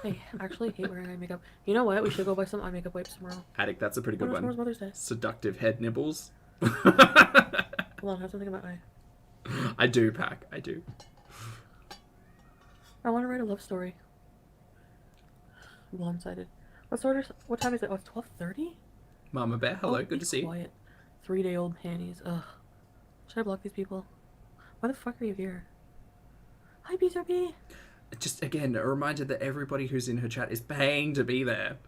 I actually hate wearing eye makeup. You know what? We should go buy some eye makeup wipes tomorrow. Attic, that's a pretty good one. Tomorrow's Mother's Day. Seductive head nibbles. Hold on, I have something about eye. I do, Pack. I do. I want to write a love story. Blonde-sided. What time is it? Oh, it's 12:30? Mama Bear, hello. Good to see you. Quiet. 3-day-old panties. Ugh. Should I block these people? Why the fuck are you here? Hi, BZB. Just, again, a reminder that everybody who's in her chat is paying to be there.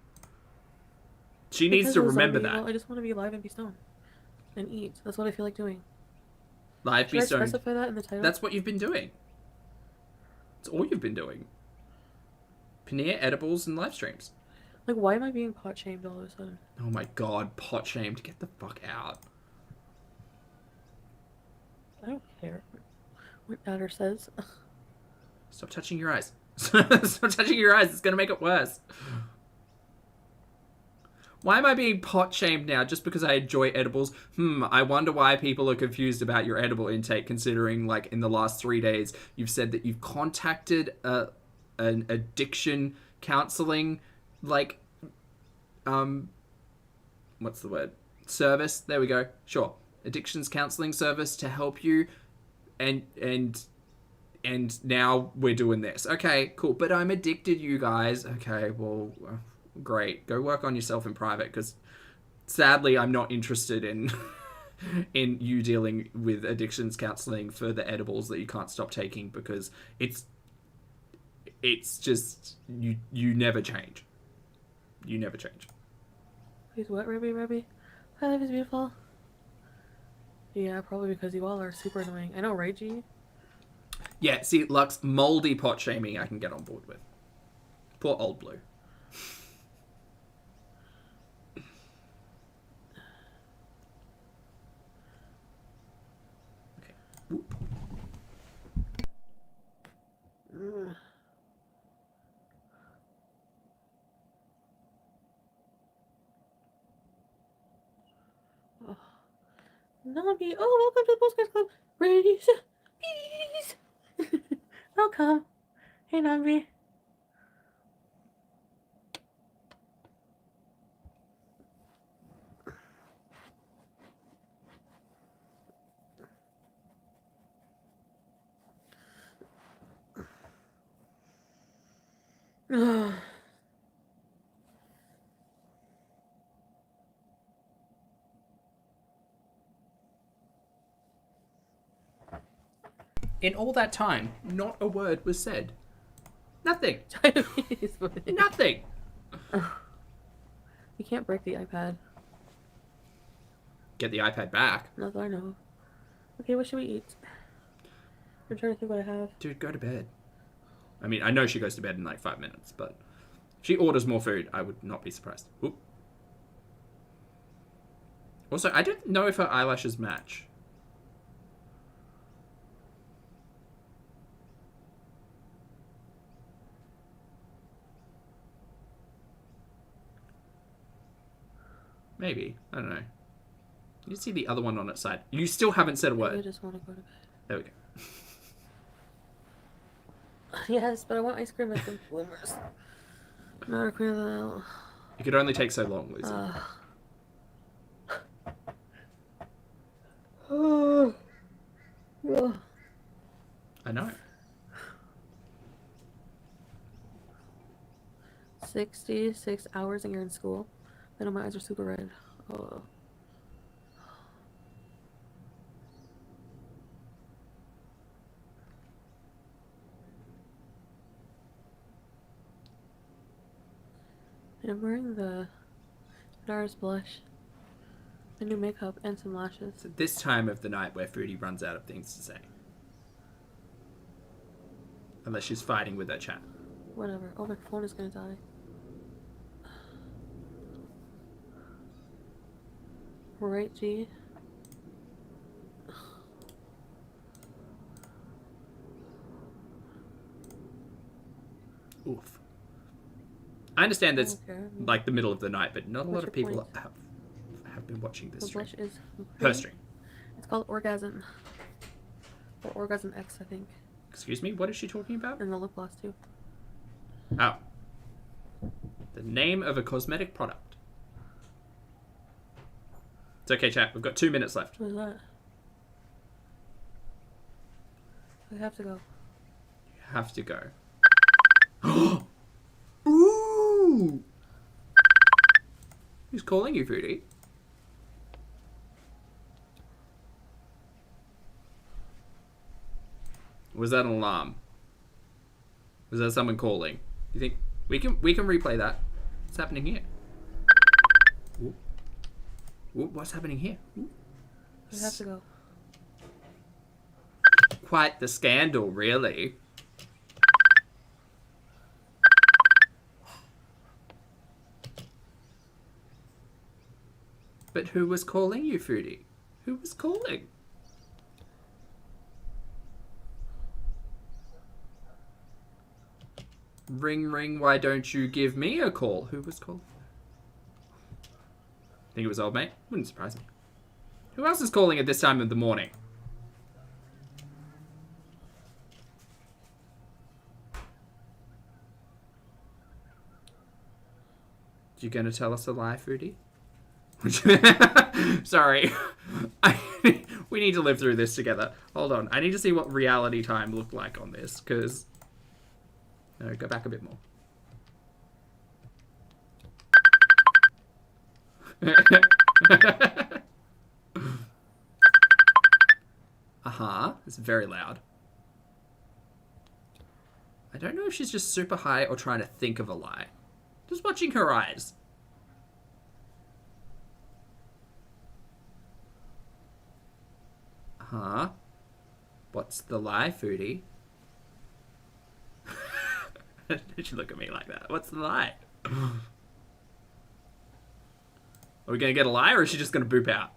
She needs to remember that. Well, I just want to be alive and be stoned. And eat. That's what I feel like doing. Live, be stoned. Should I specify that in the title? That's what you've been doing. That's all you've been doing. Paneer, edibles, and live streams. Like, why am I being pot shamed all of a sudden? Oh my god, pot shamed. Get the fuck out. I don't care what Natter says. Stop touching your eyes. Stop touching your eyes. It's going to make it worse. Why am I being pot shamed now just because I enjoy edibles? I wonder why people are confused about your edible intake, considering, like, in the last 3 days, you've said that you've contacted an addiction counseling, like, what's the word? Service. There we go. Sure. Addictions counseling service to help you, and now we're doing this. Okay, cool. But I'm addicted, you guys. Okay, well, great. Go work on yourself in private, because sadly I'm not interested in in you dealing with addictions counseling for the edibles that you can't stop taking, because it's just you never change. You never change. He's what, Ruby? My life is beautiful. Yeah, probably because you all are super annoying. I know, right, G? Yeah, see, Lux, moldy pot shaming I can get on board with. Poor old Blue. Oh. Nobby, oh, welcome to the Postcards Club. Raise, BEEZE. Welcome. Hey, Nobby. In all that time, not a word was said. Nothing. Nothing. You can't break the iPad. Get the iPad back. Not that I know. Okay, what should we eat? I'm trying to think what I have. Dude, go to bed. I mean, I know she goes to bed in like 5 minutes, but if she orders more food, I would not be surprised. Oop. Also, I don't know if her eyelashes match. Maybe. I don't know. You see the other one on its side. You still haven't said a word. I just want to go to bed. There we go. Yes, but I want ice cream with some glimmers. Not a clear that out. It could only take so long, Lucy. I know. 66 hours and you're in school. I know my eyes are super red. Oh. And I'm wearing the NARS blush, the new makeup, and some lashes. It's at this time of the night where Foodie runs out of things to say. Unless she's fighting with her chat. Whatever. Oh, my phone is gonna die. Right, G. Oof. I understand that's like the middle of the night, but not a lot of people have been watching this stream. The blush is Her stream. It's called Orgasm. Or Orgasm X, I think. Excuse me, what is she talking about? And the lip gloss, too. Oh. The name of a cosmetic product. It's okay, chat. We've got 2 minutes left. What is that? We have to go. You have to go. Ooh! Who's calling you, Foodie? Was that an alarm? Was that someone calling? You think we can replay that? What's happening here? Ooh. Ooh, what's happening here? Ooh. We have to go. Quite the scandal, really. But who was calling you, Foodie? Who was calling? Ring, ring, why don't you give me a call? Who was calling? Think it was old mate? Wouldn't surprise me. Who else is calling at this time of the morning? You gonna tell us a lie, Foodie? Sorry. We need to live through this together. Hold on. I need to see what reality time looked like on this, because... No, go back a bit more. Uh-huh. It's very loud. I don't know if she's just super high or trying to think of a lie. Just watching her eyes. Uh-huh. What's the lie, Foodie? Did you look at me like that? What's the lie? Are we going to get a lie, or is she just going to boop out?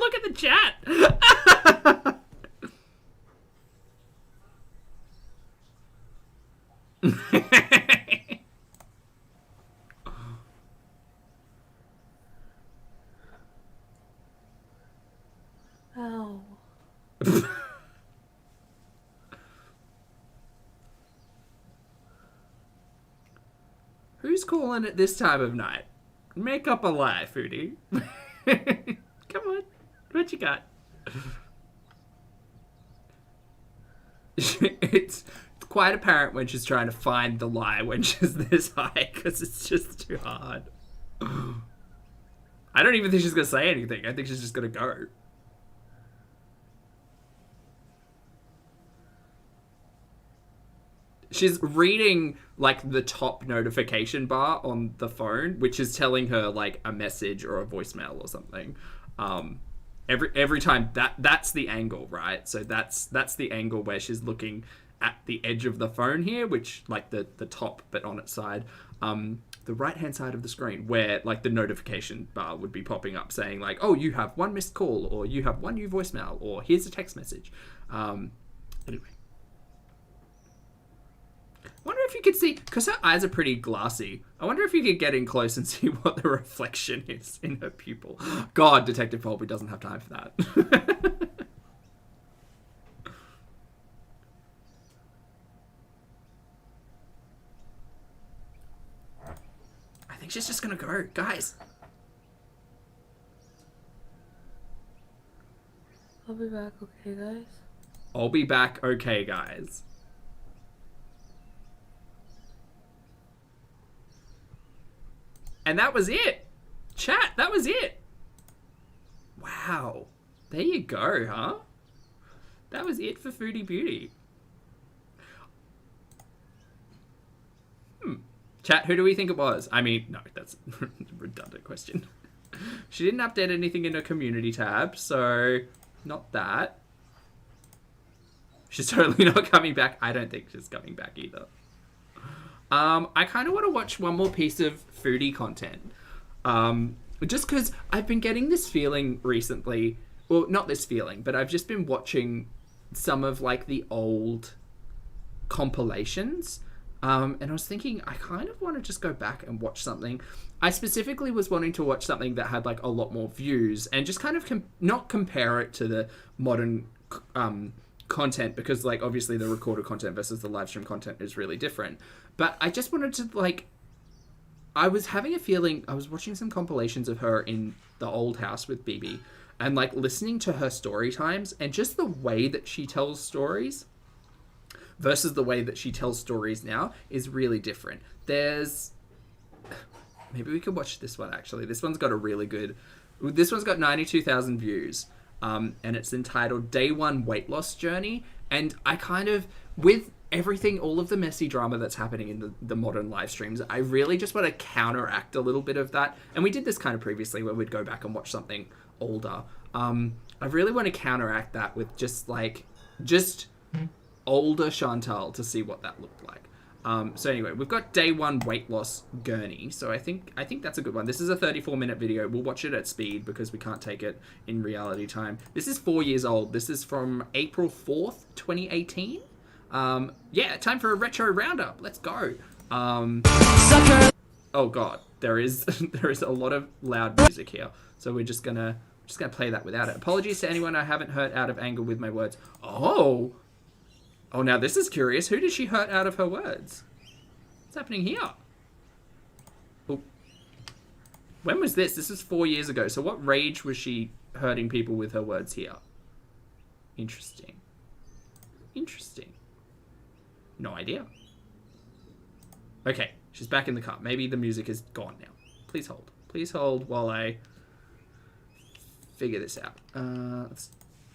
look at the chat. Oh. Who's calling at this time of night? Make up a lie, Foodie. Come on. What you got? It's quite apparent when she's trying to find the lie when she's this high, because it's just too hard. I don't even think she's going to say anything. I think she's just going to go. She's reading, like, the top notification bar on the phone, which is telling her, like, a message or a voicemail or something. Every time, that's the angle, right? So that's the angle where she's looking at the edge of the phone here, which, like, the top, but on its side. The right-hand side of the screen, where, like, the notification bar would be popping up saying, like, oh, you have 1 missed call, or you have 1 new voicemail, or here's a text message. Anyway. I wonder if you could see, because her eyes are pretty glassy, I wonder if you could get in close and see what the reflection is in her pupil. God, Detective Pulpy doesn't have time for that. I think she's just going to go. Guys. I'll be back, okay, guys? I'll be back, okay, guys. And that was it. Chat, that was it. Wow. There you go, huh? That was it for Foodie Beauty. Chat, who do we think it was? I mean, no, that's a redundant question. She didn't update anything in her community tab, so not that. She's totally not coming back. I don't think she's coming back either. I kind of want to watch one more piece of foodie content. Just because I've been getting this feeling recently. Well, not this feeling, but I've just been watching some of, like, the old compilations. And I was thinking, I kind of want to just go back and watch something. I specifically was wanting to watch something that had, like, a lot more views. And just kind of not compare it to the modern content, because, like, obviously the recorded content versus the live stream content is really different. But I just wanted to, like, I was having a feeling, I was watching some compilations of her in the old house with BB, and, like, listening to her story times, and just the way that she tells stories versus the way that she tells stories now is really different. Maybe we could watch this one, actually. This one's got this one's got 92,000 views. And it's entitled Day 1 Weight Loss Journey. And I kind of, with everything, all of the messy drama that's happening in the modern live streams, I really just want to counteract a little bit of that. And we did this kind of previously where we'd go back and watch something older. I really want to counteract that with just older Chantal to see what that looked like. So anyway, we've got Day 1 Weight Loss Gurney. So I think that's a good one. This is a 34-minute video. We'll watch it at speed because we can't take it in reality time. This is 4 years old. This is from April 4th, 2018. Yeah, time for a retro roundup. Let's go. Oh god, there is a lot of loud music here. So we're just gonna play that without it. Apologies to anyone I haven't hurt out of anger with my words. Oh, now this is curious. Who did she hurt out of her words? What's happening here? Oh. When was this? This was 4 years ago. So what rage was she hurting people with her words here? Interesting. No idea. Okay, she's back in the car. Maybe the music is gone now. Please hold. Please hold while I figure this out.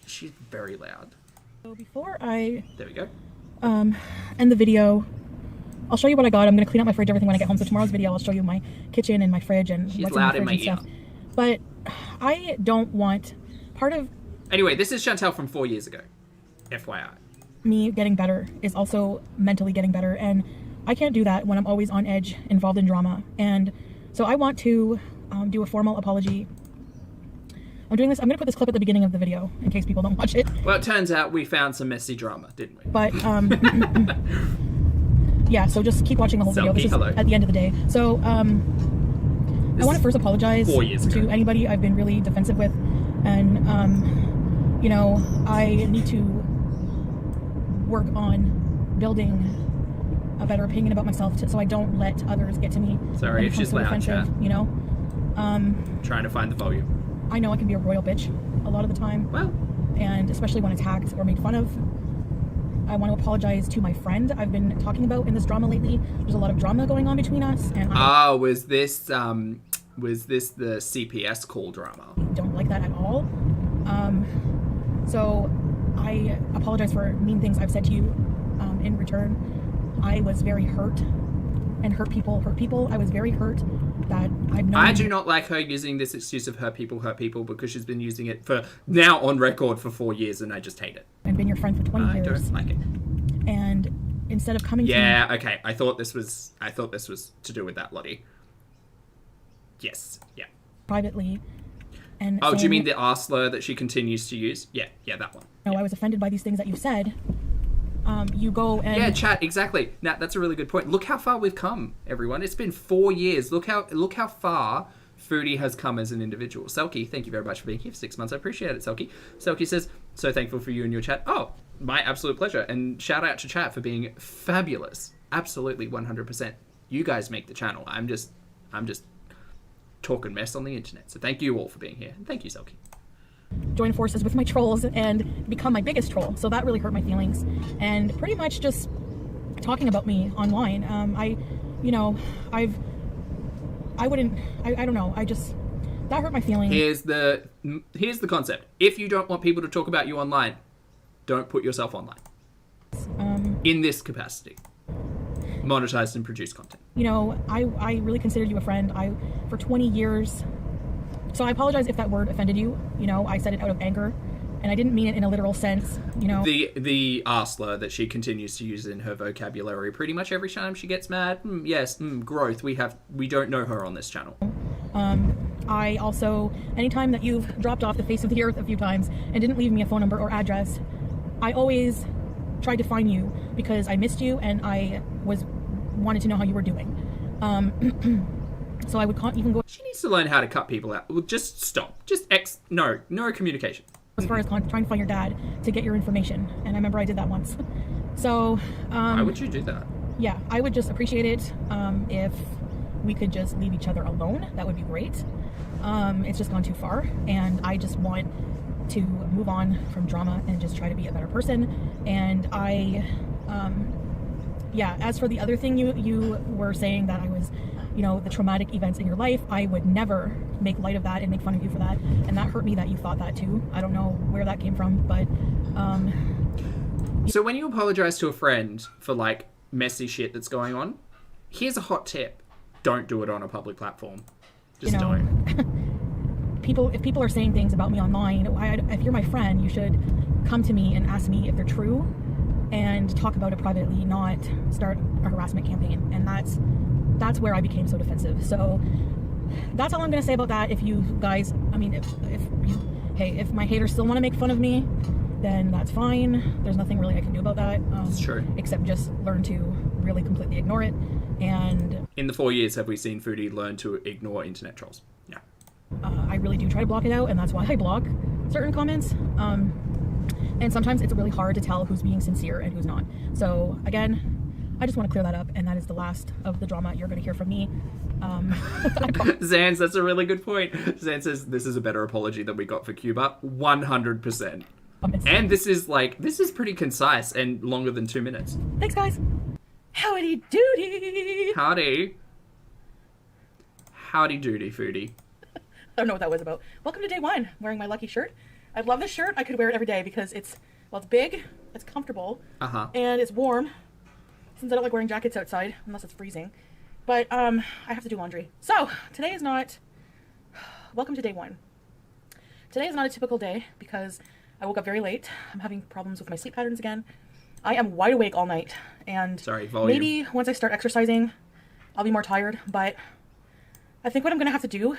She's very loud. So before I there we go. End the video, I'll show you what I got. I'm gonna clean out my fridge, everything when I get home. So tomorrow's video, I'll show you my kitchen and my fridge and She's what's loud in my in fridge my and stuff. But I don't want part of. Anyway, this is Chantal from 4 years ago. FYI. Me getting better is also mentally getting better, and I can't do that when I'm always on edge, involved in drama. And so I want to do a formal apology I'm doing this. I'm going to put this clip at the beginning of the video in case people don't watch it. Well, it turns out we found some messy drama, didn't we? But, yeah, so just keep watching the whole video. This is at the end of the day. So, I want to first apologize to anybody I've been really defensive with. And, you know, I need to work on building a better opinion about myself so I don't let others get to me. Sorry if she's loud, chat. You know? Trying to find the volume. I know I can be a royal bitch a lot of the time. Well. And especially when attacked or made fun of. I want to apologize to my friend I've been talking about in this drama lately. There's a lot of drama going on between us. And was this the CPS call drama? I don't like that at all. So I apologize for mean things I've said to you in return. I was very hurt, and hurt people. I was very hurt that I've known. I do not like her using this excuse of hurt people, because she's been using it for now on record for 4 years, and I just hate it. I've been your friend for 20 years. I don't like it. And instead of coming to me... okay. I thought this was to do with that, Lottie. Yes, yeah. Privately. And do you mean the R slur that she continues to use? Yeah, that one. No, I was offended by these things that you said. You go and... Yeah, chat, exactly. Now, that's a really good point. Look how far we've come, everyone. It's been 4 years. Look how far Foodie has come as an individual. Selkie, thank you very much for being here for 6 months. I appreciate it, Selkie. Selkie says, so thankful for you and your chat. Oh, my absolute pleasure. And shout out to chat for being fabulous. Absolutely, 100%. You guys make the channel. I'm just talking mess on the internet. So thank you all for being here. And thank you, Selkie. Join forces with my trolls and become my biggest troll. So that really hurt my feelings. And pretty much just talking about me online. I don't know. That hurt my feelings. Here's the concept. If you don't want people to talk about you online, don't put yourself online. In this capacity. Monetized and produced content. You know, I really considered you a friend. For 20 years... So I apologize if that word offended you. You know, I said it out of anger, and I didn't mean it in a literal sense, you know. The R slur that she continues to use in her vocabulary pretty much every time she gets mad. Growth. We don't know her on this channel. I also, anytime that you've dropped off the face of the earth a few times and didn't leave me a phone number or address, I always tried to find you because I missed you and I wanted to know how you were doing. So I would even go... She needs to learn how to cut people out. Well, just stop. No communication. As far as trying to find your dad to get your information. And I remember I did that once. So... why would you do that? Yeah, I would just appreciate it if we could just leave each other alone. That would be great. It's just gone too far. And I just want to move on from drama and just try to be a better person. And as for the other thing you were saying that I was... you know, the traumatic events in your life, I would never make light of that and make fun of you for that. And that hurt me that you thought that too. I don't know where that came from, but... So when you apologize to a friend for, like, messy shit that's going on, here's a hot tip. Don't do it on a public platform. Just don't. If people are saying things about me online, if you're my friend, you should come to me and ask me if they're true and talk about it privately, not start a harassment campaign. And that's where I became so defensive. So that's all I'm going to say about that. If you guys, I mean, if my haters still want to make fun of me, then that's fine. There's nothing really I can do about that. It's true. Except just learn to really completely ignore it. And in the 4 years, have we seen Foodie learn to ignore internet trolls? Yeah. I really do try to block it out, and that's why I block certain comments. And sometimes it's really hard to tell who's being sincere and who's not. So again, I just want to clear that up, and that is the last of the drama you're going to hear from me. Zans, that's a really good point. Zan says, this is a better apology than we got for Cuba. 100%. And this is pretty concise and longer than 2 minutes. Thanks, guys. Howdy doody. Howdy doody, Foodie. I don't know what that was about. Welcome to day one. I'm wearing my lucky shirt. I love this shirt. I could wear it every day because it's big, it's comfortable, and it's warm. Since I don't like wearing jackets outside, unless it's freezing. But I have to do laundry. So, today is not... Welcome to day one. Today is not a typical day because I woke up very late. I'm having problems with my sleep patterns again. I am wide awake all night. And maybe once I start exercising, I'll be more tired. But I think what I'm going to have to do...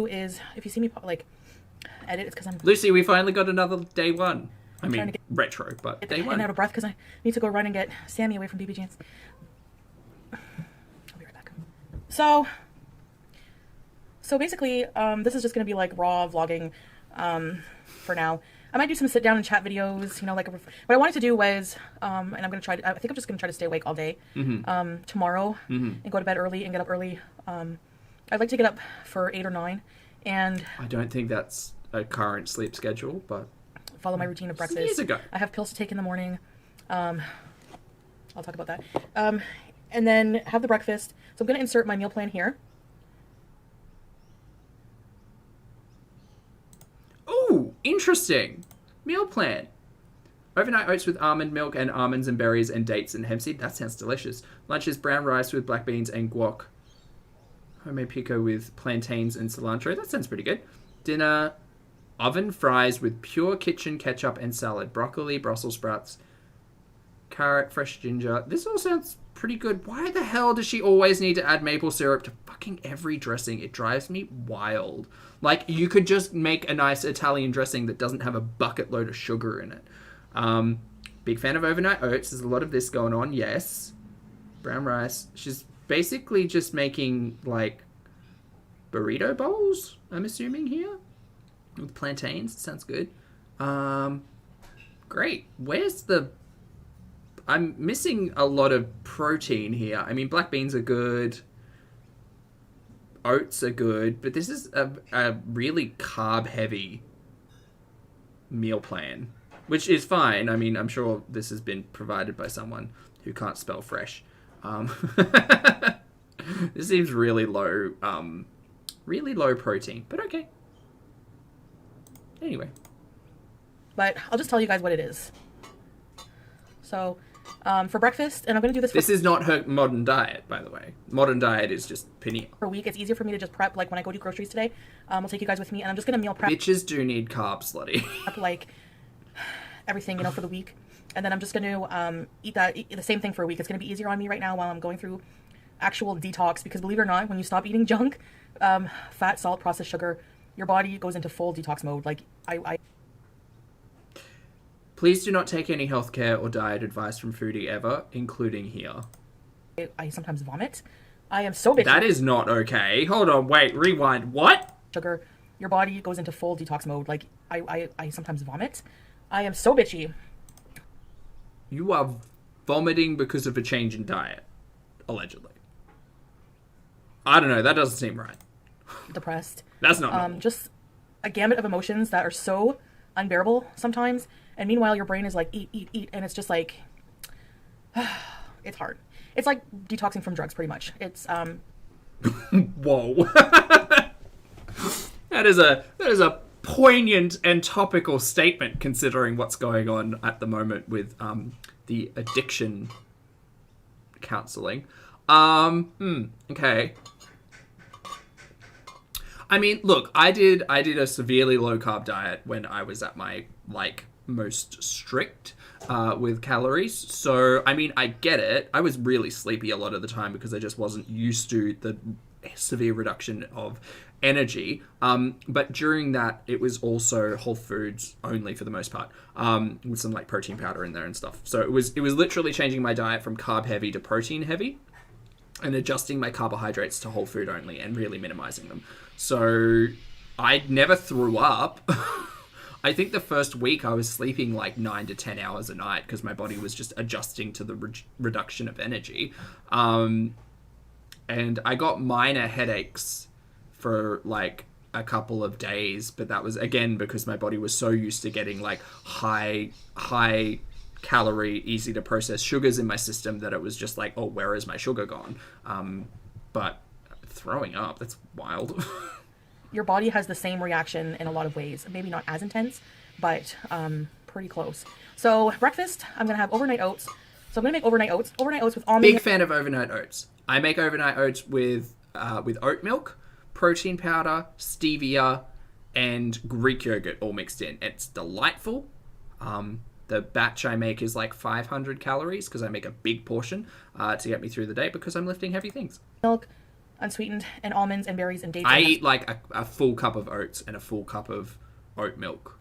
is, if you see me, like, edit. It's because I'm Lucy, we finally got another day one. I mean, trying to get retro, but day one. and out of breath because I need to go run and get Sammy away from BB Jeans. I'll be right back. So basically, this is just going to be like raw vlogging for now. I might do some sit down and chat videos, you know, like what I wanted to do was, and I'm going to try to, I think I'm just going to try to stay awake all day tomorrow and go to bed early and get up early. I'd like to get up for 8 or 9 and I don't think that's a current sleep schedule, but follow my routine of breakfast. Years ago. I have pills to take in the morning. I'll talk about that. And then have the breakfast. So I'm going to insert my meal plan here. Ooh, interesting. Meal plan. Overnight oats with almond milk and almonds and berries and dates and hemp seed. That sounds delicious. Lunch is brown rice with black beans and guac. Homemade pico with plantains and cilantro. That sounds pretty good. Dinner, oven fries with pure kitchen ketchup and salad. Broccoli, Brussels sprouts, carrot, fresh ginger. This all sounds pretty good. Why the hell does she always need to add maple syrup to fucking every dressing? It drives me wild. Like, you could just make a nice Italian dressing that doesn't have a bucket load of sugar in it. Big fan of overnight oats. There's a lot of this going on, yes. Brown rice. She's basically just making, like, burrito bowls, I'm assuming, here. With plantains. Sounds good. Great. Where's the... I'm missing a lot of protein here. I mean, black beans are good. Oats are good. But this is a really carb-heavy meal plan. Which is fine. I mean, I'm sure this has been provided by someone who can't spell fresh. This seems really low protein. But okay. Anyway. But I'll just tell you guys what it is. So, for breakfast, and I'm going to do this This is not her modern diet, by the way. Modern diet is just pineal. For a week. It's easier for me to just prep, like, when I go do groceries today. I'll take you guys with me, and I'm just going to meal prep. Bitches do need carbs, slutty. Like, everything, you know, for the week. And then I'm just going to eat the same thing for a week. It's going to be easier on me right now while I'm going through actual detox. Because believe it or not, when you stop eating junk, fat, salt, processed sugar, your body goes into full detox mode. Like, Please do not take any healthcare or diet advice from Foodie ever, including here. I sometimes vomit. I am so bitchy. That is not okay. Hold on, wait, rewind. What? Sugar, your body goes into full detox mode. Like, I sometimes vomit. I am so bitchy. You are vomiting because of a change in diet, allegedly. I don't know, that doesn't seem right. Depressed. That's not normal. Just a gamut of emotions that are so unbearable sometimes. And meanwhile, your brain is like, eat. And it's just like, it's hard. It's like detoxing from drugs, pretty much. It's, Whoa. That is a poignant and topical statement, considering what's going on at the moment with the addiction counseling. Okay. I mean, look, I did a severely low carb diet when I was at my, like, most strict with calories. So, I mean, I get it. I was really sleepy a lot of the time because I just wasn't used to the severe reduction of energy. But during that, it was also whole foods only for the most part, with some like protein powder in there and stuff. So it was literally changing my diet from carb heavy to protein heavy and adjusting my carbohydrates to whole food only and really minimizing them. So I never threw up. I think the first week I was sleeping like 9 to 10 hours a night because my body was just adjusting to the reduction of energy. And I got minor headaches for like a couple of days, but that was again because my body was so used to getting like high calorie, easy to process sugars in my system that it was just like, oh, where is my sugar gone? But throwing up, that's wild. Your body has the same reaction in a lot of ways. Maybe not as intense, but pretty close. So breakfast, I'm going to have overnight oats. So I'm going to make overnight oats. Overnight oats with almond. Big fan of overnight oats. I make overnight oats with oat milk, protein powder, stevia, and Greek yogurt all mixed in. It's delightful. The batch I make is like 500 calories because I make a big portion to get me through the day because I'm lifting heavy things. Milk, unsweetened, and almonds and berries and dates. I eat like a full cup of oats and a full cup of oat milk,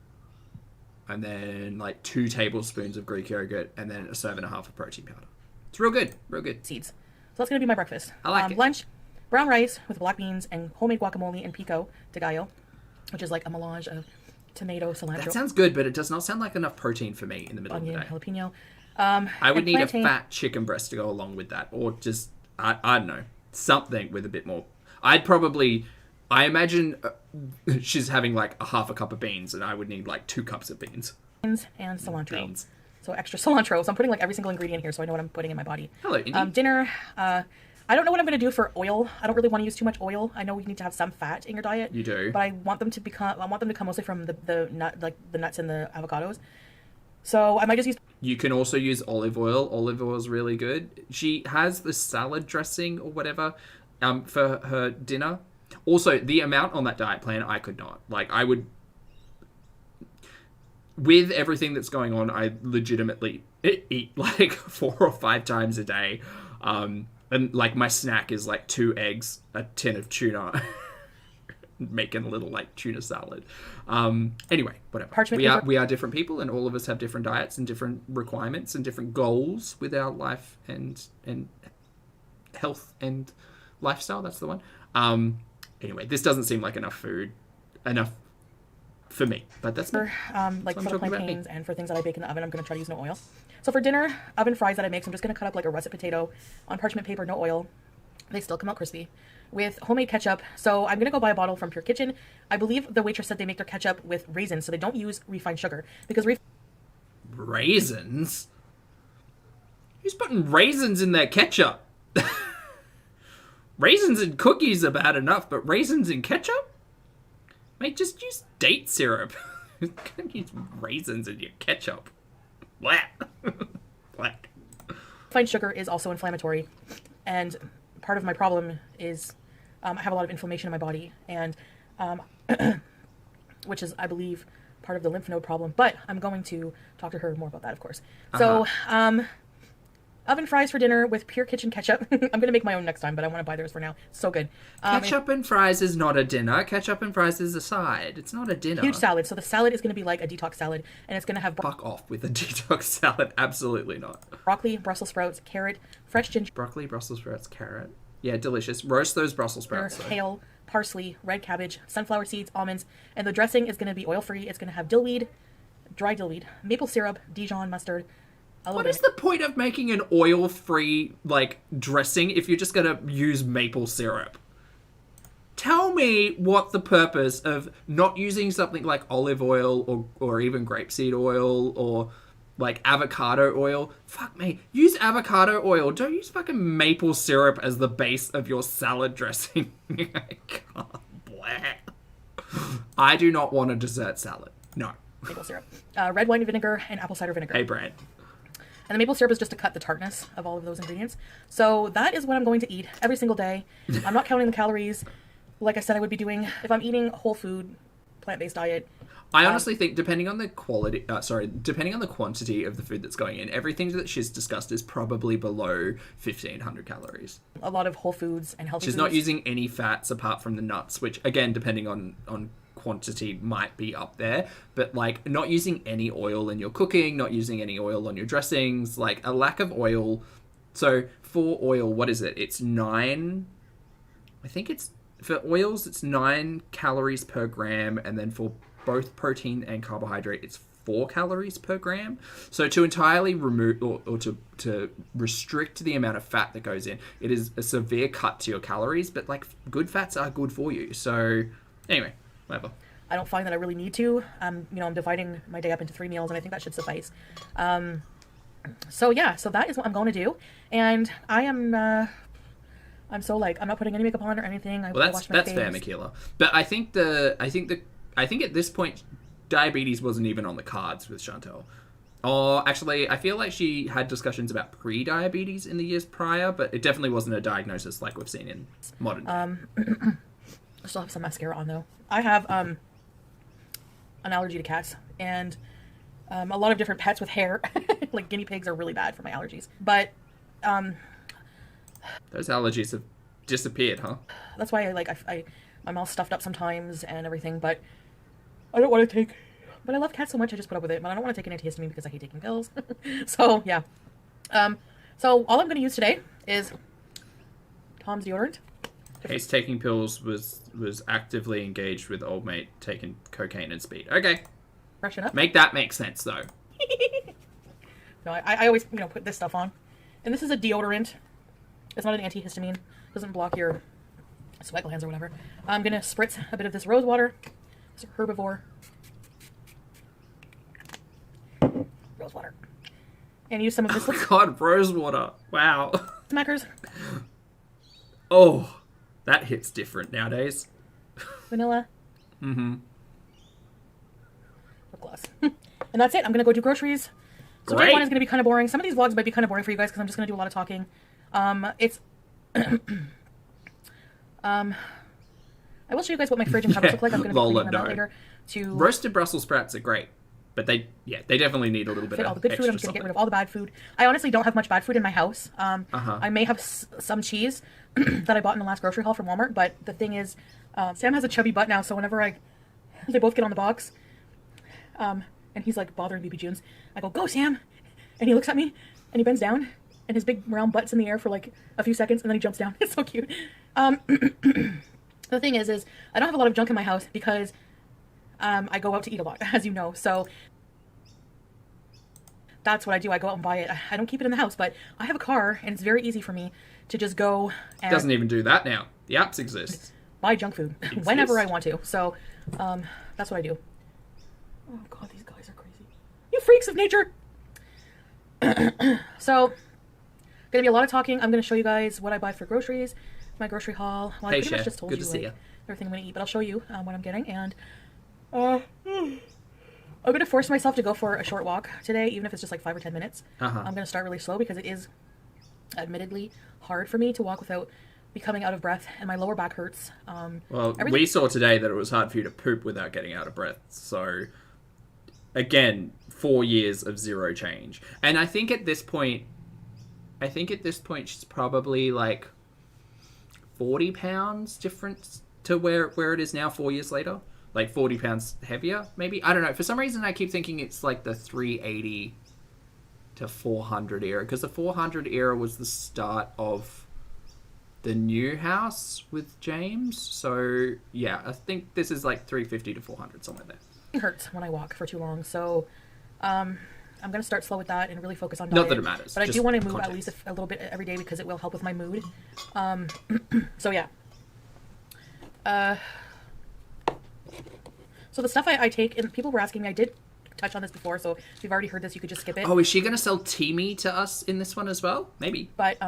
and then like 2 tablespoons of Greek yogurt, and then a serve and a half of protein powder. It's real good, real good. Seeds. So that's going to be my breakfast. I like it. Lunch, brown rice with black beans and homemade guacamole and pico de gallo, which is like a melange of tomato, cilantro. That sounds good, but it does not sound like enough protein for me in the middle onion, of the day. jalapeno. I would need plantain. a fat chicken breast to go along with that, or just, I don't know, something with a bit more. I imagine she's having like a half a cup of beans, and I would need like 2 cups of beans. And cilantro. Beans. So extra cilantro. So I'm putting like every single ingredient here so I know what I'm putting in my body. Hello, Indy. Dinner, I don't know what I'm going to do for oil. I don't really want to use too much oil. I know you need to have some fat in your diet. You do. But I want them to come mostly from the nuts and the avocados. So I might just use... You can also use olive oil. Olive oil is really good. She has the salad dressing or whatever for her dinner. Also, the amount on that diet plan, I could not. Like, I would... With everything that's going on, I legitimately eat like 4 or 5 times a day. And like my snack is like 2 eggs, a tin of tuna, making a little like tuna salad. Anyway, whatever. Parchment We are different people, and all of us have different diets and different requirements and different goals with our life and health and lifestyle. That's the one. Anyway, this doesn't seem like enough for me, but that's me. Like for plantains and for things that I bake in the oven, I'm going to try to use no oil. So for dinner, oven fries that I make, so I'm just going to cut up like a russet potato on parchment paper, no oil. They still come out crispy. With homemade ketchup. So I'm going to go buy a bottle from Pure Kitchen. I believe the waitress said they make their ketchup with raisins, so they don't use refined sugar. Because raisins? Who's putting raisins in their ketchup? Raisins in cookies are bad enough, but raisins in ketchup? Mate, just use date syrup. You can't use raisins in your ketchup. Black. Refined sugar is also inflammatory, and part of my problem is I have a lot of inflammation in my body, and which is, I believe, part of the lymph node problem. But I'm going to talk to her more about that, of course. So oven fries for dinner with Pure Kitchen ketchup. I'm going to make my own next time, but I want to buy theirs for now. It's so good. Ketchup and fries is not a dinner. Ketchup and fries is a side. It's not a dinner. Huge salad. So the salad is going to be like a detox salad, and it's going to have... Fuck off with a detox salad. Absolutely not. Broccoli, Brussels sprouts, carrot, fresh ginger... Broccoli, Brussels sprouts, carrot. Yeah, delicious. Roast those Brussels sprouts. Kale, parsley, red cabbage, sunflower seeds, almonds, and the dressing is going to be oil-free. It's going to have dillweed, dry dillweed, maple syrup, Dijon mustard... What is the point of making an oil-free, like, dressing if you're just going to use maple syrup? Tell me what the purpose of not using something like olive oil or even grapeseed oil or, like, avocado oil. Fuck me. Use avocado oil. Don't use fucking maple syrup as the base of your salad dressing. I can't. Blah. I do not want a dessert salad. No. Maple syrup. Red wine vinegar and apple cider vinegar. Hey, Brand. And the maple syrup is just to cut the tartness of all of those ingredients. So that is what I'm going to eat every single day. I'm not counting the calories. Like I said, I would be doing, if I'm eating whole food, plant-based diet. I honestly think depending on the quantity of the food that's going in, everything that she's discussed is probably below 1,500 calories. A lot of whole foods and healthy She's foods. not using any fats apart from the nuts, which again, depending on quantity might be up there, but like not using any oil in your cooking, not using any oil on your dressings, like a lack of oil. So for oil, what is it? It's 9, I think it's, for oils, it's 9 calories per gram, and then for both protein and carbohydrate, it's 4 calories per gram. So to entirely remove or to restrict the amount of fat that goes in, it is a severe cut to your calories, but like good fats are good for you. So anyway, whatever. I don't find that I really need to. I'm dividing my day up into 3 meals, and I think that should suffice. So yeah, so that is what I'm going to do. And I am, I'm so like, I'm not putting any makeup on or anything. Well, that's fair, Michaela. But I think at this point, diabetes wasn't even on the cards with Chantel. Or actually, I feel like she had discussions about pre-diabetes in the years prior, but it definitely wasn't a diagnosis like we've seen in modern day. I still have some mascara on though. I have an allergy to cats and a lot of different pets with hair. Like guinea pigs are really bad for my allergies. But those allergies have disappeared, huh? That's why I my mouth's stuffed up sometimes and everything. But I don't want to take... But I love cats so much, I just put up with it. But I don't want to take an antihistamine because I hate taking pills. So, yeah. So, all I'm going to use today is Tom's deodorant. Hates taking pills was actively engaged with old mate taking cocaine and speed. Okay. Freshen up. Make that make sense, though. No, I always, put this stuff on. And this is a deodorant. It's not an antihistamine. It doesn't block your sweat glands or whatever. I'm going to spritz a bit of this rose water. It's herbivore. Rose water. And use some of this. Oh, God, rose water. Wow. Smackers. Oh, that hits different nowadays. Vanilla. Mm-hmm. Lip gloss. And that's it. I'm going to go do groceries. So day one is going to be kind of boring. Some of these vlogs might be kind of boring for you guys because I'm just going to do a lot of talking. I will show you guys what my fridge and cupboards look like. I'm going to be cleaning them out later. Roasted Brussels sprouts are great, but they definitely need a little bit of all the good food. I'm just going to get rid of all the bad food. I honestly don't have much bad food in my house. I may have some cheese that I bought in the last grocery haul from Walmart, but the thing is, Sam has a chubby butt now, so whenever they both get on the box, and he's like bothering BB Junes, I go, Sam! And he looks at me, and he bends down, and his big round butt's in the air for like a few seconds, and then he jumps down. It's so cute. The thing is I don't have a lot of junk in my house because I go out to eat a lot, as you know, so that's what I do. I go out and buy it. I don't keep it in the house, but I have a car, and it's very easy for me to just go and... It doesn't even do that now. The apps exist. Buy junk food whenever I want to. So that's what I do. Oh, God, these guys are crazy. You freaks of nature! So, going to be a lot of talking. I'm going to show you guys what I buy for groceries, my grocery haul. Well, I pretty much just told you everything I'm going to eat, but I'll show you what I'm getting. And I'm going to force myself to go for a short walk today, even if it's just like 5 or 10 minutes. I'm going to start really slow because it is admittedly hard for me to walk without becoming out of breath, and my lower back hurts. Well, we saw today that it was hard for you to poop without getting out of breath. So, again, 4 years of zero change. And I think at this point she's probably like 40 pounds different to where it is now 4 years later. Like 40 pounds heavier, maybe? I don't know. For some reason, I keep thinking it's like the 380 to 400 era. Because the 400 era was the start of the new house with James. So, yeah, I think this is like 350 to 400, somewhere there. It hurts when I walk for too long. So, I'm going to start slow with that and really focus on diet. Not that it matters. But I do want to move at least a little bit every day because it will help with my mood. So, yeah. So the stuff I take, and people were asking me, I did touch on this before, so if you've already heard this, you could just skip it. Oh, is she going to sell Teamy to us in this one as well? Maybe. But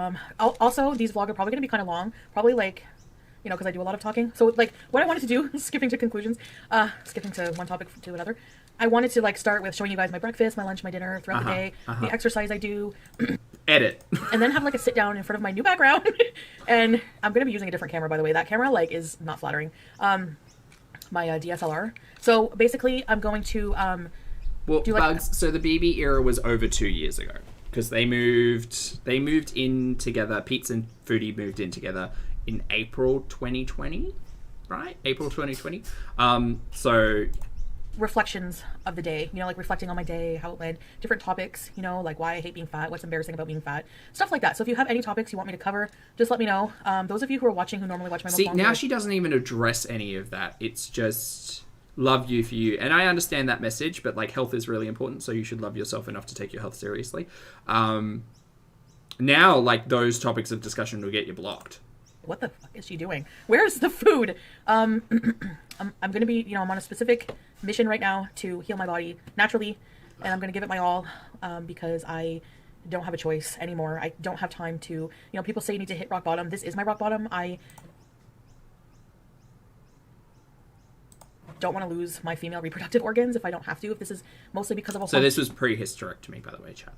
also, these vlogs are probably going to be kind of long. Probably like, because I do a lot of talking. So like, what I wanted to do, skipping to conclusions, skipping to one topic to another, I wanted to like start with showing you guys my breakfast, my lunch, my dinner throughout the day, the exercise I do. Edit. And then have like a sit down in front of my new background. And I'm going to be using a different camera, by the way. That camera like is not flattering. My DSLR. So basically, I'm going to Bugs. So the BB era was over 2 years ago because they moved in together. Pete and Foodie moved in together in April 2020, right? April 2020. So reflections of the day, like reflecting on my day, how it went, different topics, like why I hate being fat, what's embarrassing about being fat, stuff like that. So if you have any topics you want me to cover, just let me know. Those of you who are watching who normally watch my See, now she doesn't even address any of that. It's just love you for you. And I understand that message, but like health is really important, so you should love yourself enough to take your health seriously. Now, like those topics of discussion will get you blocked. What the fuck is she doing? Where's the food? I'm going to be, I'm on a specific mission right now to heal my body naturally, and I'm going to give it my all because I don't have a choice anymore. I don't have time to, people say you need to hit rock bottom. This is my rock bottom. I don't want to lose my female reproductive organs if I don't have to, if this is mostly because of a So this was pre-hysterectomy, by the way, chat.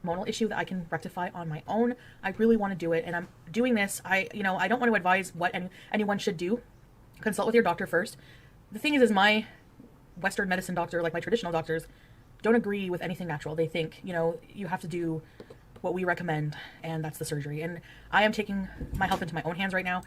Hormonal issue that I can rectify on my own. I really want to do it, and I'm doing this. I don't want to advise what anyone should do. Consult with your doctor first. The thing is my Western medicine doctor, like my traditional doctors, don't agree with anything natural. They think, you have to do what we recommend, and that's the surgery. And I am taking my health into my own hands right now.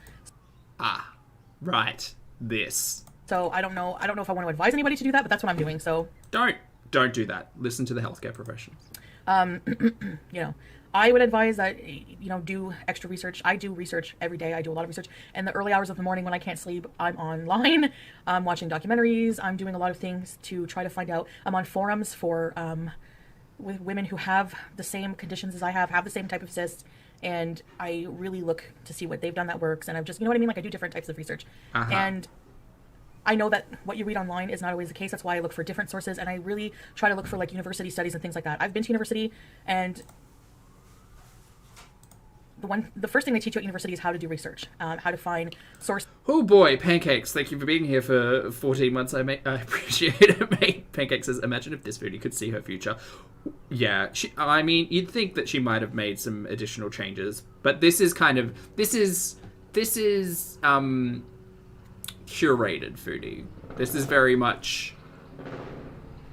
Ah, right. This. So I don't know if I want to advise anybody to do that, but that's what I'm doing. So don't do that. Listen to the healthcare professionals. You know, I would advise that, you know, do extra research. I do research every day. I do a lot of research. In the early hours of the morning when I can't sleep, I'm online. I'm watching documentaries. I'm doing a lot of things to try to find out. I'm on forums for with women who have the same conditions as I have the same type of cysts. And I really look to see what they've done that works. And I've just, you know what I mean? Like I do different types of research. And I know that what you read online is not always the case. That's why I look for different sources. And I really try to look for like university studies and things like that. I've been to university, and the first thing they teach you at university is how to do research, how to find source. Oh boy, Pancakes, thank you for being here for 14 months. I appreciate it, mate. Pancakes says, imagine if this foodie could see her future. Yeah, I mean, you'd think that she might have made some additional changes, but this is curated foodie. This is very much...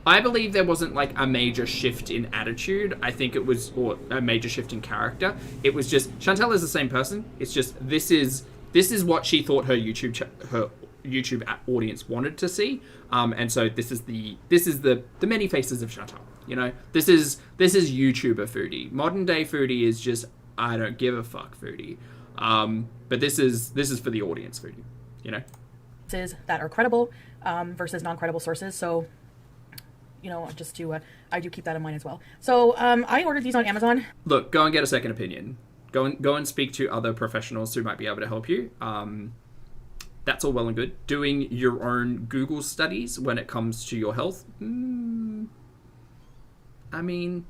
I believe there wasn't like a major shift in attitude. I think it was, or a major shift in character. It was just, Chantel is the same person. It's just, this is what she thought her YouTube audience wanted to see. And so this is the many faces of Chantel. You know, this is YouTuber foodie. Modern day foodie is just, I don't give a fuck foodie. But this is for the audience foodie. You know, that are credible versus non-credible sources. So, you know, just to I do keep that in mind as well. So I ordered these on Amazon. Look, go and get a second opinion. Go and speak to other professionals who might be able to help you. That's all well and good. Doing your own Google studies when it comes to your health. I mean,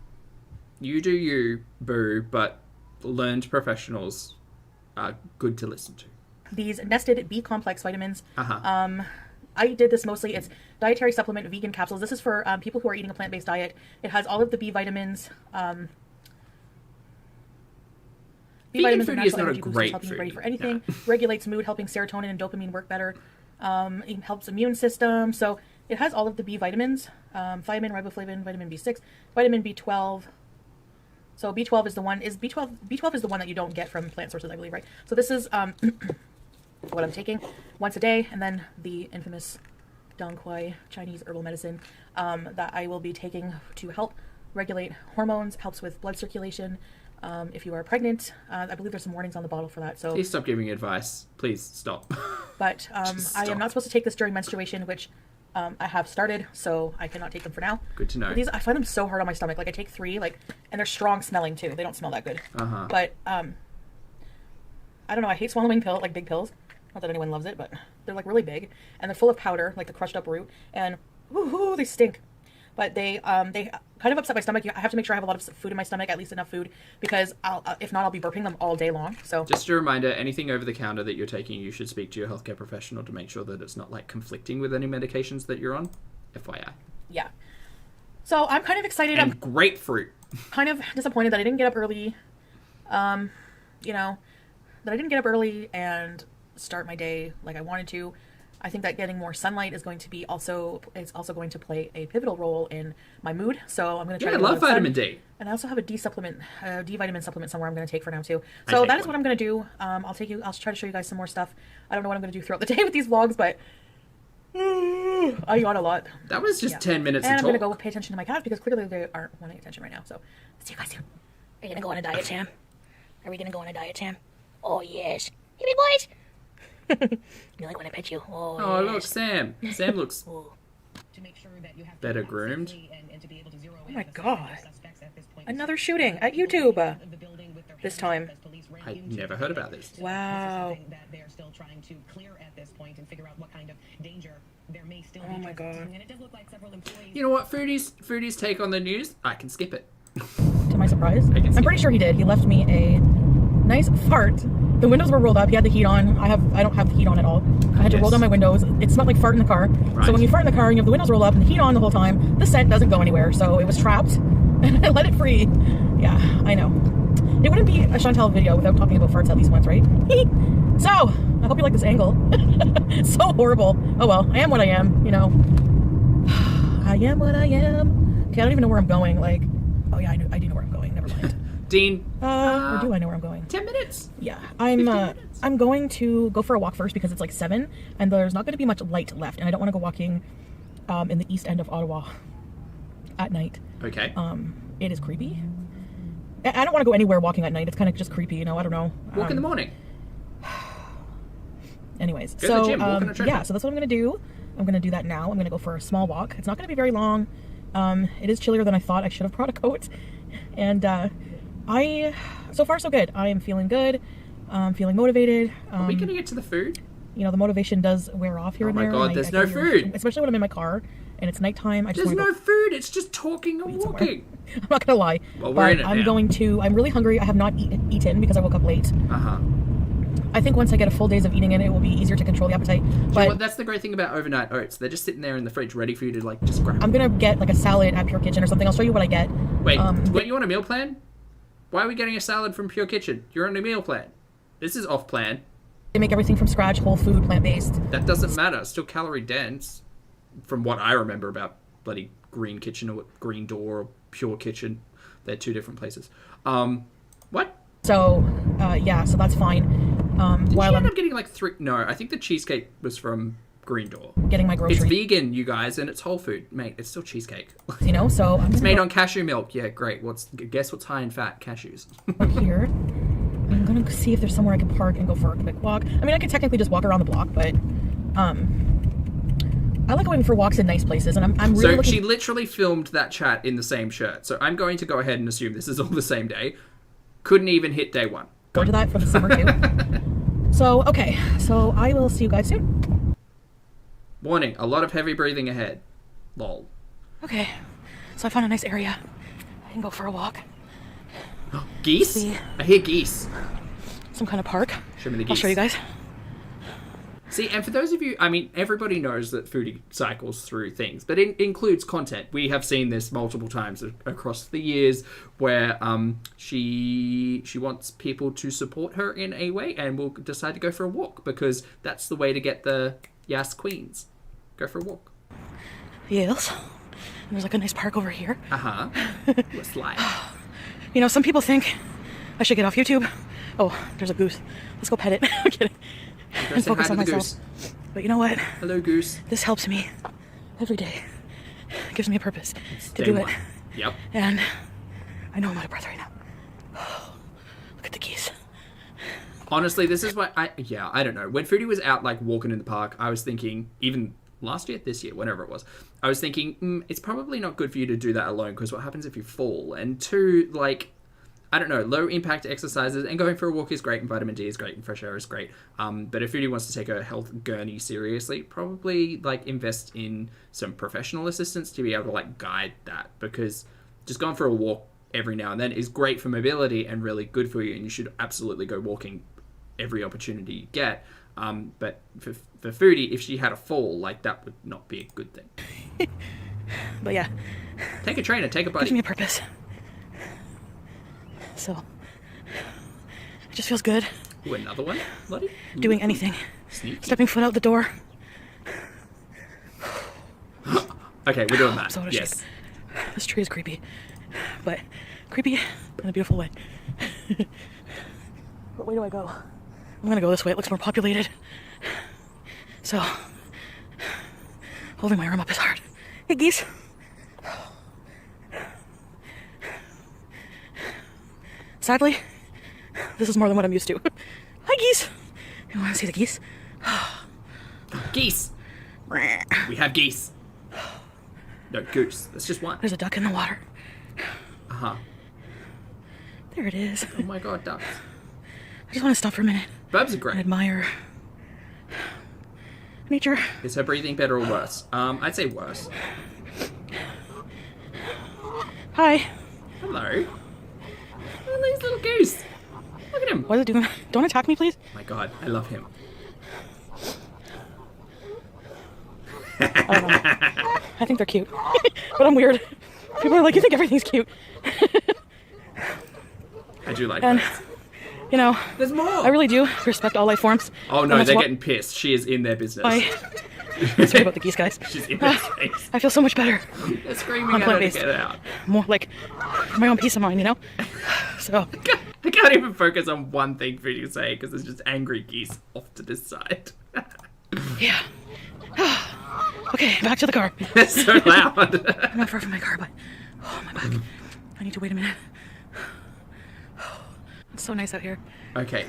you do you, boo, but learned professionals are good to listen to. These nested B complex vitamins. I did this mostly. It's dietary supplement vegan capsules. This is for people who are eating a plant-based diet. It has all of the B vitamins. Vegan foodie is not a great helping you foodie. ready for anything. No. Regulates mood, helping serotonin and dopamine work better. It helps immune system. So it has all of the B vitamins: thiamine, riboflavin, vitamin B6, vitamin B12. So B12 is the one. B12 is the one that you don't get from plant sources, I believe, right? So this is what I'm taking once a day, and then the infamous Dong Quai Chinese herbal medicine that I will be taking to help regulate hormones, helps with blood circulation. If you are pregnant, I believe there's some warnings on the bottle for that. So please stop giving advice. Please stop. But I am not supposed to take this during menstruation, which I have started, so I cannot take them for now. Good to know. But these, I find them so hard on my stomach. Like I take 3, and they're strong smelling too. They don't smell that good. But I don't know. I hate swallowing big pills. Not that anyone loves it, but they're like really big, and they're full of powder, like the crushed up root, and woohoo, they stink. But they kind of upset my stomach. I have to make sure I have a lot of food in my stomach, at least enough food, because if not, I'll be burping them all day long. So just a reminder: anything over the counter that you're taking, you should speak to your healthcare professional to make sure that it's not like conflicting with any medications that you're on. FYI. Yeah. So I'm kind of excited. And grapefruit. Kind of disappointed that I didn't get up early. You know, that I didn't get up early and start my day like I wanted to. I think that getting more sunlight is going to be also going to play a pivotal role in my mood. So I'm going to try. Yeah, I love vitamin D. And I also have a D vitamin supplement somewhere I'm going to take for now too. So that is what I'm going to do. I'll try to show you guys some more stuff. I don't know what I'm going to do throughout the day with these vlogs, but I yawn a lot. That was just 10 minutes and of I'm talk. going to go pay attention to my cats because clearly they aren't wanting attention right now. So let's see you guys soon. Are you going to go on a diet, Tam? Are we going to go on a diet, Tam? Oh, yes. Hey, big boys. You like when I pet you? Oh, Oh, yes. look, Sam. Sam looks To make sure that you have better groomed. and to be able to zero Oh my god. Another shooting at YouTube this time. I never heard about this. Wow. That they're still trying to clear at this point and figure out what kind of danger there may still be. Oh my god. And it does look like several employees. You know what, Foodie's take on the news? I can skip it. To my surprise, I can I'm skip pretty it. sure he did. He left me a nice fart. The windows were rolled up. He had the heat on. I don't have the heat on at all. I had to roll down my windows. It smelled like fart in the car. Right. So when you fart in the car and you have the windows rolled up and the heat on the whole time, the scent doesn't go anywhere. So it was trapped, and I let it free. Yeah, I know. It wouldn't be a Chantel video without talking about farts at least once, right? So I hope you like this angle. It's so horrible. Oh well, I am what I am. You know, I am what I am. Okay, I don't even know where I'm going. Like, oh yeah, I do know where I'm going. Never mind. Dean. Or do I know where I'm going? 10 minutes? Yeah, I'm going to go for a walk first because it's like 7 and there's not going to be much light left, and I don't want to go walking in the east end of Ottawa at night. Okay. It is creepy. I don't want to go anywhere walking at night. It's kind of just creepy, you know. I don't know. Walk in the morning. Anyways, go so to the gym, walk on a treadmill. yeah, so that's what I'm gonna do. I'm gonna do that now. I'm gonna go for a small walk. It's not gonna be very long. It is chillier than I thought. I should have brought a coat. And so far so good. I am feeling good. I'm feeling motivated. Are we gonna get to the food? You know, the motivation does wear off here and there. Oh my god, there's no food. Especially when I'm in my car and it's nighttime. I just There's no food. It's just talking and walking. I'm not gonna lie. Well, we're in it now. I'm really hungry. I have not eaten because I woke up late. I think once I get a full days of eating it will be easier to control the appetite. But that's the great thing about overnight oats. They're just sitting there in the fridge ready for you to like just grab. I'm gonna get like a salad at Pure Kitchen or something. I'll show you what I get. Wait, what, you want a meal plan? Why are we getting a salad from Pure Kitchen? You're on a meal plan. This is off plan. They make everything from scratch, whole food, plant-based. That doesn't matter. It's still calorie dense. From what I remember about bloody Green Kitchen or Green Door or Pure Kitchen. They're two different places. What? So, yeah, so that's fine. Did you end up getting like 3? No, I think the cheesecake was from Green Door. Getting my groceries. It's vegan, you guys, and it's whole food. Mate, it's still cheesecake. You know, so... It's made on cashew milk. Yeah, great. Guess what's high in fat? Cashews. Here. I'm gonna see if there's somewhere I can park and go for a quick walk. I mean, I could technically just walk around the block, but... I like going for walks in nice places, and I'm really So she literally filmed that chat in the same shirt. So I'm going to go ahead and assume this is all the same day. Couldn't even hit day 1. Forward to that for the summer too. So, okay. So I will see you guys soon. Warning, a lot of heavy breathing ahead. Lol. Okay. So I found a nice area. I can go for a walk. Geese? See. I hear geese. Some kind of park. Show me the geese. I'll show you guys. See, and for those of you, I mean, everybody knows that Foodie cycles through things, but it includes content. We have seen this multiple times across the years where she wants people to support her in a way and will decide to go for a walk because that's the way to get the Yas Queens. Go for a walk. Yes. And there's like a nice park over here. Let's slide. You know, some people think I should get off YouTube. Oh, there's a goose. Let's go pet it. I'm kidding. And focus on myself. Goose. But you know what? Hello, goose. This helps me every day. It gives me a purpose to do it. Yep. And I know I'm out of breath right now. Look at the geese. Honestly, this is what I don't know. When Foodie was out, like, walking in the park, I was thinking, even last year, this year, whenever it was, I was thinking, it's probably not good for you to do that alone, because what happens if you fall? And 2, like, I don't know, low impact exercises, and going for a walk is great, and vitamin D is great, and fresh air is great. But if Foodie wants to take her health gurney seriously, probably, like, invest in some professional assistance to be able to, like, guide that, because just going for a walk every now and then is great for mobility and really good for you, and you should absolutely go walking every opportunity you get. But for Foodie, if she had a fall, like, that would not be a good thing. But yeah. Take a trainer, take a buddy. Gives me a purpose. So, it just feels good. Ooh, another one? Bloody? Doing anything. Sneaky. Stepping foot out the door. Okay, we're doing that. So yes. This tree is creepy. But creepy in a beautiful way. What way do I go? I'm gonna go this way. It looks more populated. So, holding my arm up is hard. Hey, geese. Sadly, this is more than what I'm used to. Hi, geese. You want to see the geese? Geese. We have geese. No, goose. That's just one. There's a duck in the water. There it is. Oh my god, ducks. I just want to stop for a minute. Birds are great. And admire nature. Is her breathing better or worse? I'd say worse. Hi. Hello. Oh, nice little goose. Look at him. What is it doing? Don't attack me, please. Oh my god, I love him. I don't know. I think they're cute. But I'm weird. People are like, you think everything's cute. I do like and, that. You know, there's more. I really do respect all life forms. Oh no, they're getting pissed. She is in their business. Sorry about the geese, guys. She's in their face. I feel so much better. They're screaming at her to get it out. More like my own peace of mind, you know? So. I can't even focus on one thing for you to say because there's just angry geese off to this side. Yeah. Okay, back to the car. It's so loud. I'm not far from my car, but oh, my back. I need to wait a minute. It's so nice out here. Okay,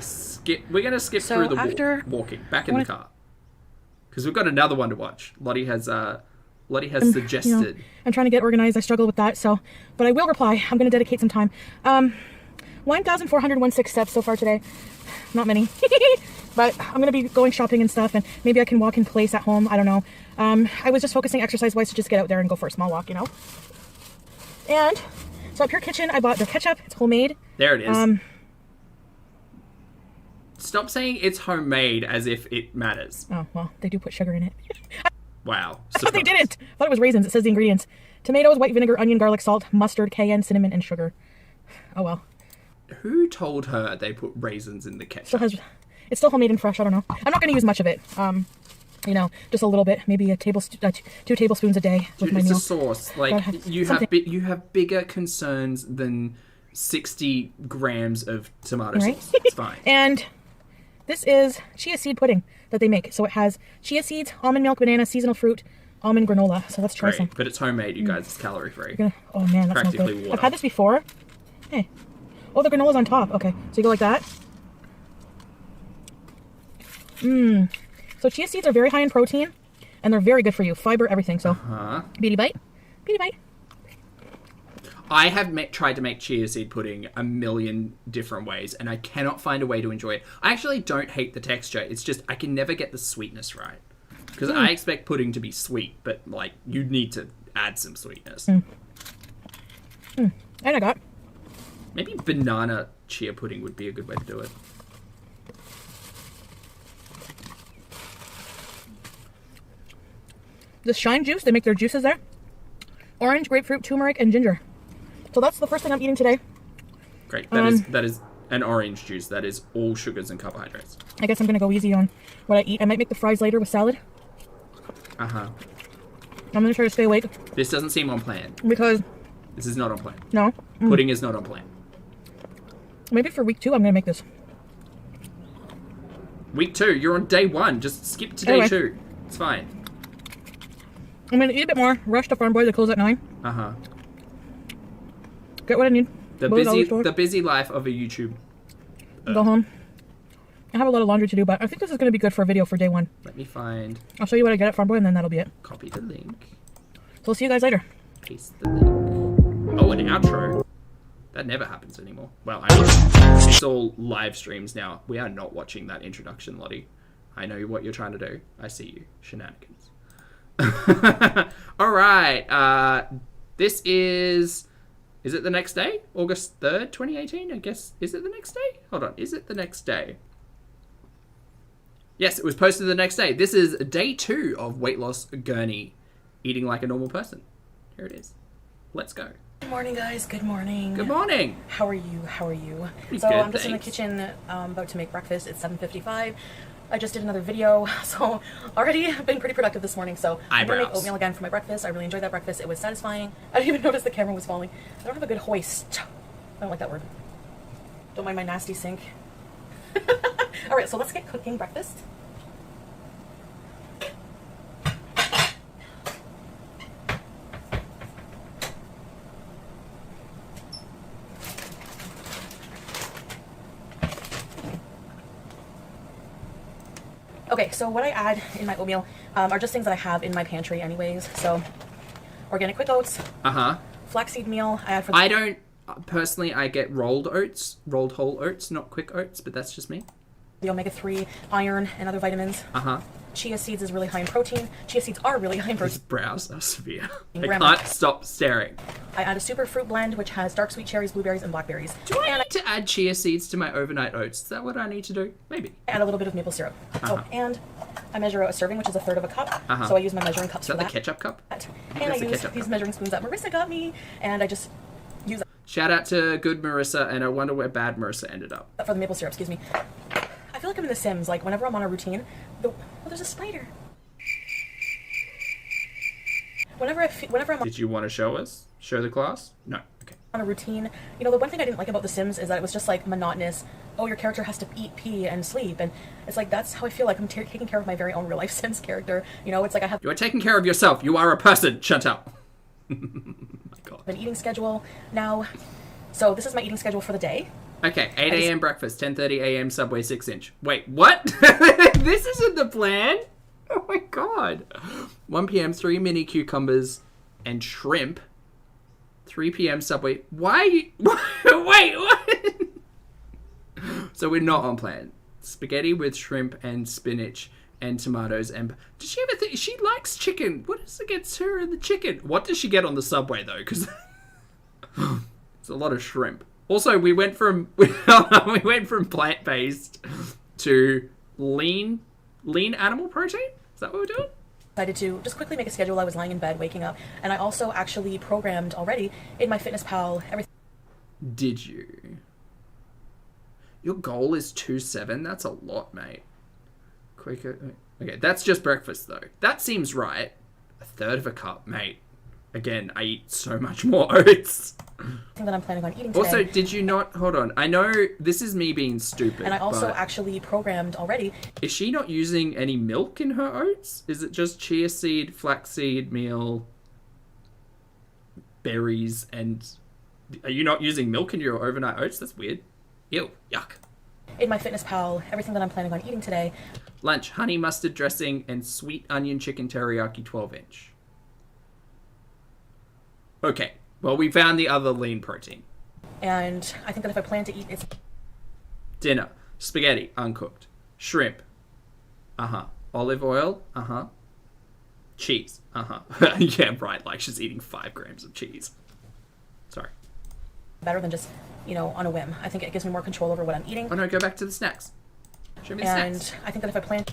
we're going to skip through the walking. Back in the car. Because we've got another one to watch. Lottie has suggested. You know, I'm trying to get organized. I struggle with that, but I will reply. I'm going to dedicate some time. 1,416 steps so far today. Not many. But I'm going to be going shopping and stuff, and maybe I can walk in place at home. I don't know. I was just focusing exercise-wise to just get out there and go for a small walk, you know? And so at Pure Kitchen, I bought the ketchup. It's homemade. There it is. Stop saying it's homemade as if it matters. Oh, well, they do put sugar in it. Wow. I thought they didn't. I thought it was raisins. It says the ingredients. Tomatoes, white vinegar, onion, garlic, salt, mustard, cayenne, cinnamon, and sugar. Oh, well. Who told her they put raisins in the ketchup? It's still homemade and fresh. I don't know. I'm not going to use much of it. You know, just a little bit. Maybe 2 tablespoons a day with my meal. It's a sauce. Like, you have bigger concerns than 60 grams of tomato sauce. It's fine. And this is chia seed pudding that they make. So it has chia seeds, almond milk, banana, seasonal fruit, almond granola. So let's try some. But it's homemade, you guys. It's calorie free. Oh man, that smells good. Water. I've had this before. Hey. Oh, the granola's on top. Okay, so you go like that. So chia seeds are very high in protein, and they're very good for you. Fiber, everything. So, Beauty bite. Beauty bite. I have tried to make chia seed pudding a million different ways, and I cannot find a way to enjoy it. I actually don't hate the texture. It's just I can never get the sweetness right. Because I expect pudding to be sweet, but, like, you need to add some sweetness. And I got... Maybe banana chia pudding would be a good way to do it. The shine juice, they make their juices there. Orange, grapefruit, turmeric, and ginger. So that's the first thing I'm eating today. Great. That is an orange juice. That is all sugars and carbohydrates. I guess I'm going to go easy on what I eat. I might make the fries later with salad. I'm going to try to stay awake. This doesn't seem on plan. Because... This is not on plan. No? Pudding is not on plan. Maybe for week 2 I'm going to make this. Week 2? You're on day 1. Just skip to day 2. It's fine. I'm going to eat a bit more. Rush to Farm Boy. They close at 9. Get what I need. The busy life of a YouTube. Go home. I have a lot of laundry to do, but I think this is going to be good for a video for day 1. Let me find... I'll show you what I get at Farm Boy, and then that'll be it. Copy the link. So we'll see you guys later. Paste the link. Oh, an outro. That never happens anymore. Well, I mean, it's all live streams now. We are not watching that introduction, Lottie. I know what you're trying to do. I see you. Shenanigans. Alright. This is... Is it the next day? August 3rd, 2018? I guess. Is it the next day? Hold on. Is it the next day? Yes, it was posted the next day. This is day 2 of Weight Loss Gurney. Eating like a normal person. Here it is. Let's go. Good morning, guys. Good morning. Good morning. How are you? How are you? Pretty so good, I'm just in the kitchen about to make breakfast. It's 7:55. I just did another video, so already I've been pretty productive this morning. So I'm going to make oatmeal again for my breakfast. I really enjoyed that breakfast. It was satisfying. I didn't even notice the camera was falling. I don't have a good hoist. I don't like that word. Don't mind my nasty sink. Alright, so let's get cooking breakfast. Okay, so what I add in my oatmeal are just things that I have in my pantry anyways. So, organic quick oats. Flaxseed meal. I don't, personally, I get rolled oats, rolled whole oats, not quick oats, but that's just me. The omega-3, iron, and other vitamins. Chia seeds is really high in protein. Chia seeds are really high in protein. His brows are severe. I can't stop staring. I add a super fruit blend, which has dark sweet cherries, blueberries, and blackberries. Do I need to add chia seeds to my overnight oats? Is that what I need to do? Maybe. I add a little bit of maple syrup. Oh, and I measure out a serving, which is 1/3 of a cup. So I use my measuring cups for that. Is that the ketchup cup? And I use these measuring spoons that Marissa got me, and I just use that. Shout out to good Marissa, and I wonder where bad Marissa ended up. For the maple syrup, excuse me. I feel like I'm in The Sims. Like, whenever I'm on a routine, oh, there's a spider. Whenever I'm on... Did you want to show us? Show the class? No. Okay. on a routine. You know, the one thing I didn't like about The Sims is that it was just like monotonous. Oh, your character has to eat, pee, and sleep, and it's like that's how I feel like I'm taking care of my very own real life Sims character. You know, it's like I have. You are taking care of yourself. You are a person. Shut up. My God. An eating schedule now, so this is my eating schedule for the day. Okay, 8 a.m. breakfast, 10:30 a.m. Subway 6-inch. Wait, what? This isn't the plan? Oh my God. 1 p.m. 3 mini cucumbers and shrimp. 3 p.m. Subway. Why? Wait, what? So we're not on plan. Spaghetti with shrimp and spinach and tomatoes and... Does she ever think... She likes chicken. What is against her and the chicken? What does she get on the Subway, though? Because it's a lot of shrimp. Also, we went from plant-based to lean animal protein? Is that what we're doing? Decided to just quickly make a schedule. I was lying in bed, waking up, and I also actually programmed already in my MyFitnessPal everything. Did you? Your goal is 2.7? That's a lot, mate. Quicker. Okay, that's just breakfast, though. That seems right. 1/3 of a cup, mate. Again, I eat so much more oats. That I'm planning on eating today. Also, did you not... Hold on. I know this is me being stupid, and I also but actually programmed already. is she not using any milk in her oats? Is it just chia seed, flaxseed meal, berries, and... Are you not using milk in your overnight oats? That's weird. Ew. Yuck. In my MyFitnessPal, everything that I'm planning on eating today. Lunch, honey mustard dressing and sweet onion chicken teriyaki 12-inch. Okay. Well, we found the other lean protein. And I think that if I plan to eat, it's... Dinner, spaghetti, uncooked. Shrimp. Uh-huh. Olive oil. Uh-huh. Cheese. Uh-huh. Yeah, right. Like she's eating 5 grams of cheese. Sorry. Better than just, you know, on a whim. I think it gives me more control over what I'm eating. Oh no, go back to the snacks. Show me the snacks. And I think that if I plan to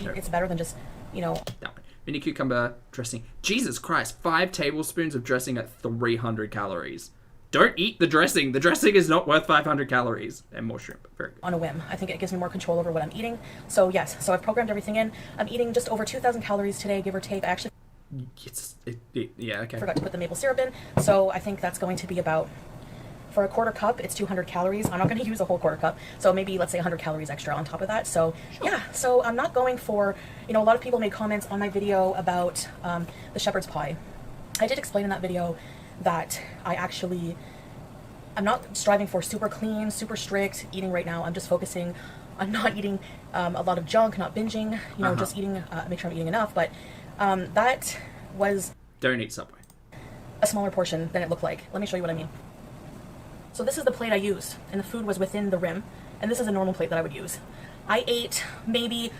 eat, it's better than just, you know... That one. Mini cucumber dressing. Jesus Christ, 5 tablespoons of dressing at 300 calories. Don't eat the dressing. The dressing is not worth 500 calories. And more shrimp. Very good. On a whim. I think it gives me more control over what I'm eating. So yes, so I've programmed everything in. I'm eating just over 2,000 calories today, give or take. I actually yeah, okay. forgot to put the maple syrup in. So I think that's going to be about... For a 1/4 cup, it's 200 calories. I'm not going to use a whole 1/4 cup. So maybe, let's say, 100 calories extra on top of that. So, yeah. So I'm not going for... You know, a lot of people made comments on my video about the shepherd's pie. I did explain in that video that I'm not striving for super clean, super strict eating right now. I'm just focusing on not eating a lot of junk, not binging, you know, just eating, make sure I'm eating enough. But that was... Don't eat Subway. A smaller portion than it looked like. Let me show you what I mean. So this is the plate I used, and the food was within the rim, and this is a normal plate that I would use. I ate maybe...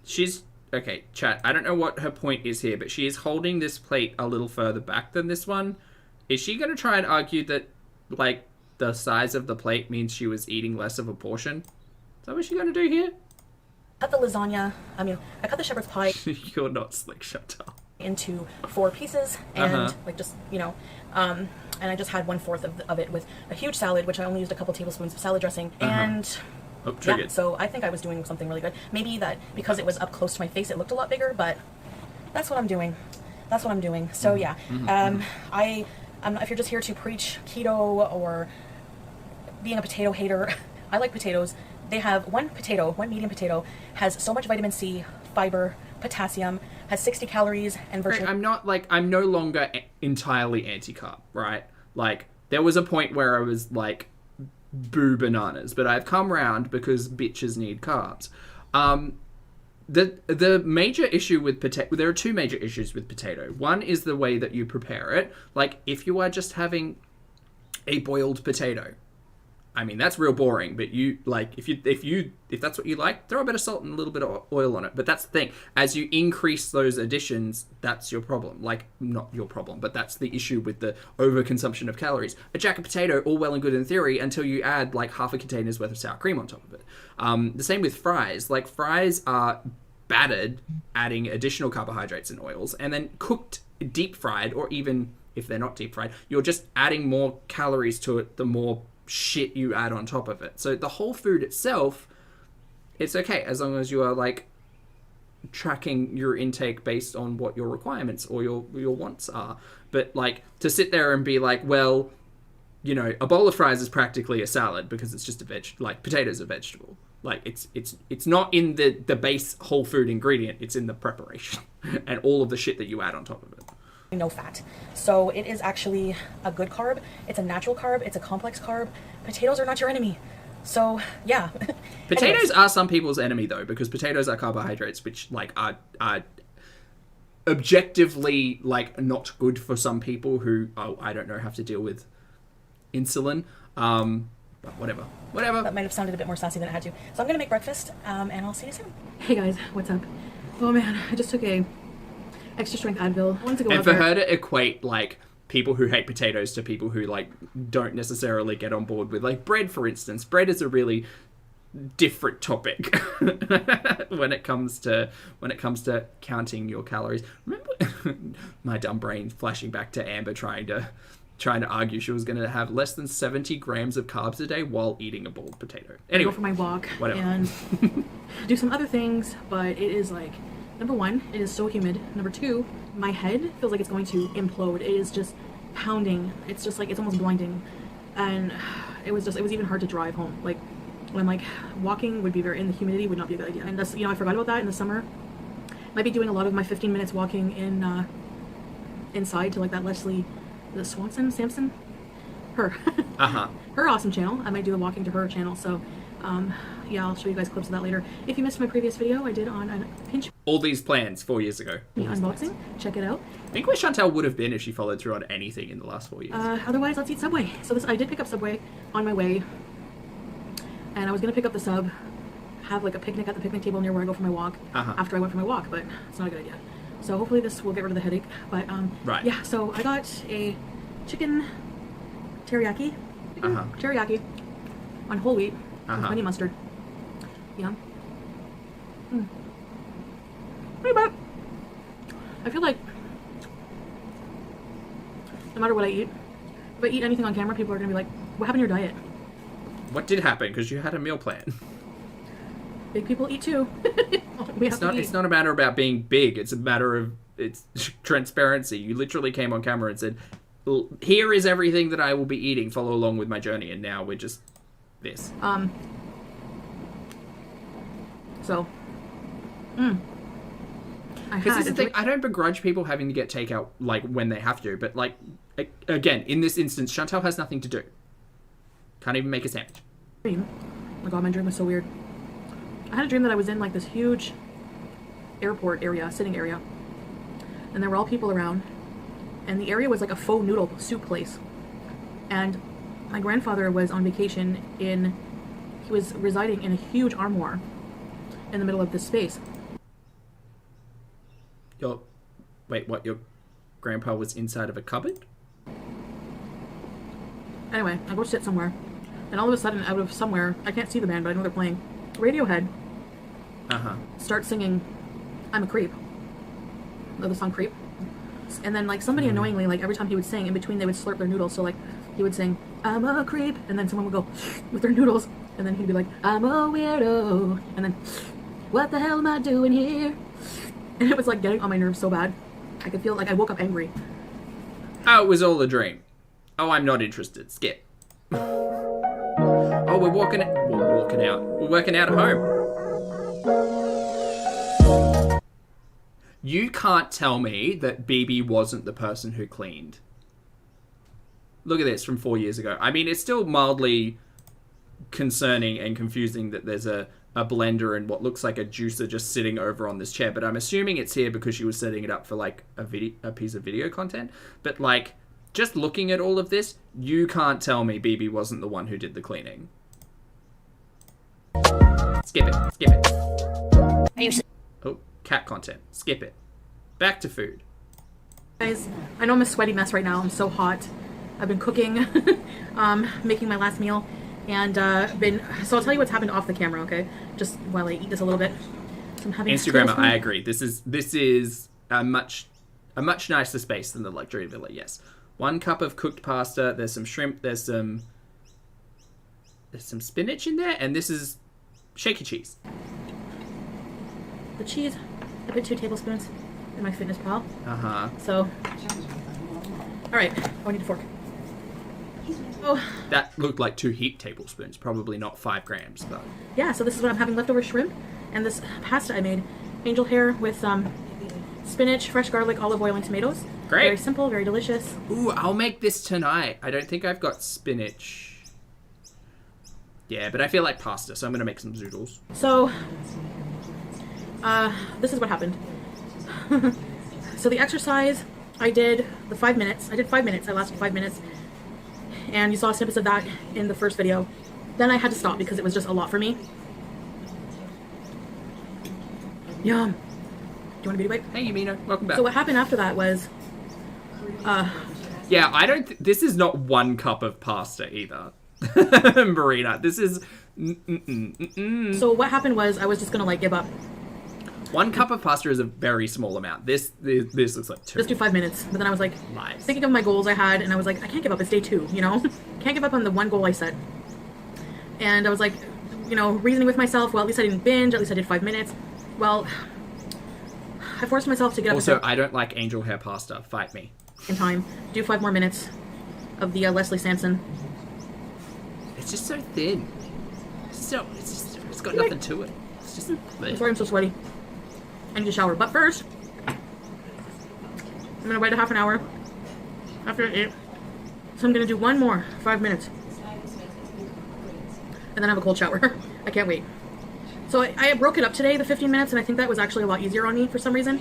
She's... Okay, chat, I don't know what her point is here, but she is holding this plate a little further back than this one. Is she going to try and argue that, like, the size of the plate means she was eating less of a portion? Is that what she's going to do here? I cut the lasagna, I cut the shepherd's pie... You're not slick, shut up. ...into 4 pieces, and, like, just, you know... and I just had 1/4 of it with a huge salad, which I only used a couple tablespoons of salad dressing. And yeah, so I think I was doing something really good. Maybe that because it was up close to my face, it looked a lot bigger, but that's what I'm doing. That's what I'm doing. So yeah, if you're just here to preach keto or being a potato hater, I like potatoes. They have one medium potato, has so much vitamin C, fiber, potassium, has 60 calories, and virtually... I'm no longer entirely anti-carb, right? Like, there was a point where I was like, boo bananas, but I've come round because bitches need carbs. The major issue with potato... There are 2 major issues with potato. One is the way that you prepare it. Like, if you are just having a boiled potato, I mean, that's real boring, but you, like, if that's what you like, throw a bit of salt and a little bit of oil on it. But that's the thing. As you increase those additions, that's your problem. Like, not your problem, but that's the issue with the overconsumption of calories. A jack of potato, all well and good in theory, until you add, like, half a container's worth of sour cream on top of it. The same with fries. Like, fries are battered, adding additional carbohydrates and oils, and then cooked, deep fried, or even if they're not deep fried, you're just adding more calories to it the more shit you add on top of it. So the whole food itself, it's okay as long as you are like tracking your intake based on what your requirements or your wants are. But like to sit there and be like, well, you know, a bowl of fries is practically a salad because it's just like potatoes are vegetable. Like it's not in the base whole food ingredient, it's in the preparation and all of the shit that you add on top of it. No fat. So it is actually a good carb. It's a natural carb. It's a complex carb. Potatoes are not your enemy. So yeah. Potatoes are some people's enemy though, because potatoes are carbohydrates which like are objectively like not good for some people who I don't know have to deal with insulin. But whatever. That might have sounded a bit more sassy than it had to. So I'm gonna make breakfast, and I'll see you soon. Hey guys, what's up? Oh man, I just took a extra strength Advil. I wanted to go and for her to equate like people who hate potatoes to people who like don't necessarily get on board with like bread, for instance. Bread is a really different topic when it comes to counting your calories. Remember my dumb brain flashing back to Amber trying to argue she was going to have less than 70 grams of carbs a day while eating a boiled potato. Anyway, go for my walk whatever. And do some other things, but it is like, number one, it is so humid. Number two, my head feels like it's going to implode. It is just pounding. It's just like, it's almost blinding. And it was even hard to drive home. Like when like walking would be in the humidity would not be a good idea. And that's, you know, I forgot about that in the summer. Might be doing a lot of my 15 minutes walking in inside to like that Leslie, the Sampson, her her awesome channel. I might do the walking to her channel. So yeah, I'll show you guys clips of that later. If you missed my previous video I did on a pinch all these plans 4 years ago, unboxing, check it out. I think where Chantal would have been if she followed through on anything in the last 4 years. Otherwise let's eat Subway. So I did pick up Subway on my way, and I was gonna pick up the sub, have like a picnic at the picnic table near where I go for my walk after I went for my walk, but it's not a good idea. So hopefully this will get rid of the headache. But right. Yeah, so I got a chicken teriyaki. Teriyaki on whole wheat with honey mustard. Yum. What about? I feel like no matter what I eat, if I eat anything on camera, people are gonna be like, "What happened to your diet?" What did happen? Because you had a meal plan. Big people eat too. It's not a matter about being big. It's a matter of transparency. You literally came on camera and said, "Here is everything that I will be eating. Follow along with my journey." And now we're just this. So. Because this is the thing. I don't begrudge people having to get takeout like when they have to, but like again, in this instance, Chantal has nothing to do. Can't even make a sandwich. Oh my god, my dream was so weird. I had a dream that I was in like this huge airport area, sitting area, and there were all people around, and the area was like a faux noodle soup place, and my grandfather was on vacation he was residing in a huge armoire in the middle of this space. Wait, what? Your grandpa was inside of a cupboard? Anyway, I go sit somewhere, and all of a sudden, out of somewhere, I can't see the band, but I know they're playing, Radiohead start singing "I'm a Creep." Know the song "Creep"? And then like somebody annoyingly, like every time he would sing, in between they would slurp their noodles. So like he would sing "I'm a creep," and then someone would go with their noodles, and then he'd be like "I'm a weirdo," and then "What the hell am I doing here?" And it was like getting on my nerves so bad. I could feel like I woke up angry. Oh, it was all a dream. Oh, I'm not interested. Skip. Oh, we're working out. We're working out at home. You can't tell me that BB wasn't the person who cleaned. Look at this from 4 years ago. I mean, it's still mildly concerning and confusing that there's a blender and what looks like a juicer just sitting over on this chair, but I'm assuming it's here because she was setting it up for like a piece of video content. But like, just looking at all of this, you can't tell me BB wasn't the one who did the cleaning. Skip it. Oh, cat content. Skip it. Back to food. Guys, I know I'm a sweaty mess right now. I'm so hot. I've been cooking, making my last meal, and so I'll tell you what's happened off the camera, okay? Just while I eat this a little bit. So I'm having Instagrammer, I agree. This is a much nicer space than the luxury villa. Yes, 1 cup of cooked pasta. There's some shrimp. There's some spinach in there, and this is shaky cheese. The cheese, I put 2 tablespoons in my Fitness Pal. So, all right. Oh, I need a fork. Oh. That looked like 2 heaped tablespoons, probably not 5 grams, but... Yeah, so this is what I'm having: leftover shrimp and this pasta I made. Angel hair with spinach, fresh garlic, olive oil, and tomatoes. Great. Very simple, very delicious. Ooh, I'll make this tonight. I don't think I've got spinach. Yeah, but I feel like pasta, so I'm going to make some zoodles. So, this is what happened. So the exercise, I did the 5 minutes. I did 5 minutes. I lasted 5 minutes. And you saw snippets of that in the first video. Then I had to stop because it was just a lot for me. Yum. Do you want a beauty wipe? Hey, Yumina. Welcome back. So what happened after that was... yeah, I don't... this is not 1 cup of pasta either. Marina, this is... So what happened was I was just gonna, like, give up. 1 cup of pasta is a very small amount. This looks like 2. Just do 5 minutes. But then I was like, Nice. thinking of my goals I had, and I was like, I can't give up. It's day 2, you know? Can't give up on the 1 goal I set. And I was like, you know, reasoning with myself, well, at least I didn't binge, at least I did 5 minutes. Well, I forced myself to get up. Also, I don't like angel hair pasta. Fight me. In time. Do 5 more minutes of the Leslie Sampson. It's just so thin. It's got nothing to it. It's just... I'm sorry I'm so sweaty. I need to shower. But first, I'm going to wait a half an hour after I eat. So I'm going to do 1 more 5 minutes. And then have a cold shower. I can't wait. So I broke it up today, the 15 minutes, and I think that was actually a lot easier on me for some reason.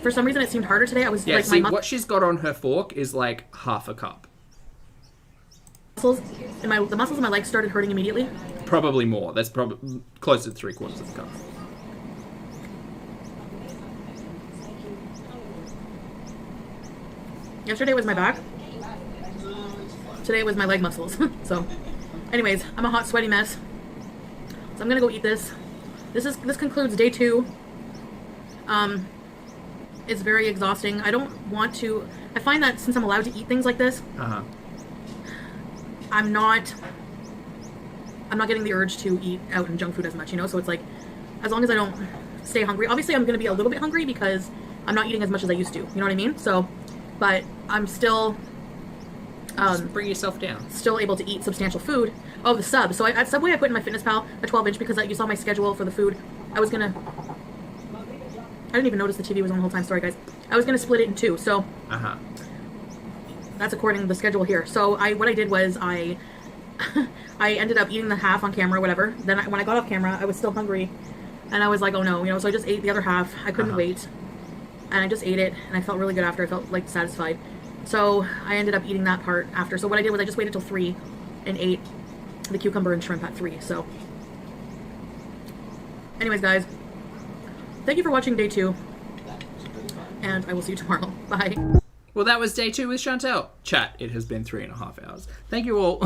For some reason, it seemed harder today. I was like, see, what she's got on her fork is like half a cup. The muscles in my legs started hurting immediately. Probably more. That's probably closer to 3/4 of the cup. Yesterday was my back. Today was my leg muscles. So, anyways, I'm a hot, sweaty mess. So I'm gonna go eat this. This concludes day 2. It's very exhausting. I don't want to. I find that since I'm allowed to eat things like this, I'm not getting the urge to eat out and junk food as much, you know? So it's like, as long as I don't stay hungry. Obviously, I'm going to be a little bit hungry because I'm not eating as much as I used to. You know what I mean? So, but I'm still... Just bring yourself down. Still able to eat substantial food. Oh, the sub. So at Subway, I put in my FitnessPal a 12-inch because you saw my schedule for the food. I was going to... I didn't even notice the TV was on the whole time. Sorry, guys. I was going to split it in 2, so... That's according to the schedule here. So what I did was I ended up eating the half on camera, whatever. Then when I got off camera, I was still hungry. And I was like, oh no, you know, so I just ate the other half. I couldn't wait. And I just ate it, and I felt really good after. I felt, like, satisfied. So I ended up eating that part after. So what I did was I just waited till 3 and ate the cucumber and shrimp at 3, so. Anyways, guys. Thank you for watching day 2. And I will see you tomorrow. Bye. Well, that was day 2 with Chantel. Chat, it has been 3.5 hours. Thank you all.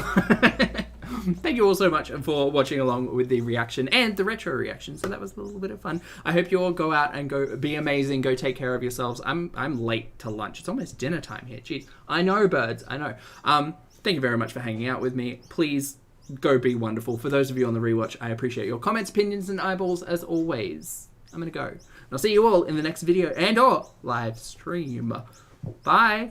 Thank you all so much for watching along with the reaction and the retro reaction. So that was a little bit of fun. I hope you all go out and go be amazing. Go take care of yourselves. I'm late to lunch. It's almost dinner time here. Jeez. I know, birds. I know. Thank you very much for hanging out with me. Please go be wonderful. For those of you on the rewatch, I appreciate your comments, opinions, and eyeballs as always. I'm going to go. And I'll see you all in the next video and or live stream. Bye.